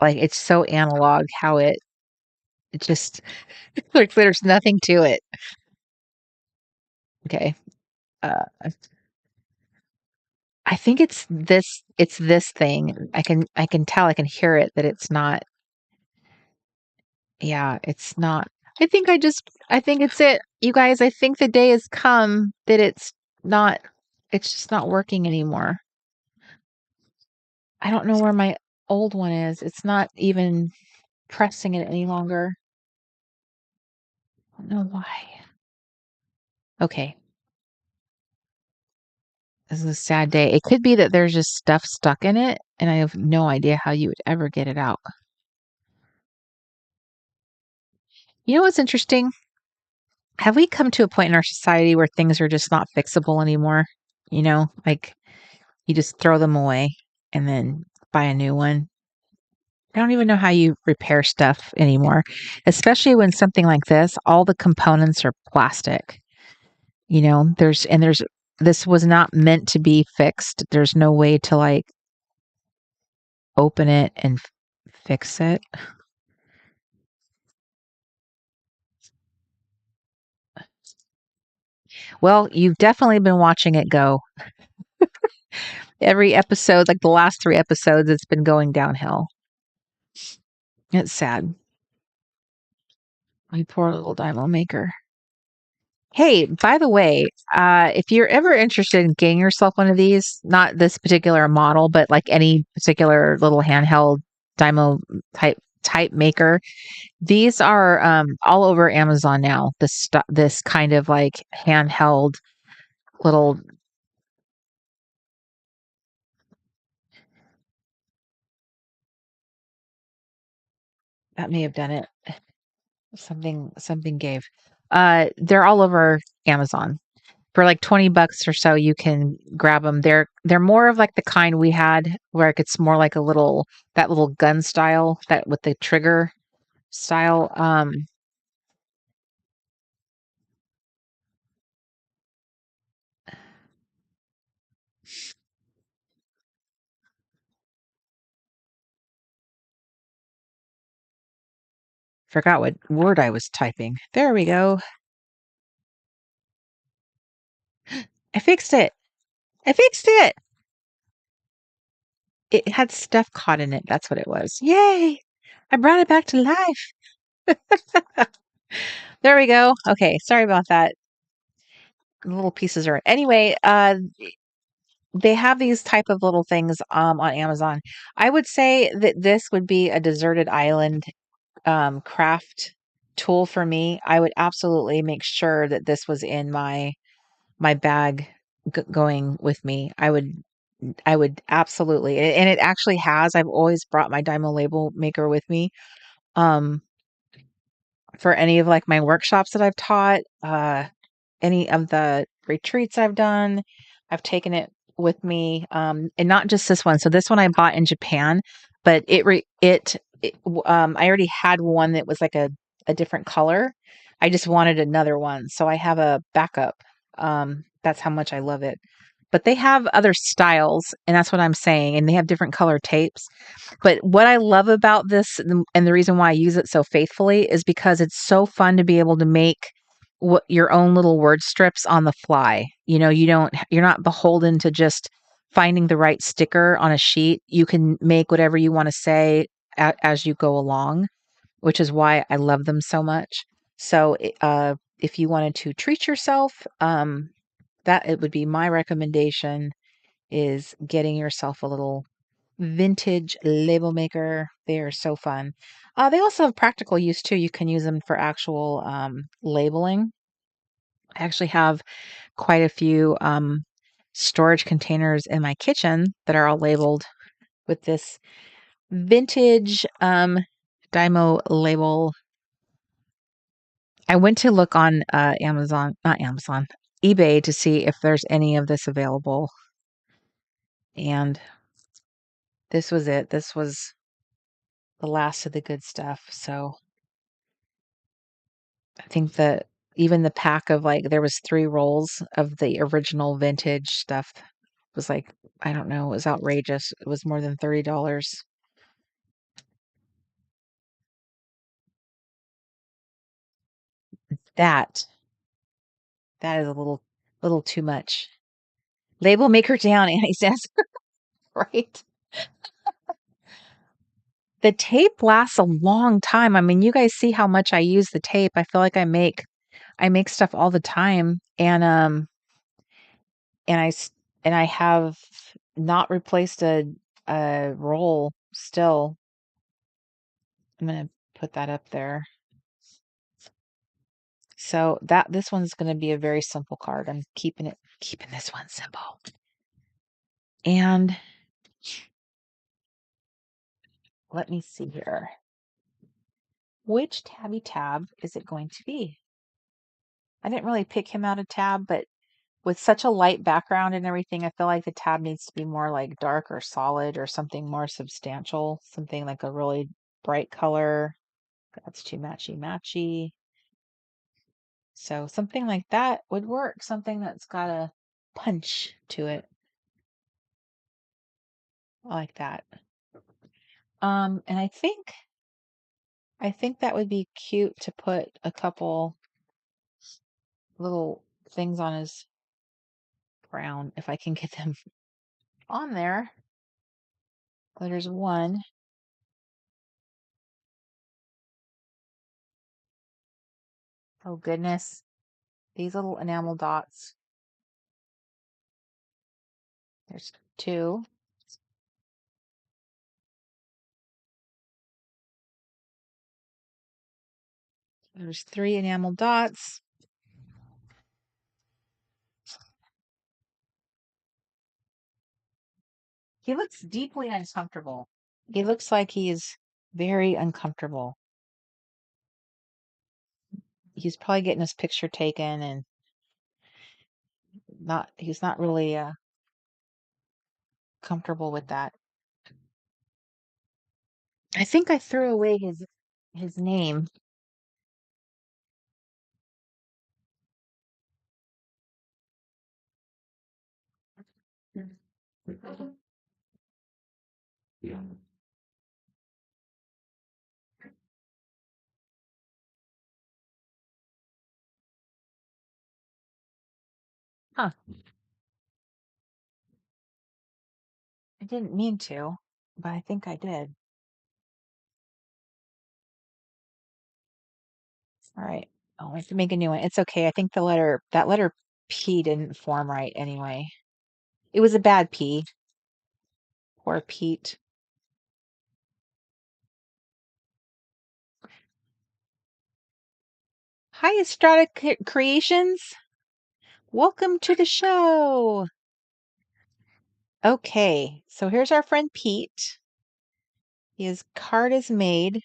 like it's so analog how it just like there's nothing to it. Okay. Uh I think it's this thing. I can tell I can hear it that it's not yeah, it's not. I think it's it. You guys, I think the day has come that not it's just not working anymore. I don't know where my old one is. It's not even pressing it any longer. I don't know why. Okay. This is a sad day. It could be that there's just stuff stuck in it, and I have no idea how you would ever get it out. You know what's interesting? Have we come to a point in our society where things are just not fixable anymore? You know, like you just throw them away and then buy a new one. I don't even know how you repair stuff anymore, especially when something like this, all the components are plastic. You know, this was not meant to be fixed. There's no way to like open it and fix it. Well, you've definitely been watching it go. Every episode, like the last 3 episodes, it's been going downhill. It's sad. My poor little Dymo maker. Hey, by the way, if you're ever interested in getting yourself one of these, not this particular model, but like any particular little handheld Dymo type maker, these are all over Amazon now. This kind of like handheld little that may have done it. Something gave. They're all over Amazon. For like 20 bucks or so you can grab them. They're more of like the kind we had where it's more like that little gun style that with the trigger style. Forgot what word I was typing. There we go. I fixed it. I fixed it. It had stuff caught in it. That's what it was. Yay. I brought it back to life. There we go. Okay, sorry about that. The little pieces are anyway, they have these type of little things on Amazon. I would say that this would be a deserted island craft tool for me. I would absolutely make sure that this was in my bag going with me. I would absolutely, and it actually has. I've always brought my Dymo label maker with me. Um, for any of like my workshops that I've taught, any of the retreats I've done, I've taken it with me. And not just this one. So this one I bought in Japan, but I already had one that was like a different color. I just wanted another one. So I have a backup. That's how much I love it. But they have other styles, and that's what I'm saying. And they have different color tapes. But what I love about this and the reason why I use it so faithfully is because it's so fun to be able to make your own little word strips on the fly. You know, you're not beholden to just finding the right sticker on a sheet. You can make whatever you want to say as you go along, which is why I love them so much. So, if you wanted to treat yourself, that it would be my recommendation is getting yourself a little vintage label maker. They are so fun. They also have practical use too. You can use them for actual labeling. I actually have quite a few storage containers in my kitchen that are all labeled with this vintage Dymo label. I went to look on not Amazon, eBay to see if there's any of this available. And this was it. This was the last of the good stuff. So I think that even the pack of there was 3 rolls of the original vintage stuff was I don't know, it was outrageous. It was more than $30. That that is a little too much. Label maker down, Annie says. Right? The tape lasts a long time. I mean, you guys see how much I use the tape. I feel like I make stuff all the time, and I have not replaced a roll still. I'm gonna put that up there. So this one's gonna be a very simple card. I'm keeping this one simple. And let me see here. Which tabby tab is it going to be? I didn't really pick him out a tab, but with such a light background and everything, I feel like the tab needs to be more dark or solid or something more substantial, something like a really bright color. That's too matchy. So something like that would work. Something that's got a punch to it. I like that. And I think that would be cute to put a couple little things on his brown if I can get them on there. There's one. Oh goodness. These little enamel dots. There's 2. There's 3 enamel dots. He looks deeply uncomfortable. He looks like he's very uncomfortable. He's probably getting his picture taken and he's not really comfortable with that. I think I threw away his name. Huh. I didn't mean to, but I think I did. All right. Oh, I have to make a new one. It's okay. I think that letter P didn't form right anyway. It was a bad P. Poor Pete. Hi, Estrada Creations. Welcome to the show. Okay, so here's our friend Pete. His card is made.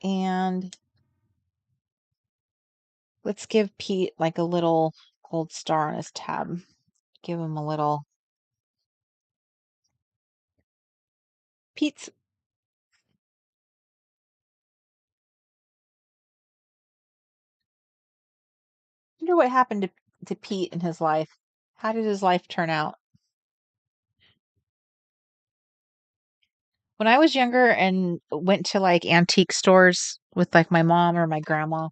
And let's give Pete a little gold star on his tab. Give him a little. Pete's. I wonder what happened to Pete in his life. How did his life turn out? When I was younger and went to antique stores with my mom or my grandma,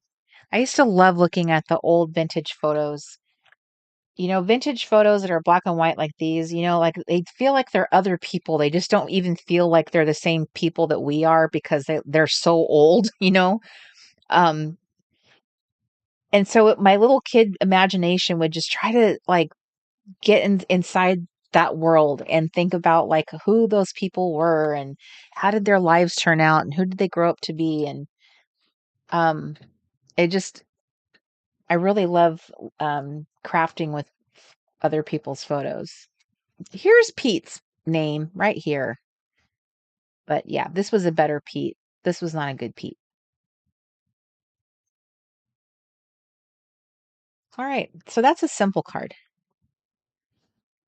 I used to love looking at the old vintage photos. Vintage photos that are black and white like these, they feel like they're other people. They just don't even feel like they're the same people that we are because they're so old, Um, and so my little kid imagination would just try to get inside that world and think about who those people were and how did their lives turn out and who did they grow up to be. And um, it just, I really love crafting with other people's photos. here's Pete's name right here. But yeah, this was a better Pete. This was not a good Pete. All right, so that's a simple card.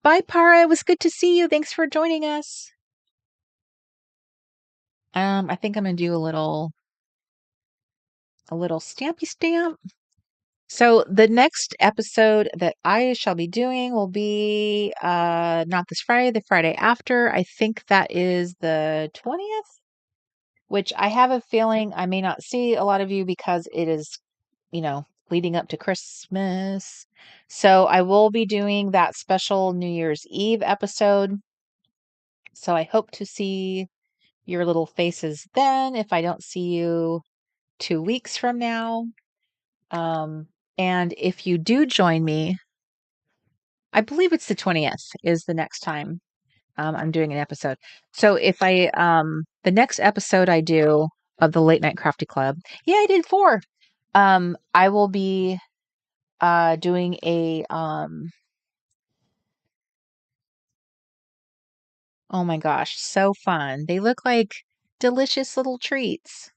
Bye, Para. It was good to see you. Thanks for joining us. I think I'm gonna do a little stampy stamp. So the next episode that I shall be doing will be not this Friday, the Friday after. I think that is the 20th, which I have a feeling I may not see a lot of you because it is, leading up to Christmas. So I will be doing that special New Year's Eve episode. So I hope to see your little faces then if I don't see you 2 weeks from now. And if you do join me, I believe it's the 20th is the next time I'm doing an episode. So if the next episode I do of the Late Night Crafty Club, yeah, I did 4. I will be doing a, oh my gosh, so fun. They look like delicious little treats.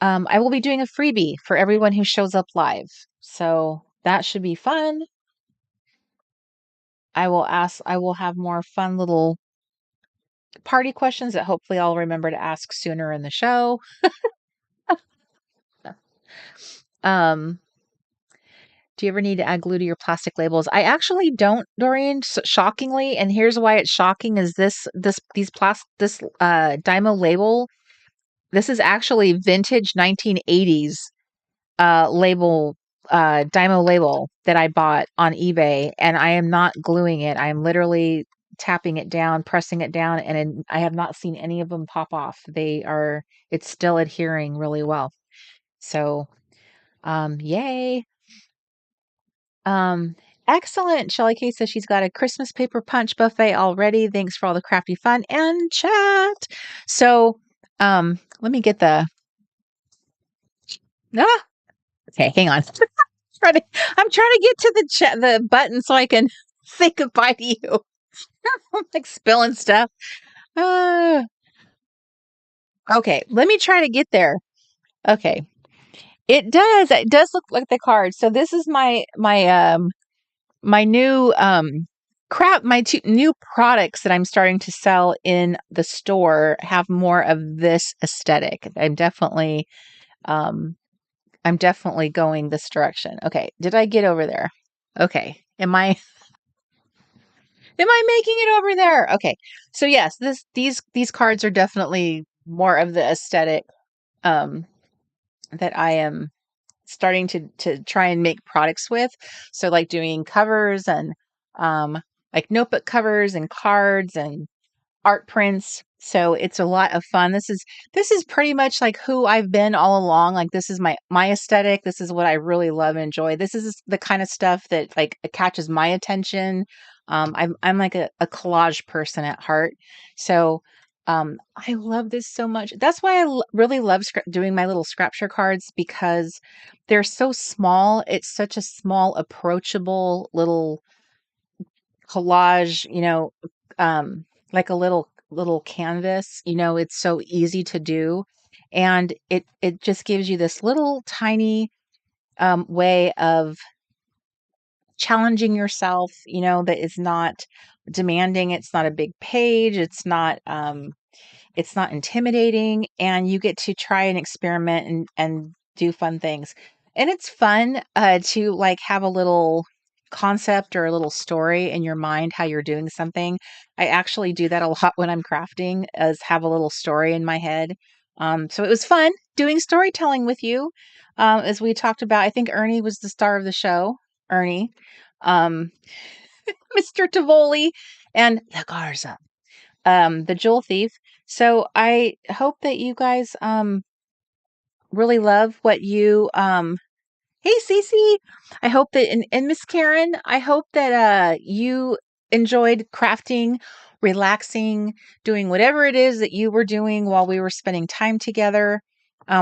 I will be doing a freebie for everyone who shows up live. So that should be fun. I will have more fun little party questions that hopefully I'll remember to ask sooner in the show. Um, do you ever need to add glue to your plastic labels? I actually don't, Doreen, shockingly, and here's why it's shocking is this Dymo label. This is actually vintage 1980s label, Dymo label that I bought on eBay, and I am not gluing it. I am literally tapping it down, pressing it down, and I have not seen any of them pop off. It's still adhering really well. So, yay. Excellent. Shelly K says she's got a Christmas paper punch buffet already. Thanks for all the crafty fun and chat. So, let me get okay, hang on. I'm trying to get to the button so I can say goodbye to you. I'm like spilling stuff. Okay, let me try to get there. Okay. It does look like the card. So this is my new my 2 new products that I'm starting to sell in the store have more of this aesthetic. I'm definitely going this direction. Okay, did I get over there? Okay. Am I making it over there? Okay. So yes, these cards are definitely more of the aesthetic that I am starting to try and make products with. So like doing covers and like notebook covers and cards and art prints. So it's a lot of fun. This is pretty much like who I've been all along. Like this is my aesthetic. This is what I really love and enjoy. This is the kind of stuff that like catches my attention. I'm like a collage person at heart. So I love this so much. That's why I really love doing my little Scrapture cards because they're so small. It's such a small, approachable little collage, like a little canvas, it's so easy to do. And it just gives you this little tiny way of challenging yourself, that is not demanding. It's not a big page. It's not intimidating, and you get to try and experiment and do fun things. And it's fun to like have a little concept or a little story in your mind how you're doing something. I actually do that a lot when I'm crafting, as have a little story in my head. So it was fun doing storytelling with you. As we talked about, I think Ernie was the star of the show. Ernie, um, Mr. Tivoli, and the Garza, the Jewel Thief. So I hope that you guys really love what you hey Cece. I hope that and Miss Karen, I hope that you enjoyed crafting, relaxing, doing whatever it is that you were doing while we were spending time together.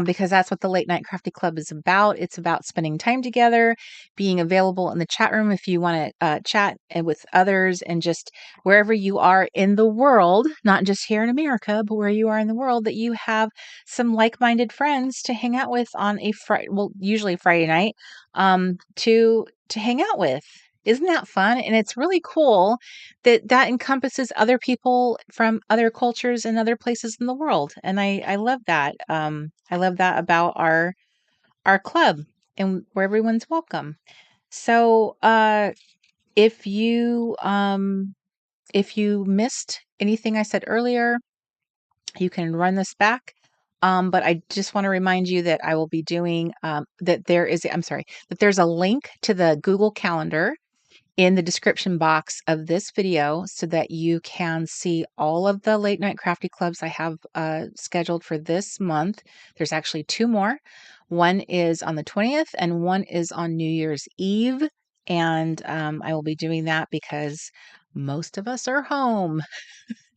because that's what the Late Night Crafty Club is about. It's about spending time together, being available in the chat room if you want to chat with others, and just wherever you are in the world, not just here in America, but where you are in the world, that you have some like-minded friends to hang out with on a usually Friday night, to hang out with. Isn't that fun? And it's really cool that that encompasses other people from other cultures and other places in the world. And I love that. I love that about our club, and where everyone's welcome. So if you missed anything I said earlier, you can run this back. But I just want to remind you that I will be doing that there's a link to the Google Calendar in the description box of this video so that you can see all of the Late Night Crafty Clubs I have scheduled for this month. There's actually 2 more. One is on the 20th and one is on New Year's Eve. And I will be doing that because most of us are home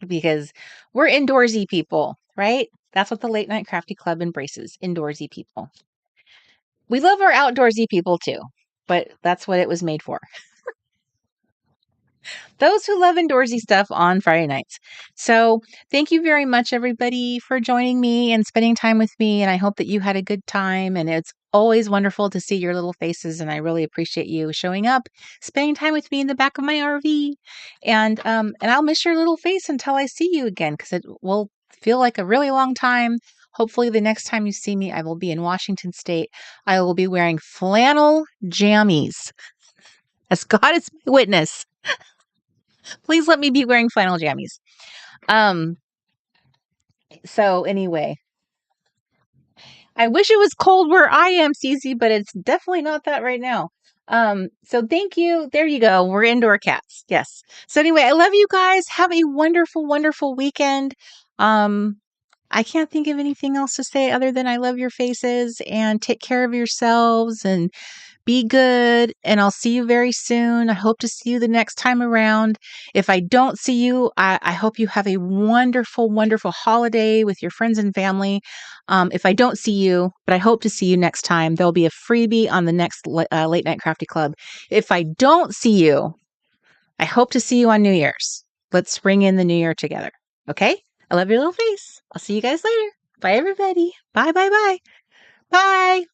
because we're indoorsy people, right? That's what the Late Night Crafty Club embraces, indoorsy people. We love our outdoorsy people too, but that's what it was made for. Those who love indoorsy stuff on Friday nights. So thank you very much, everybody, for joining me and spending time with me. And I hope that you had a good time. And it's always wonderful to see your little faces. And I really appreciate you showing up, spending time with me in the back of my RV. And I'll miss your little face until I see you again, because it will feel like a really long time. Hopefully the next time you see me, I will be in Washington State. I will be wearing flannel jammies. As God is my witness. Please let me be wearing flannel jammies. So anyway, I wish it was cold where I am, Cece, but it's definitely not that right now. So thank you. There you go. We're indoor cats. Yes. So anyway, I love you guys. Have a wonderful, wonderful weekend. I can't think of anything else to say other than I love your faces, and take care of yourselves and be good. And I'll see you very soon. I hope to see you the next time around. If I don't see you, I hope you have a wonderful, wonderful holiday with your friends and family. If I don't see you, but I hope to see you next time, there'll be a freebie on the next Late Night Crafty Club. If I don't see you, I hope to see you on New Year's. Let's bring in the new year together. Okay? I love your little face. I'll see you guys later. Bye, everybody. Bye, bye, bye. Bye.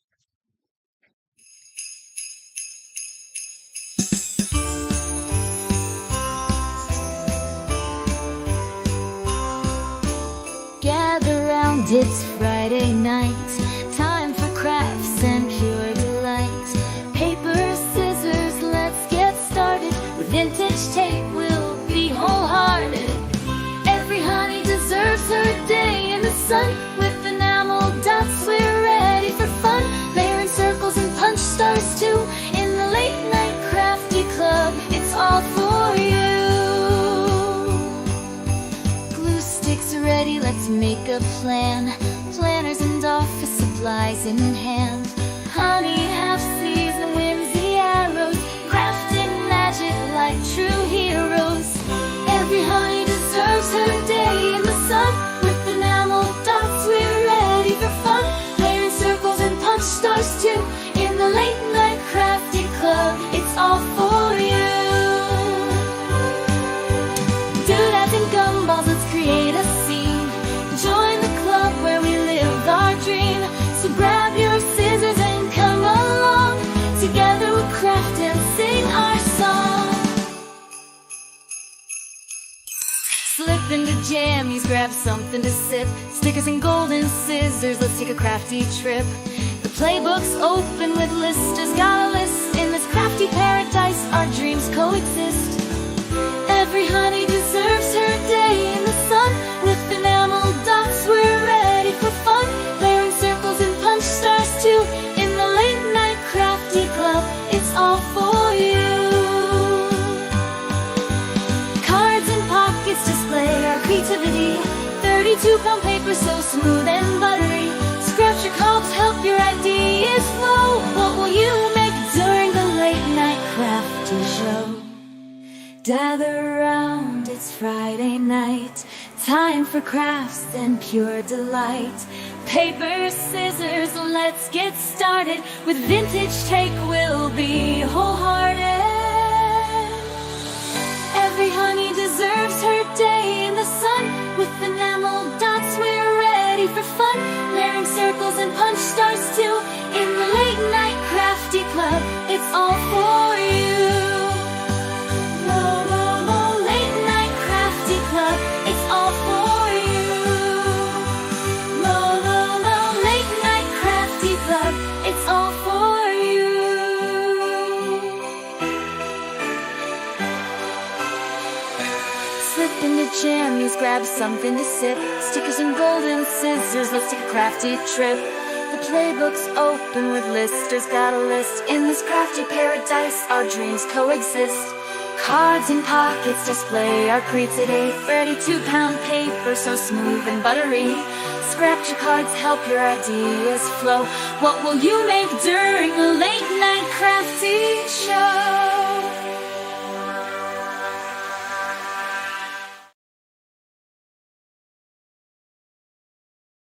Gather round, it's Friday night. Time for crafts and pure delight. Paper, scissors, let's get started. With vintage tape, we'll be wholehearted. Every honey deserves her day in the sun. With enamel dots, we're ready for fun. Layering circles and punch stars too. In the Late Night Crafty Club, it's all for you. Glue sticks ready, let's make a plan. Planners and office supplies in hand. Honey half-season whimsy arrows. Crafting magic like true heroes. Every honey deserves her day in the sun. With enamel dots, we're ready for fun. Layering circles and punch stars too. In the Late Night Crafty Club, it's all for you. Doodads and gumballs, let's create a scene. Join the club where we live our dream. So grab your scissors and come along. Together we'll craft and sing our song. Slip into jammies, grab something to sip. Stickers and golden scissors, let's take a crafty trip. The playbook's open with listers, got a list. In this crafty paradise, our dreams coexist. Every honey deserves her day in the sun. With enamel dots, we're ready for fun. Layering circles and punch stars too. In the Late Night Crafty Club, it's all for you. Cards and pockets display our creativity. 32-pound paper so smooth and buttery. Scrapture Cards help your ideas flow. What will you make during the Late Night Crafty Show? Gather round, it's Friday night. Time for crafts and pure delight. Paper, scissors, let's get started. With vintage take, we'll be wholehearted. Every honey deserves her day in the sun. With enamel dots, we're ready for fun. Layering circles and punch stars too. In the Late Night Crafty Club, it's all for you. Late Night Crafty Club, it's all for you. Late Night Crafty Club, it's all for you. Slip into jammies, grab something to sip. Stickers and golden scissors, let's take a crafty trip. The playbook's open with listers, got a list. In this crafty paradise, our dreams coexist. Cards in pockets display our creativity. 32-pound paper, so smooth and buttery. Scrapture cards help your ideas flow. What will you make during a late night crafty show?